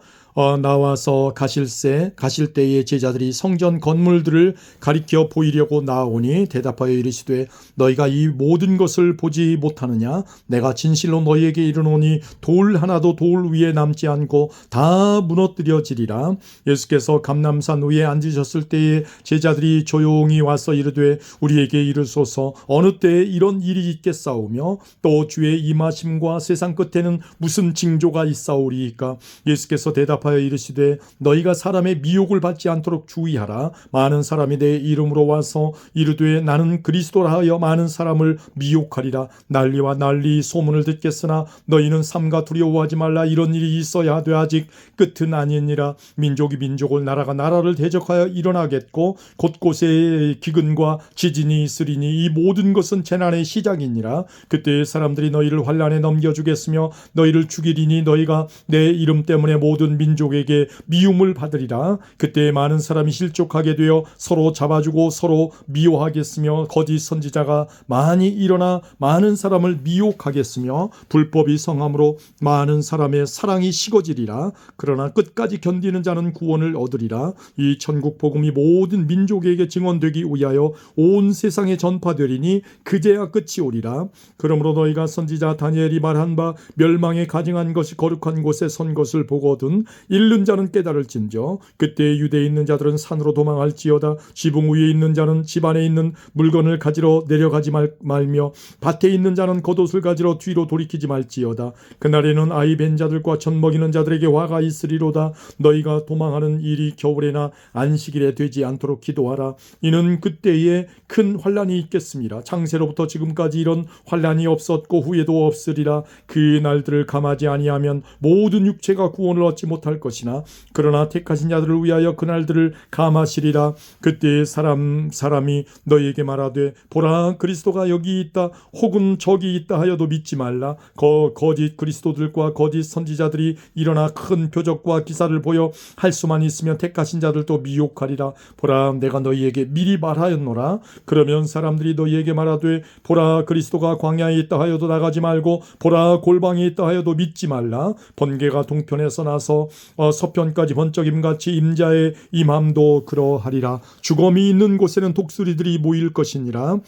나와서 가실 때에 제자들이 성전 건물들을 가리켜 보이려고 나오니 대답하여 이르시되 너희가 이 모든 것을 보지 못하느냐. 내가 진실로 너희에게 이르노니 돌 하나도 돌 위에 남지 않고 다 무너뜨려지리라. 예수께서 감람산 위에 앉으셨을 때에 제자들이 조용히 와서 이르되 우리에게 이르소서 어느 때에 이런 일이 있겠사오며 또 주의 임하심과 세상 끝에는 무슨 징조가 있사오리이까. 예수께서 대답하여 이르시되 너희가 사람의 미혹을 받지 않도록 주의하라. 많은 사람이 내 이름으로 와서 이르되 나는 그리스도라 하여 많은 사람을 미혹하리라. 난리와 난리 소문을 듣겠으나 너희는 삼가 두려워하지 말라. 이런 일이 있어야 하되 아직 끝은 아니니라. 민족이 민족을 나라가 나라를 대적하여 일어나겠고 곳곳에 기근과 지진이 있으리니 이 모든 것은 재난의 시작이니라. 그때 사람들이 너희를 환난에 넘겨주겠으며 너희를 죽이리니 너희가 내 이름 때문에 모든 민족에게 미움을 받으리라. 그때 많은 사람이 실족하게 되어 서로 잡아주고 서로 미워하겠으며 거짓 선지자가 많이 일어나 많은 사람을 미혹하겠으며 불법이 성함으로 많은 사람의 사랑이 식어지리라. 그러나 끝까지 견디는 자는 구원을 얻으리라. 이 천국 복음이 모든 민족에게 증언되기 위하여 온 세상에 전파되리니 그제야 끝이 오리라. 그러므로 너희가 선지자 다니엘이 말한 바 멸망에 가증한 것이 거룩한 곳에 선 것을 보거든 잃는 자는 깨달을진저. 그때 유대에 있는 자들은 산으로 도망할지어다. 지붕 위에 있는 자는 집 안에 있는 물건을 가지러 내려가지 말며 밭에 있는 자는 겉옷을 가지러 뒤로 돌이키지 말지어다. 그날에는 아이 벤 자들과 젖 먹이는 자들에게 화가 있으리로다. 너희가 도망하는 일이 겨울에나 안식일에 되지 않도록 기도하라. 이는 그때에 큰 환란이 있겠습니다. 창세로부터 지금까지 이런 환란이 없었고 후에도 없으리라. 그 날들을 감하지 아니하면 모든 육체가 구원을 얻지 못할 것이나 그러나 택하신 자들을 위하여 그 날들을 감하시리라. 그때에 사람이 너희에게 말하되 보라 그리스도가 여기 있다 혹은 저기 있다 하여도 믿지 말라. 거짓 그리스도들과 거짓 선지자들이 일어나 큰 표적과 기사를 보여 할 수만 있으면 택하신 자들도 미혹하리라. 보라 내가 너희에게 미리 말하였노라. 그러면 사람들이 너희에게 말하되 보라 그리스도가 광야에 있다 하여도 나가지 말고 보라 골방에 있다 하여도 믿지 말라. 번개가 동편에서 나서 서편까지 번쩍임같이 임자의 임함도 그러하리라. 죽음이 있는 곳에는 독수리들이 모일 것이니라.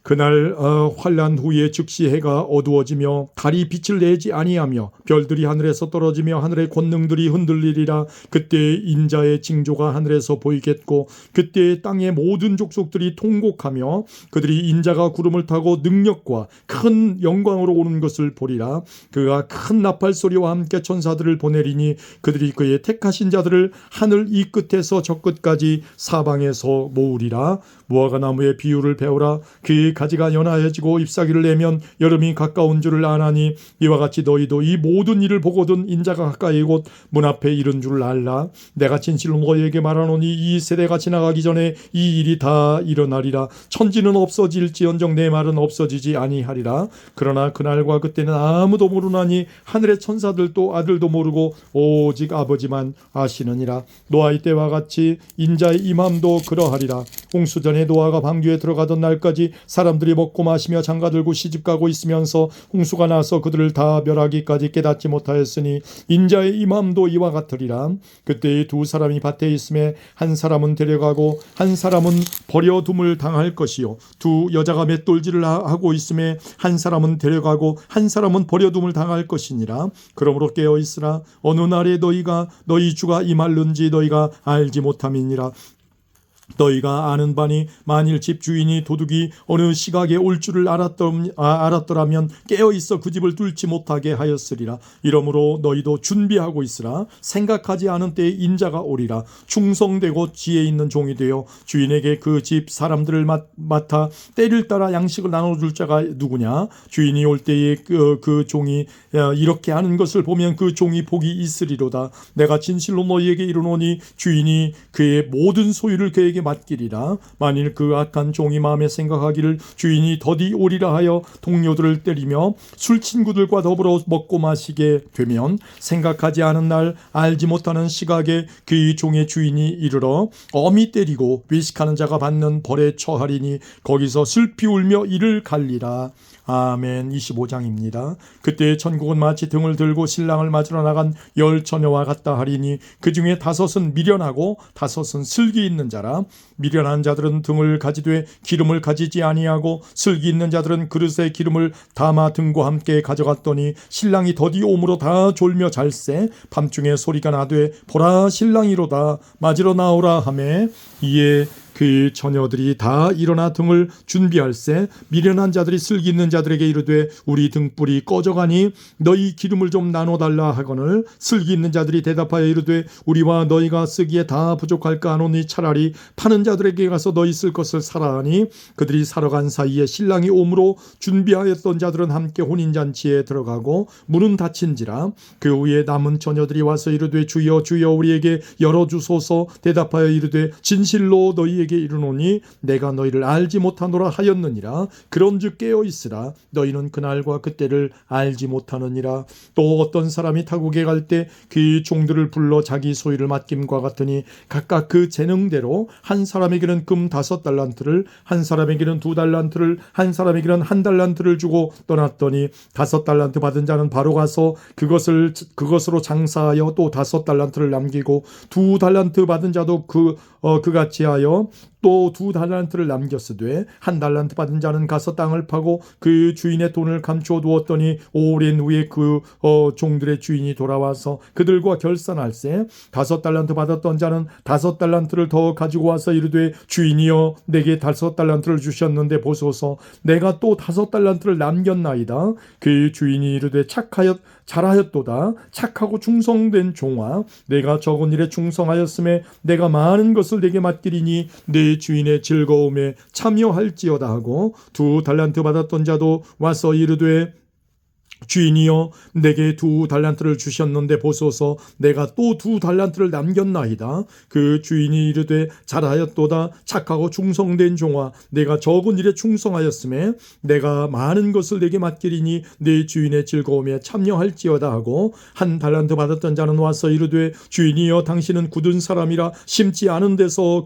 그날 환란 후에 즉시 해가 어두워지며 달이 빛을 내지 아니하며 별들이 하늘에서 떨어지며 하늘의 권능들이 흔들리리라. 그때 인자의 징조가 하늘에서 보이겠고 그때 땅의 모든 족속들이 통곡하며 그들이 인자가 구름을 타고 능력과 큰 영광으로 오는 것을 보리라. 그가 큰 나팔 소리와 함께 천사들을 보내리니 그들이 그의 택하신 자들을 하늘 이 끝에서 저 끝까지 사방에서 모으리라. 무화과 나무의 비유를 배우라. 그의 가지가 연하여지고 잎사귀를 내면 여름이 가까운 줄을 아나니 이와 같이 너희도 이 모든 일을 보거든 인자가 가까이 곧 문 앞에 이른 줄을 알라. 내가 진실로 너희에게 말하노니 이 세대가 지나가기 전에 이 일이 다 일어나리라. 천지는 없어질지언정 내 말은 없어지지 아니하리라. 그러나 그날과 그때는 아무도 모르나니 하늘의 천사들도 아들도 모르고 오직 아버지만 아시느니라. 노아의 때와 같이 인자의 임함도 그러하리라. 홍수전에 노아가 방주에 들어가던 날까지 사람들이 먹고 마시며 장가들고 시집가고 있으면서 홍수가 나서 그들을 다 멸하기까지 깨닫지 못하였으니 인자의 임함도 이와 같으리라. 그때 두 사람이 밭에 있음에 한 사람은 데려가고 한 사람은 버려둠을 당할 것이요 두 여자가 맷돌질을 하고 있음에 한 사람은 데려가고 한 사람은 버려둠을 당할 것이니라. 그러므로 깨어있으라. 어느 날에 너희 주가 임할는지 너희가 알지 못함이니라. 너희가 아는 바니 만일 집주인이 도둑이 어느 시각에 올 줄을 알았더라면 깨어있어 그 집을 뚫지 못하게 하였으리라. 이러므로 너희도 준비하고 있으라. 생각하지 않은 때에 인자가 오리라. 충성되고 지혜 있는 종이 되어 주인에게 그 집 사람들을 맡아 때를 따라 양식을 나눠줄 자가 누구냐. 주인이 올 때에 그 종이 이렇게 하는 것을 보면 그 종이 복이 있으리로다. 내가 진실로 너희에게 이르노니 주인이 그의 모든 소유를 그에게 맡기리라. 만일 그 악한 종이 마음에 생각하기를 주인이 더디 오리라 하여 동료들을 때리며 술 친구들과 더불어 먹고 마시게 되면 생각하지 않은 날 알지 못하는 시각에 그 종의 주인이 이르러 엄히 때리고 외식하는 자가 받는 벌에 처하리니 거기서 슬피 울며 이를 갈리라. 아멘. 25장입니다. 그때 천국은 마치 등을 들고 신랑을 맞으러 나간 10 처녀와 같다 하리니 그 중에 5은 미련하고 5은 슬기 있는 자라. 미련한 자들은 등을 가지되 기름을 가지지 아니하고 슬기 있는 자들은 그릇에 기름을 담아 등과 함께 가져갔더니 신랑이 더디 오므로 다 졸며 잘세. 밤중에 소리가 나되 보라 신랑이로다 맞으러 나오라 하매 이에 그 처녀들이 다 일어나 등을 준비할세. 미련한 자들이 슬기 있는 자들에게 이르되 우리 등불이 꺼져가니 너희 기름을 좀 나눠달라 하거늘 슬기 있는 자들이 대답하여 이르되 우리와 너희가 쓰기에 다 부족할까 하노니 차라리 파는 자들에게 가서 너희 쓸 것을 사라 하니 그들이 사러 간 사이에 신랑이 오므로 준비하였던 자들은 함께 혼인잔치에 들어가고 문은 닫힌지라. 그 후에 남은 처녀들이 와서 이르되 주여 주여 우리에게 열어주소서. 대답하여 이르되 진실로 너희에게 너희에게 이르노니 내가 너희를 알지 못하노라 하였느니라. 그런즉 깨어 있으라. 너희는 그날과 그때를 알지 못하느니라. 또 어떤 사람이 타국에 갈 때 그 종들을 불러 자기 소유를 맡김과 같으니 각각 그 재능대로 한 사람에게는 금 5달란트를, 한 사람에게는 2달란트를, 한 사람에게는 1달란트를 주고 떠났더니 5달란트 받은 자는 바로 가서 그것으로 장사하여 또 5달란트를 남기고 2달란트 받은 자도 그같이 하여 또 2달란트를 남겼으되 1달란트 받은 자는 가서 땅을 파고 그 주인의 돈을 감추어 두었더니 오랜 후에 그 종들의 주인이 돌아와서 그들과 결산할세 5달란트 받았던 자는 5달란트를 더 가지고 와서 이르되 주인이여 내게 5달란트를 주셨는데 보소서 내가 또 5달란트를 남겼나이다. 그 주인이 이르되 잘하였도다. 착하고 충성된 종아 내가 적은 일에 충성하였음에 내가 많은 것을 내게 맡기리니 내 주인의 즐거움에 참여할지어다 하고 2달란트 받았던 자도 와서 이르되 주인이여 내게 2달란트를 주셨는데 보소서 내가 또 2달란트를 남겼나이다. 그 주인이 이르되 잘하였도다. 착하고 충성된 종아 내가 적은 일에 충성하였음에 내가 많은 것을 내게 맡기리니 내 주인의 즐거움에 참여할지어다 하고 1달란트 받았던 자는 와서 이르되 주인이여 당신은 굳은 사람이라 심지 않은 데서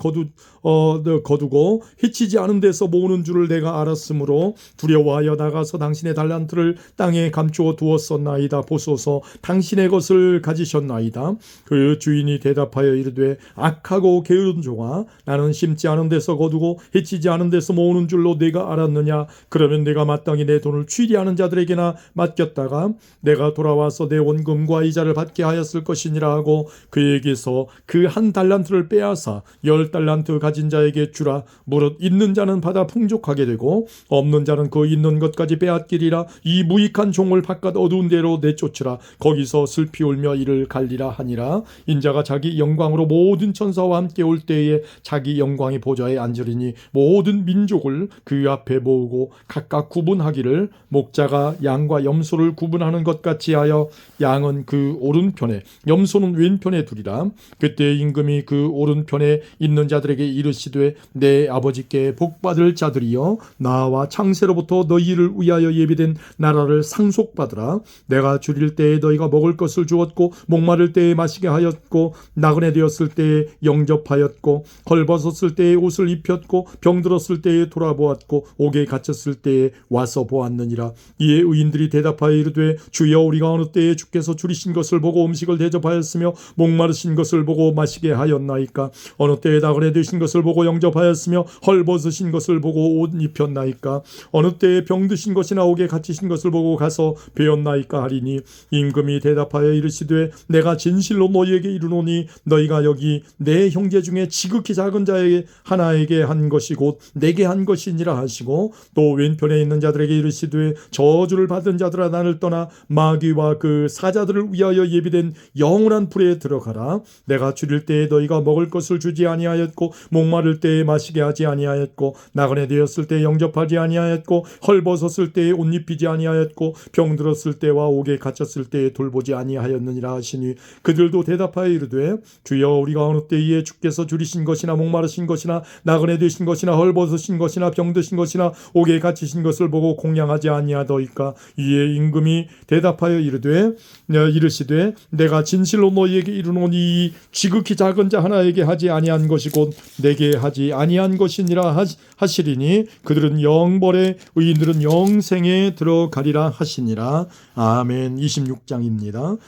거두고 해치지 않은 데서 모으는 줄을 내가 알았으므로 두려워하여 나가서 당신의 달란트를 땅에 감추어 두었었나이다. 보소서 당신의 것을 가지셨나이다. 그 주인이 대답하여 이르되 악하고 게으른 종아 나는 심지 않은 데서 거두고 해치지 않은 데서 모으는 줄로 내가 알았느냐. 그러면 내가 마땅히 내 돈을 취리하는 자들에게나 맡겼다가 내가 돌아와서 내 원금과 이자를 받게 하였을 것이니라 하고 그에게서 그 1달란트를 빼앗아 10달란트 가진 자에게 주라. 무릇 있는 자는 받아 풍족하게 되고 없는 자는 그 있는 것까지 빼앗기리라. 이 무익한 종을 바깥 어두운 데로 내쫓으라. 거기서 슬피 울며 이를 갈리라 하니라. 인자가 자기 영광으로 모든 천사와 함께 올 때에 자기 영광의 보좌에 앉으리니 모든 민족을 그 앞에 모으고 각각 구분하기를 목자가 양과 염소를 구분하는 것 같이 하여 양은 그 오른편에 염소는 왼편에 두리라. 그때 임금이 그 오른편에 있는 자들에게 이르시되 내 아버지께 복받을 자들이여 나와 창세로부터 너희를 위하여 예비된 나라를 상속받으라. 내가 줄일 때에 너희가 먹을 것을 주었고 목마를 때에 마시게 하였고 나그네 되었을 때에 영접하였고 헐벗었을 때에 옷을 입혔고 병들었을 때에 돌아보았고 옥에 갇혔을 때에 와서 보았느니라. 이에 의인들이 대답하여 이르되 주여 우리가 어느 때에 주께서 줄이신 것을 보고 음식을 대접하였으며 목마르신 것을 보고 마시게 하였나이까. 어느 때에 나그네 되신 것을 보고 영접하였으며 헐벗으신 것을 보고 옷 입혔나이까. 어느 때에 병드신 것이나 옥에 갇히신 것을 보고 가서 배웠나이까 하리니 임금이 대답하여 이르시되 내가 진실로 너희에게 이르노니 너희가 여기 내 형제 중에 지극히 작은 자에게 하나에게 한 것이 곧 내게 한 것이니라 하시고 또 왼편에 있는 자들에게 이르시되 저주를 받은 자들아 나를 떠나 마귀와 그 사자들을 위하여 예비된 영원한 불에 들어가라. 내가 줄일 때에 너희가 먹을 것을 주지 아니하였고 목마를 때에 마시게 하지 아니하였고 나그네 되었을 때에 영접하지 아니하였고 헐벗었을 때에 옷 입히지 아니하였고 병들었을 때와 옥에 갇혔을 때에 돌보지 아니하였느니라 하시니 그들도 대답하여 이르되 주여 우리가 어느 때에 주께서 줄이신 것이나 목마르신 것이나 나그네 되신 것이나 헐벗으신 것이나 병드신 것이나 옥에 갇히신 것을 보고 공양하지 아니하더이까. 이에 임금이 대답하여 이르시되 내가 진실로 너희에게 이르노니 지극히 작은 자 하나에게 하지 아니한 것이 곧 내게 하지 아니한 것이니라 하시리니 그들은 영벌에 의인들은 영생에 들어가리라 하시니라. 아멘. 26장입니다.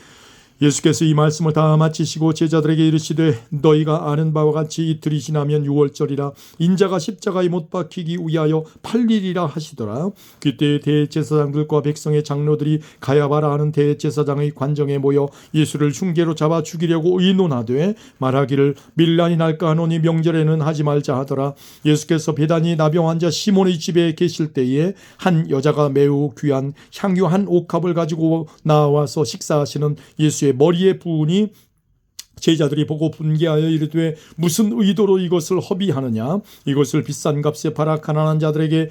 예수께서 이 말씀을 다 마치시고 제자들에게 이르시되 너희가 아는 바와 같이 이틀이 지나면 유월절이라 인자가 십자가에 못 박히기 위하여 팔리리라 하시더라. 그때 대제사장들과 백성의 장로들이 가야바라 하는 대제사장의 관정에 모여 예수를 흉계로 잡아 죽이려고 의논하되 말하기를 밀란이 날까 하노니 명절에는 하지 말자 하더라. 예수께서 베다니 나병 환자 시몬의 집에 계실 때에 한 여자가 매우 귀한 향유 한 옥합을 가지고 나와서 식사하시는 예수의 머리에 부으니 제자들이 보고 분개하여 이르되 무슨 의도로 이것을 허비하느냐, 이것을 비싼 값에 팔아 가난한 자들에게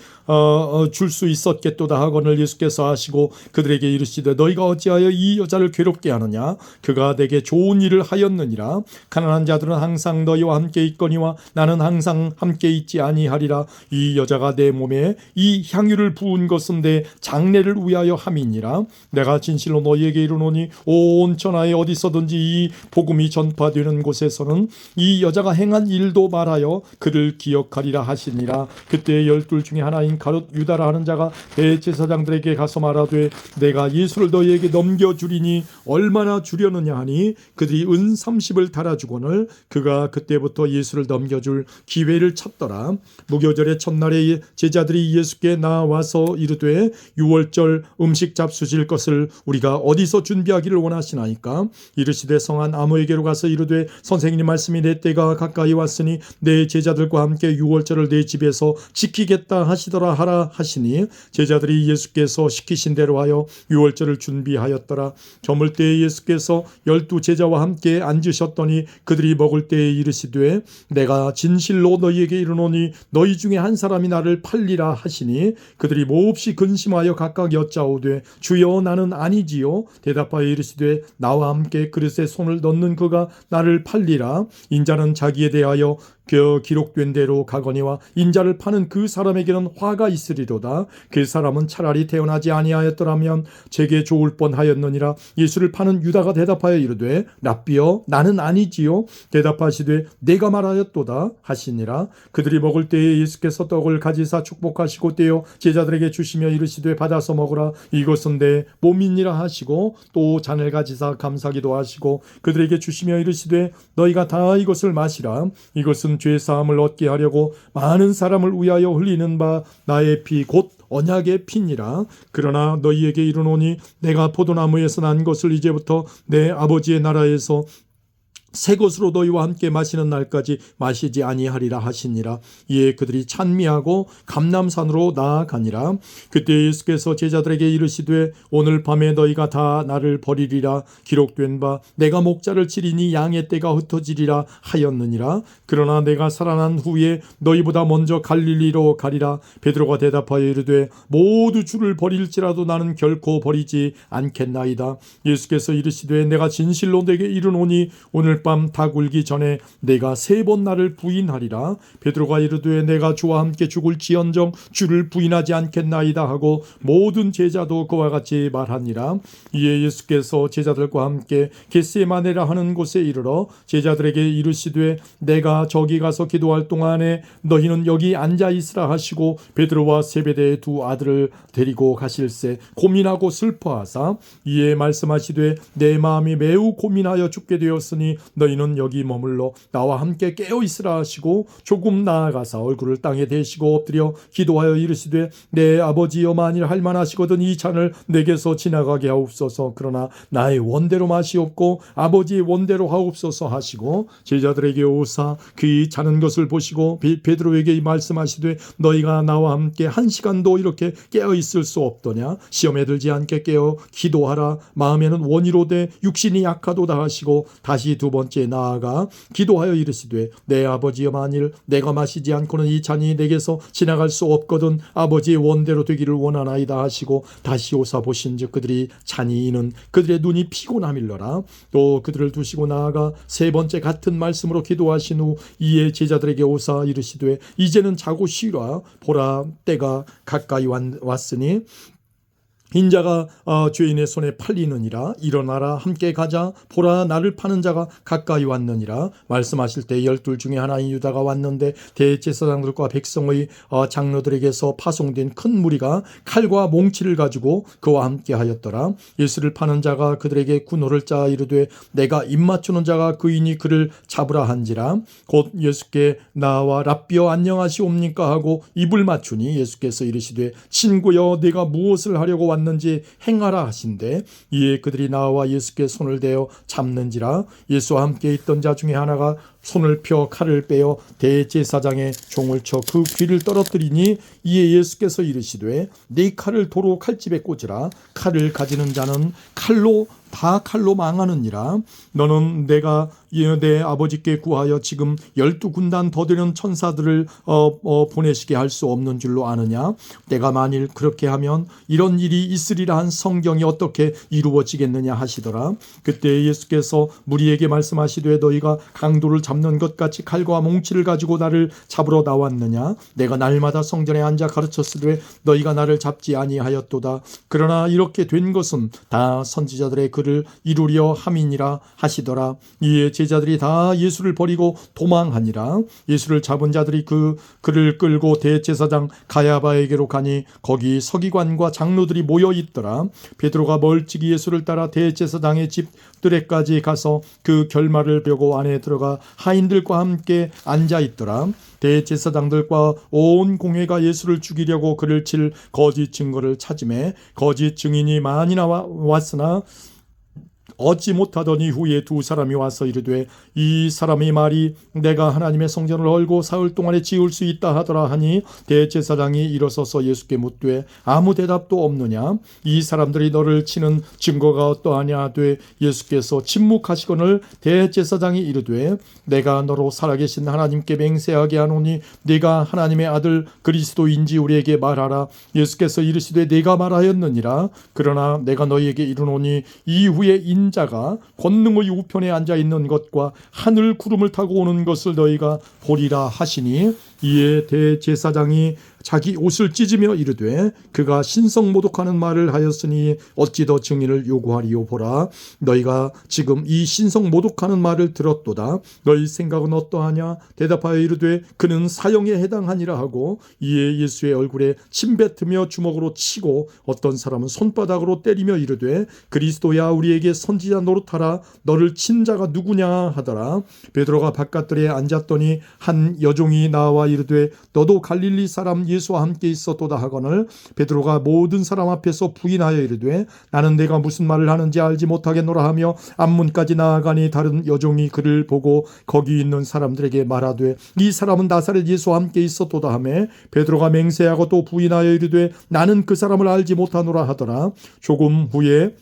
줄 수 있었겠도다 하거늘 예수께서 하시고 그들에게 이르시되 너희가 어찌하여 이 여자를 괴롭게 하느냐, 그가 내게 좋은 일을 하였느니라. 가난한 자들은 항상 너희와 함께 있거니와 나는 항상 함께 있지 아니하리라. 이 여자가 내 몸에 이 향유를 부은 것은 내 장례를 위하여 함이니라. 내가 진실로 너희에게 이르노니 온 천하에 어디서든지 이 복음이 전파되는 곳에서는 이 여자가 행한 일도 말하여 그를 기억하리라 하시니라. 그때 12 중에 하나인 가룟 유다라 하는 자가 대제사장들에게 가서 말하되 내가 예수를 너희에게 넘겨주리니 얼마나 주려느냐 하니 그들이 은 30을 달아주거늘 그가 그때부터 예수를 넘겨줄 기회를 찾더라. 무교절의 첫날에 제자들이 예수께 나와서 이르되 유월절 음식 잡수실 것을 우리가 어디서 준비하기를 원하시나이까. 이르시되 성한 아모에게로 가서 이르되 선생님 말씀이 내 때가 가까이 왔으니 내 제자들과 함께 유월절을 내 집에서 지키겠다 하시더라 하라 하시니 제자들이 예수께서 시키신 대로 하여 유월절을 준비하였더라. 저물 때에 예수께서 12 제자와 함께 앉으셨더니 그들이 먹을 때에 이르시되 내가 진실로 너희에게 이르노니 너희 중에 한 사람이 나를 팔리라 하시니 그들이 몹시 근심하여 각각 여짜오되 주여 나는 아니지요. 대답하여 이르시되 나와 함께 그릇에 손을 넣는 그가 나를 팔리라. 인자는 자기에 대하여 기록된 대로 가거니와 인자를 파는 그 사람에게는 화가 있으리로다. 그 사람은 차라리 태어나지 아니하였더라면 제게 좋을 뻔하였느니라. 예수를 파는 유다가 대답하여 이르되 랍비여 나는 아니지요. 대답하시되 내가 말하였도다 하시니라. 그들이 먹을 때에 예수께서 떡을 가지사 축복하시고 떼어 제자들에게 주시며 이르시되 받아서 먹으라. 이것은 내 몸이니라 하시고 또 잔을 가지사 감사기도 하시고 그들에게 주시며 이르시되 너희가 다 이것을 마시라. 이것은 죄사함을 얻게 하려고 많은 사람을 위하여 흘리는 바 나의 피 곧 언약의 피니라. 그러나 너희에게 이르노니 내가 포도나무에서 난 것을 이제부터 내 아버지의 나라에서 새 것으로 너희와 함께 마시는 날까지 마시지 아니하리라 하시니라. 이에 그들이 찬미하고 감람산으로 나아가니라. 그때 예수께서 제자들에게 이르시되 오늘 밤에 너희가 다 나를 버리리라. 기록된 바 내가 목자를 치리니 양의 떼가 흩어지리라 하였느니라. 그러나 내가 살아난 후에 너희보다 먼저 갈릴리로 가리라. 베드로가 대답하여 이르되 모두 주를 버릴지라도 나는 결코 버리지 않겠나이다. 예수께서 이르시되 내가 진실로 내게 이르노니 오늘 밤 닭 울기 전에 내가 3번 나를 부인하리라. 베드로가 이르되 내가 주와 함께 죽을지언정 주를 부인하지 않겠나이다 하고 모든 제자도 그와 같이 말하니라. 이에 예수께서 제자들과 함께 겟세마네라 하는 곳에 이르러 제자들에게 이르시되 내가 저기 가서 기도할 동안에 너희는 여기 앉아 있으라 하시고 베드로와 세베대의 2 아들을 데리고 가실새 고민하고 슬퍼하사 이에 말씀하시되 내 마음이 매우 고민하여 죽게 되었으니 너희는 여기 머물러 나와 함께 깨어 있으라 하시고 조금 나아가사 얼굴을 땅에 대시고 엎드려 기도하여 이르시되 내 아버지여 만일 할만하시거든 이 잔을 내게서 지나가게 하옵소서. 그러나 나의 원대로 마시옵고 아버지의 원대로 하옵소서 하시고 제자들에게 오사 그이 자는 것을 보시고 베드로에게 말씀하시되 너희가 나와 함께 1시간도 이렇게 깨어 있을 수 없더냐. 시험에 들지 않게 깨어 기도하라. 마음에는 원이로되 육신이 약하도다 하시고 다시 2번째 나아가 기도하여 이르시되 내 아버지여 만일 내가 마시지 않고는 이 잔이 내게서 지나갈 수 없거든 아버지의 원대로 되기를 원하나이다 하시고 다시 오사 보신즉 그들이 잔이 이는 그들의 눈이 피곤함일러라. 또 그들을 두시고 나아가 3번째 같은 말씀으로 기도하신 후 이에 제자들에게 오사 이르시되 이제는 자고 쉬라. 보라 때가 가까이 왔으니 인자가 죄인의 손에 팔리느니라. 일어나라 함께 가자. 보라 나를 파는 자가 가까이 왔느니라. 말씀하실 때 12 중에 하나인 유다가 왔는데 대제사장들과 백성의 장로들에게서 파송된 큰 무리가 칼과 몽치를 가지고 그와 함께 하였더라. 예수를 파는 자가 그들에게 군호를 짜 이르되 내가 입맞추는 자가 그이니 그를 잡으라 한지라. 곧 예수께 나와 랍비여 안녕하시옵니까 하고 입을 맞추니 예수께서 이르시되 친구여 네가 무엇을 하려고 왔는지 행하라 하신대. 이에 그들이 나와 예수께 손을 대어 잡는지라. 예수와 함께 있던 자 중에 하나가 손을 펴 칼을 빼어 대제사장의 종을 쳐 그 귀를 떨어뜨리니 이에 예수께서 이르시되 네 칼을 도로 칼집에 꽂으라. 칼을 가지는 자는 칼로 망하느니라. 너는 내가 내 아버지께 구하여 지금 12군단 더 되는 천사들을 보내시게 할 수 없는 줄로 아느냐. 내가 만일 그렇게 하면 이런 일이 있으리라 한 성경이 어떻게 이루어지겠느냐 하시더라. 그때 예수께서 무리에게 말씀하시되 너희가 강도를 잡는 것 같이 칼과 몽치를 가지고 나를 잡으러 나왔느냐. 내가 날마다 성전에 앉아 가르쳤으되 너희가 나를 잡지 아니하였도다. 그러나 이렇게 된 것은 다 선지자들의 글을 이루려 함이니라 하시더라. 이에 제자들이 다 예수를 버리고 도망하니라. 예수를 잡은 자들이 그를 끌고 대제사장 가야바에게로 가니 거기 서기관과 장로들이 모여 있더라. 베드로가 멀찍이 예수를 따라 대제사장의 집 뜰에까지 가서 그 결말을 벼고 안에 들어가 하인들과 함께 앉아 있더라. 대제사장들과 온 공회가 예수를 죽이려고 그를 칠 거짓 증거를 찾으매 거짓 증인이 많이 왔으나 얻지 못하더니 후에 두 사람이 와서 이르되 이 사람의 말이 내가 하나님의 성전을 얼고 사흘 동안에 지을 수 있다 하더라 하니 대제사장이 일어서서 예수께 묻되 아무 대답도 없느냐. 이 사람들이 너를 치는 증거가 어떠하냐 하되 예수께서 침묵하시거늘 대제사장이 이르되 내가 너로 살아계신 하나님께 맹세하게 하노니 네가 하나님의 아들 그리스도인지 우리에게 말하라. 예수께서 이르시되 네가 말하였느니라. 그러나 내가 너희에게 이르노니 이후에 인자가 권능의 우편에 앉아 있는 것과 하늘 구름을 타고 오는 것을 너희가 보리라 하시니 이에 대제사장이 자기 옷을 찢으며 이르되 그가 신성 모독하는 말을 하였으니 어찌 더 증인을 요구하리요. 보라 너희가 지금 이 신성 모독하는 말을 들었도다. 너희 생각은 어떠하냐. 대답하여 이르되 그는 사형에 해당하니라 하고 이에 예수의 얼굴에 침 뱉으며 주먹으로 치고 어떤 사람은 손바닥으로 때리며 이르되 그리스도야 우리에게 선지자 노릇하라. 너를 친 자가 누구냐 하더라. 베드로가 바깥들에 앉았더니 한 여종이 나와 이르되 너도 갈릴리 사람 예수와 함께 있었도다 하거늘 베드로가 모든 사람 앞에서 부인하여 이르되 나는 내가 무슨 말을 하는지 알지 못하겠노라 하며 앞문까지 나아가니 다른 여종이 그를 보고 거기 있는 사람들에게 말하되 이 사람은 나사렛 예수와 함께 있었도다 하며 베드로가 맹세하고 또 부인하여 이르되 나는 그 사람을 알지 못하노라 하더라. 조금 후에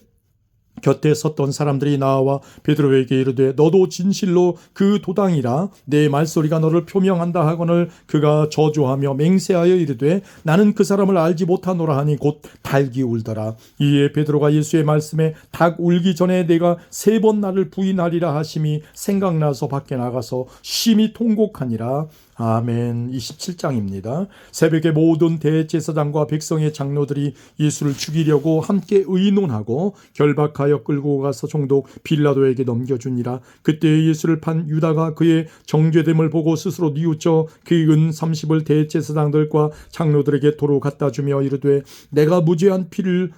곁에 섰던 사람들이 나와 베드로에게 이르되 너도 진실로 그 도당이라. 내 말소리가 너를 표명한다 하거늘 그가 저주하며 맹세하여 이르되 나는 그 사람을 알지 못하노라 하니 곧 닭이 울더라. 이에 베드로가 예수의 말씀에 닭 울기 전에 내가 3번 나를 부인하리라 하심이 생각나서 밖에 나가서 심히 통곡하니라. 아멘. 27장입니다. 새벽에 모든 대제사장과 백성의 장로들이 예수를 죽이려고 함께 의논하고 결박하여 끌고 가서 총독 빌라도에게 넘겨주니라. 그때 예수를 판 유다가 그의 정죄됨을 보고 스스로 뉘우쳐 그 은 30을 대제사장들과 장로들에게 도로 갖다 주며 이르되 내가 무죄한 피를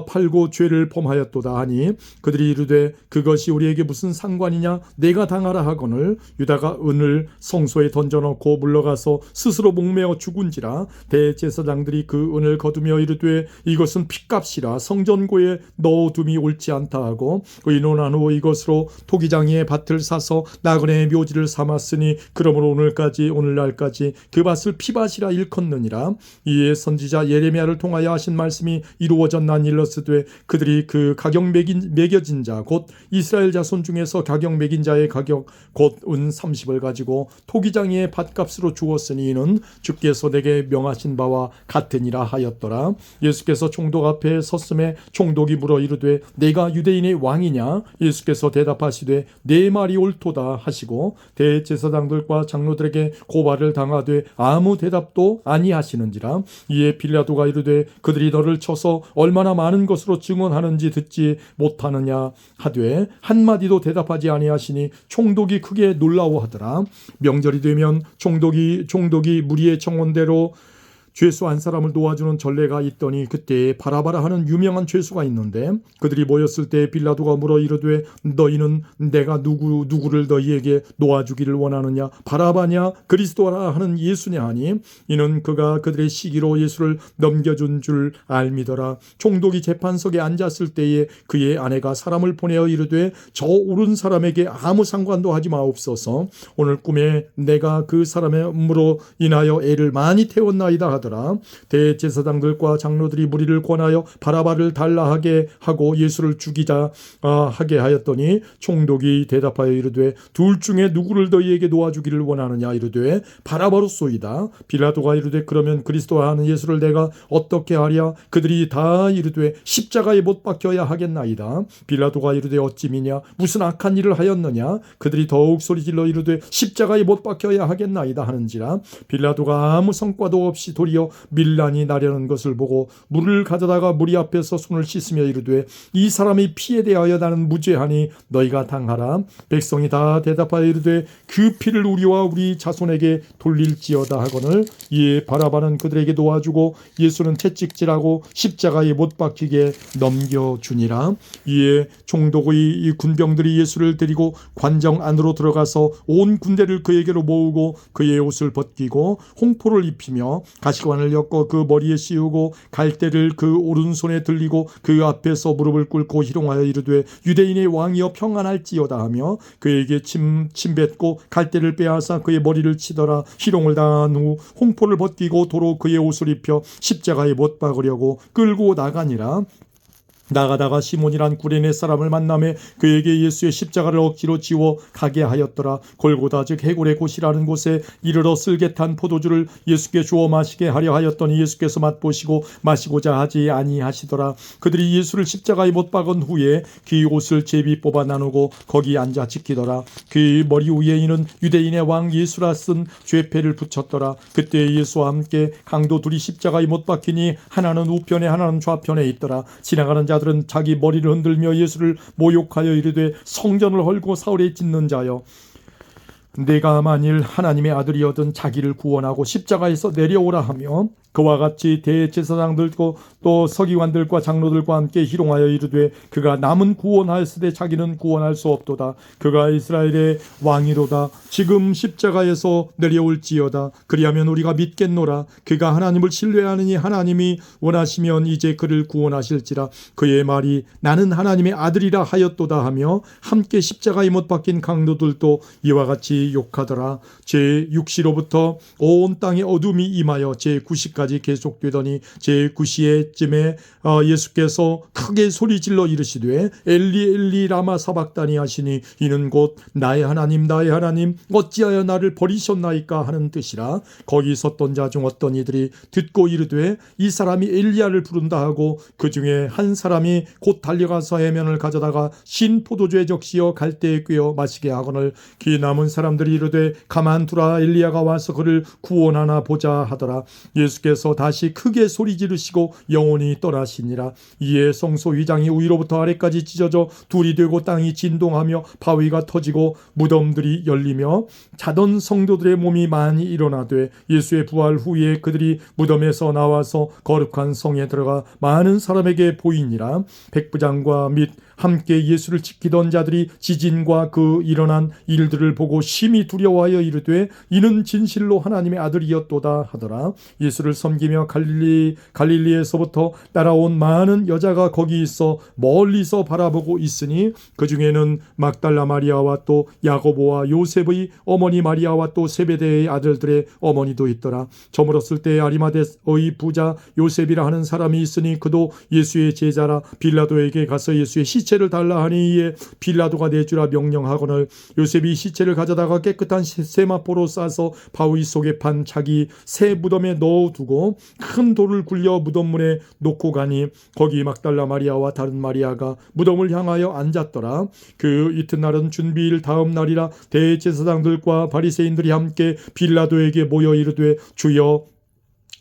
팔고 죄를 범하였도다 하니 그들이 이르되 그것이 우리에게 무슨 상관이냐. 내가 당하라 하거늘 유다가 은을 성소에 던져놓고 물러가서 스스로 목매어 죽은지라. 대제사장들이 그 은을 거두며 이르되 이것은 핏값이라 성전고에 넣어둠이 옳지 않다 하고 의논한 후 이것으로 토기장이의 밭을 사서 나그네의 묘지를 삼았으니 그러므로 오늘날까지 그 밭을 피밭이라 일컫느니라. 이에 선지자 예레미야를 통하여 하신 말씀이 이루어졌나니 일렀으되 그들이 그 가격 매겨진 자 곧 이스라엘 자손 중에서 가격 매긴 자의 가격 곧 은 30을 가지고 토기장이의 밭값으로 주었으니 이는 주께서 내게 명하신 바와 같으니라 하였더라. 예수께서 총독 앞에 섰음에 총독이 물어 이르되 내가 유대인의 왕이냐. 예수께서 대답하시되 내 말이 옳도다 하시고 대제사장들과 장로들에게 고발을 당하되 아무 대답도 아니하시는지라. 이에 빌라도가 이르되 그들이 너를 쳐서 얼마나 많은 것으로 증언하는지 듣지 못하느냐 하되 한마디도 대답하지 아니하시니 총독이 크게 놀라워하더라. 명절이 되면 총독이 무리의 청원대로 죄수 한 사람을 놓아주는 전례가 있더니 그때 바라바라 하는 유명한 죄수가 있는데 그들이 모였을 때 빌라도가 물어 이르되 너희는 내가 누구를 너희에게 놓아주기를 원하느냐 바라바냐 그리스도라 하는 예수냐 하니 이는 그가 그들의 시기로 예수를 넘겨준 줄 알미더라. 총독이 재판석에 앉았을 때에 그의 아내가 사람을 보내어 이르되 저 옳은 사람에게 아무 상관도 하지 마옵소서. 오늘 꿈에 내가 그 사람으로 인하여 애를 많이 태웠나이다 하더라. 대제사장들과 장로들이 무리를 권하여 바라바를 달라 하게 하고 예수를 죽이자 하게 하였더니 총독이 대답하여 이르되 둘 중에 누구를 너희에게 놓아주기를 원하느냐 이르되 바라바로소이다. 빌라도가 이르되 그러면 그리스도라 하는 예수를 내가 어떻게 하랴. 그들이 다 이르되 십자가에 못 박혀야 하겠나이다. 빌라도가 이르되 어찌미냐 무슨 악한 일을 하였느냐. 그들이 더욱 소리질러 이르되 십자가에 못 박혀야 하겠나이다 하는지라. 빌라도가 아무 성과도 없이 도리어 밀란이 나려는 것을 보고 물을 가져다가 무리 앞에서 손을 씻으며 이르되 이 사람의 피에 대하여 나는 무죄하니 너희가 당하라. 백성이 다 대답하여 이르되 그 피를 우리와 우리 자손에게 돌릴지어다 하거늘 이에 바라바는 그들에게 놓아주고 예수는 채찍질하고 십자가에 못 박히게 넘겨주니라. 이에 총독의 이 군병들이 예수를 데리고 관정 안으로 들어가서 온 군대를 그에게로 모으고 그의 옷을 벗기고 홍포를 입히며 가시관을 엮어 그 머리에 씌우고 갈대를 그 오른손에 들리고 그 앞에서 무릎을 꿇고 희롱하여 이르되 유대인의 왕이여 평안할지어다 하며 그에게 침 뱉고 갈대를 빼앗아 그의 머리를 치더라. 희롱을 당한 후 홍포를 벗기고 도로 그의 옷을 입혀 십자가에 못 박으려고 끌고 나가니라. 나가다가 시몬이란 구레네 사람을 만나매 그에게 예수의 십자가를 억지로 지워 가게 하였더라. 골고다 즉 해골의 곳이라는 곳에 이르러 쓸개탄 포도주를 예수께 주어 마시게 하려 하였더니 예수께서 맛보시고 마시고자 하지 아니하시더라. 그들이 예수를 십자가에 못 박은 후에 그 옷을 제비 뽑아 나누고 거기 앉아 지키더라. 그 머리 위에 이는 유대인의 왕 예수라 쓴 죄패를 붙였더라. 그때 예수와 함께 강도 둘이 십자가에 못 박히니 하나는 우편에 하나는 좌편에 있더라. 지나가는 자들은 자기 머리를 흔들며 예수를 모욕하여 이르되 성전을 헐고 사흘에 짓는 자여 내가 만일 하나님의 아들이어든 자기를 구원하고 십자가에서 내려오라 하며 그와 같이 대제사장들과 또 서기관들과 장로들과 함께 희롱하여 이르되 그가 남은 구원하였으되 자기는 구원할 수 없도다. 그가 이스라엘의 왕이로다. 지금 십자가에서 내려올지어다. 그리하면 우리가 믿겠노라. 그가 하나님을 신뢰하느니 하나님이 원하시면 이제 그를 구원하실지라. 그의 말이 나는 하나님의 아들이라 하였도다 하며 함께 십자가에 못 박힌 강도들도 이와 같이 욕하더라. 제6시로부터 온 땅에 어둠이 임하여 제9시까지 계속되더니 제9시에쯤에 예수께서 크게 소리질러 이르시되 엘리 엘리 라마 사박다니 하시니 이는 곧 나의 하나님 나의 하나님 어찌하여 나를 버리셨나이까 하는 뜻이라. 거기 섰던 자 중 어떤 이들이 듣고 이르되 이 사람이 엘리야를 부른다 하고 그 중에 한 사람이 곧 달려가서 해면을 가져다가 신 포도주에 적시어 갈대에 꿰어 마시게 하거늘 그 남은 사람들이 이르되 가만두라 엘리야가 와서 그를 구원하나 보자 하더라. 예수께서 다시 크게 소리 지르시고 영원히 떠나시니라. 이에 성소 휘장이 위로부터 아래까지 찢어져 둘이 되고 땅이 진동하며 바위가 터지고 무덤들이 열리며 자던 성도들의 몸이 많이 일어나되 예수의 부활 후에 그들이 무덤에서 나와서 거룩한 성에 들어가 많은 사람에게 보이니라. 백부장과 및 함께 예수를 지키던 자들이 지진과 그 일어난 일들을 보고 심히 두려워하여 이르되 이는 진실로 하나님의 아들이었도다 하더라. 예수를 섬기며 갈릴리에서부터 따라온 많은 여자가 거기 있어 멀리서 바라보고 있으니 그 중에는 막달라 마리아와 또 야고보와 요셉의 어머니 마리아와 또 세베대의 아들들의 어머니도 있더라. 저물었을 때 아리마대의 부자 요셉이라 하는 사람이 있으니 그도 예수의 제자라. 빌라도에게 가서 예수의 시체를 달라 하니 이에 빌라도가 내주라 명령하거늘 요셉이 시체를 가져다가 깨끗한 세마포로 싸서 바위 속에 판 자기 새 무덤에 넣어두고 큰 돌을 굴려 무덤문에 놓고 가니 거기 막달라 마리아와 다른 마리아가 무덤을 향하여 앉았더라. 그 이튿날은 준비일 다음 날이라. 대제사장들과 바리새인들이 함께 빌라도에게 모여 이르되 주여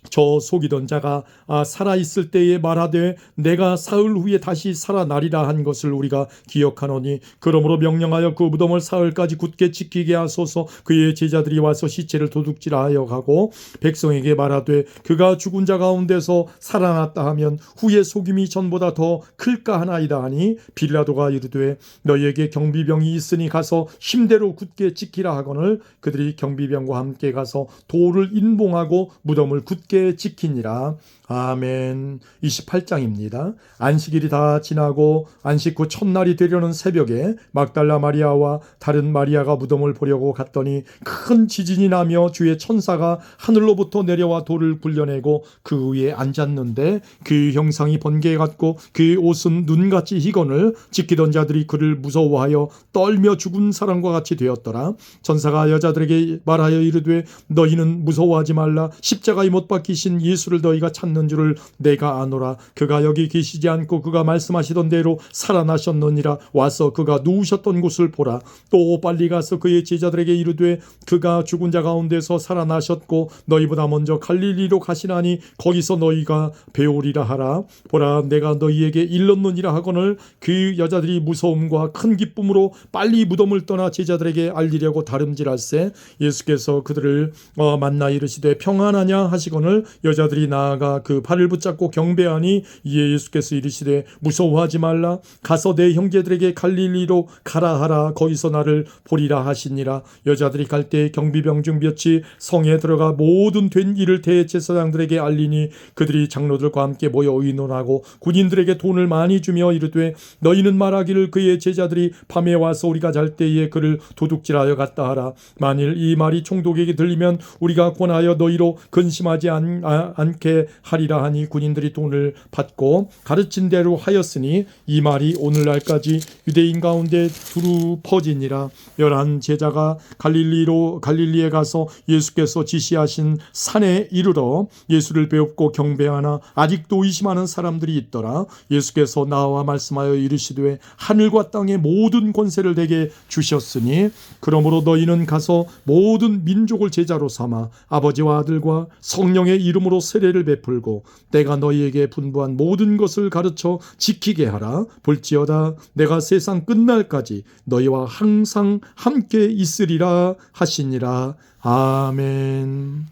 저 속이던 자가 살아있을 때에 말하되 내가 사흘 후에 다시 살아나리라 한 것을 우리가 기억하노니 그러므로 명령하여 그 무덤을 사흘까지 굳게 지키게 하소서. 그의 제자들이 와서 시체를 도둑질하여 가고 백성에게 말하되 그가 죽은 자 가운데서 살아났다 하면 후에 속임이 전보다 더 클까 하나이다 하니 빌라도가 이르되 너희에게 경비병이 있으니 가서 힘대로 굳게 지키라 하거늘 그들이 경비병과 함께 가서 돌을 인봉하고 무덤을 굳게 지키니라. 아멘. 28장입니다. 안식일이 다 지나고 안식 후 첫날이 되려는 새벽에 막달라 마리아와 다른 마리아가 무덤을 보려고 갔더니 큰 지진이 나며 주의 천사가 하늘로부터 내려와 돌을 굴려내고 그 위에 앉았는데 그 형상이 번개 같고 그 옷은 눈같이 희건을 지키던 자들이 그를 무서워하여 떨며 죽은 사람과 같이 되었더라. 천사가 여자들에게 말하여 이르되 너희는 무서워하지 말라. 십자가에 못 박히신 예수를 너희가 찾는 줄을 내가 아노라. 그가 여기 계시지 않고 그가 말씀하시던 대로 살아나셨느니라. 와서 그가 누우셨던 곳을 보라. 또 빨리 가서 그의 제자들에게 이르되 그가 죽은 자 가운데서 살아나셨고 너희보다 먼저 갈릴리로 가시나니 거기서 너희가 배우리라 하라. 보라 내가 너희에게 일렀느니라 하거늘 그 여자들이 무서움과 큰 기쁨으로 빨리 무덤을 떠나 제자들에게 알리려고 다름질할세. 예수께서 그들을 만나 이르시되 평안하냐 하시거늘 여자들이 나아가 그 발을 붙잡고 경배하니 이에 예수께서 이르시되 무서워하지 말라. 가서 내 형제들에게 갈릴리로 가라 하라. 거기서 나를 보리라 하시니라. 여자들이 갈 때 경비병 중 몇이 성에 들어가 모든 된 일을 대제사장들에게 알리니 그들이 장로들과 함께 모여 의논하고 군인들에게 돈을 많이 주며 이르되 너희는 말하기를 그의 제자들이 밤에 와서 우리가 잘 때에 그를 도둑질하여 갔다 하라. 만일 이 말이 총독에게 들리면 우리가 권하여 너희로 근심하지 않게 하리라 하니 군인들이 돈을 받고 가르친 대로 하였으니 이 말이 오늘날까지 유대인 가운데 두루 퍼지니라. 11 제자가 갈릴리에 가서 예수께서 지시하신 산에 이르러 예수를 배웁고 경배하나 아직도 의심하는 사람들이 있더라. 예수께서 나와 말씀하여 이르시되 하늘과 땅의 모든 권세를 내게 주셨으니 그러므로 너희는 가서 모든 민족을 제자로 삼아 아버지와 아들과 성령의 이름으로 세례를 베풀고 내가 너희에게 분부한 모든 것을 가르쳐 지키게 하라. 볼지어다 내가 세상 끝날까지 너희와 항상 함께 있으리라 하시니라. 아멘.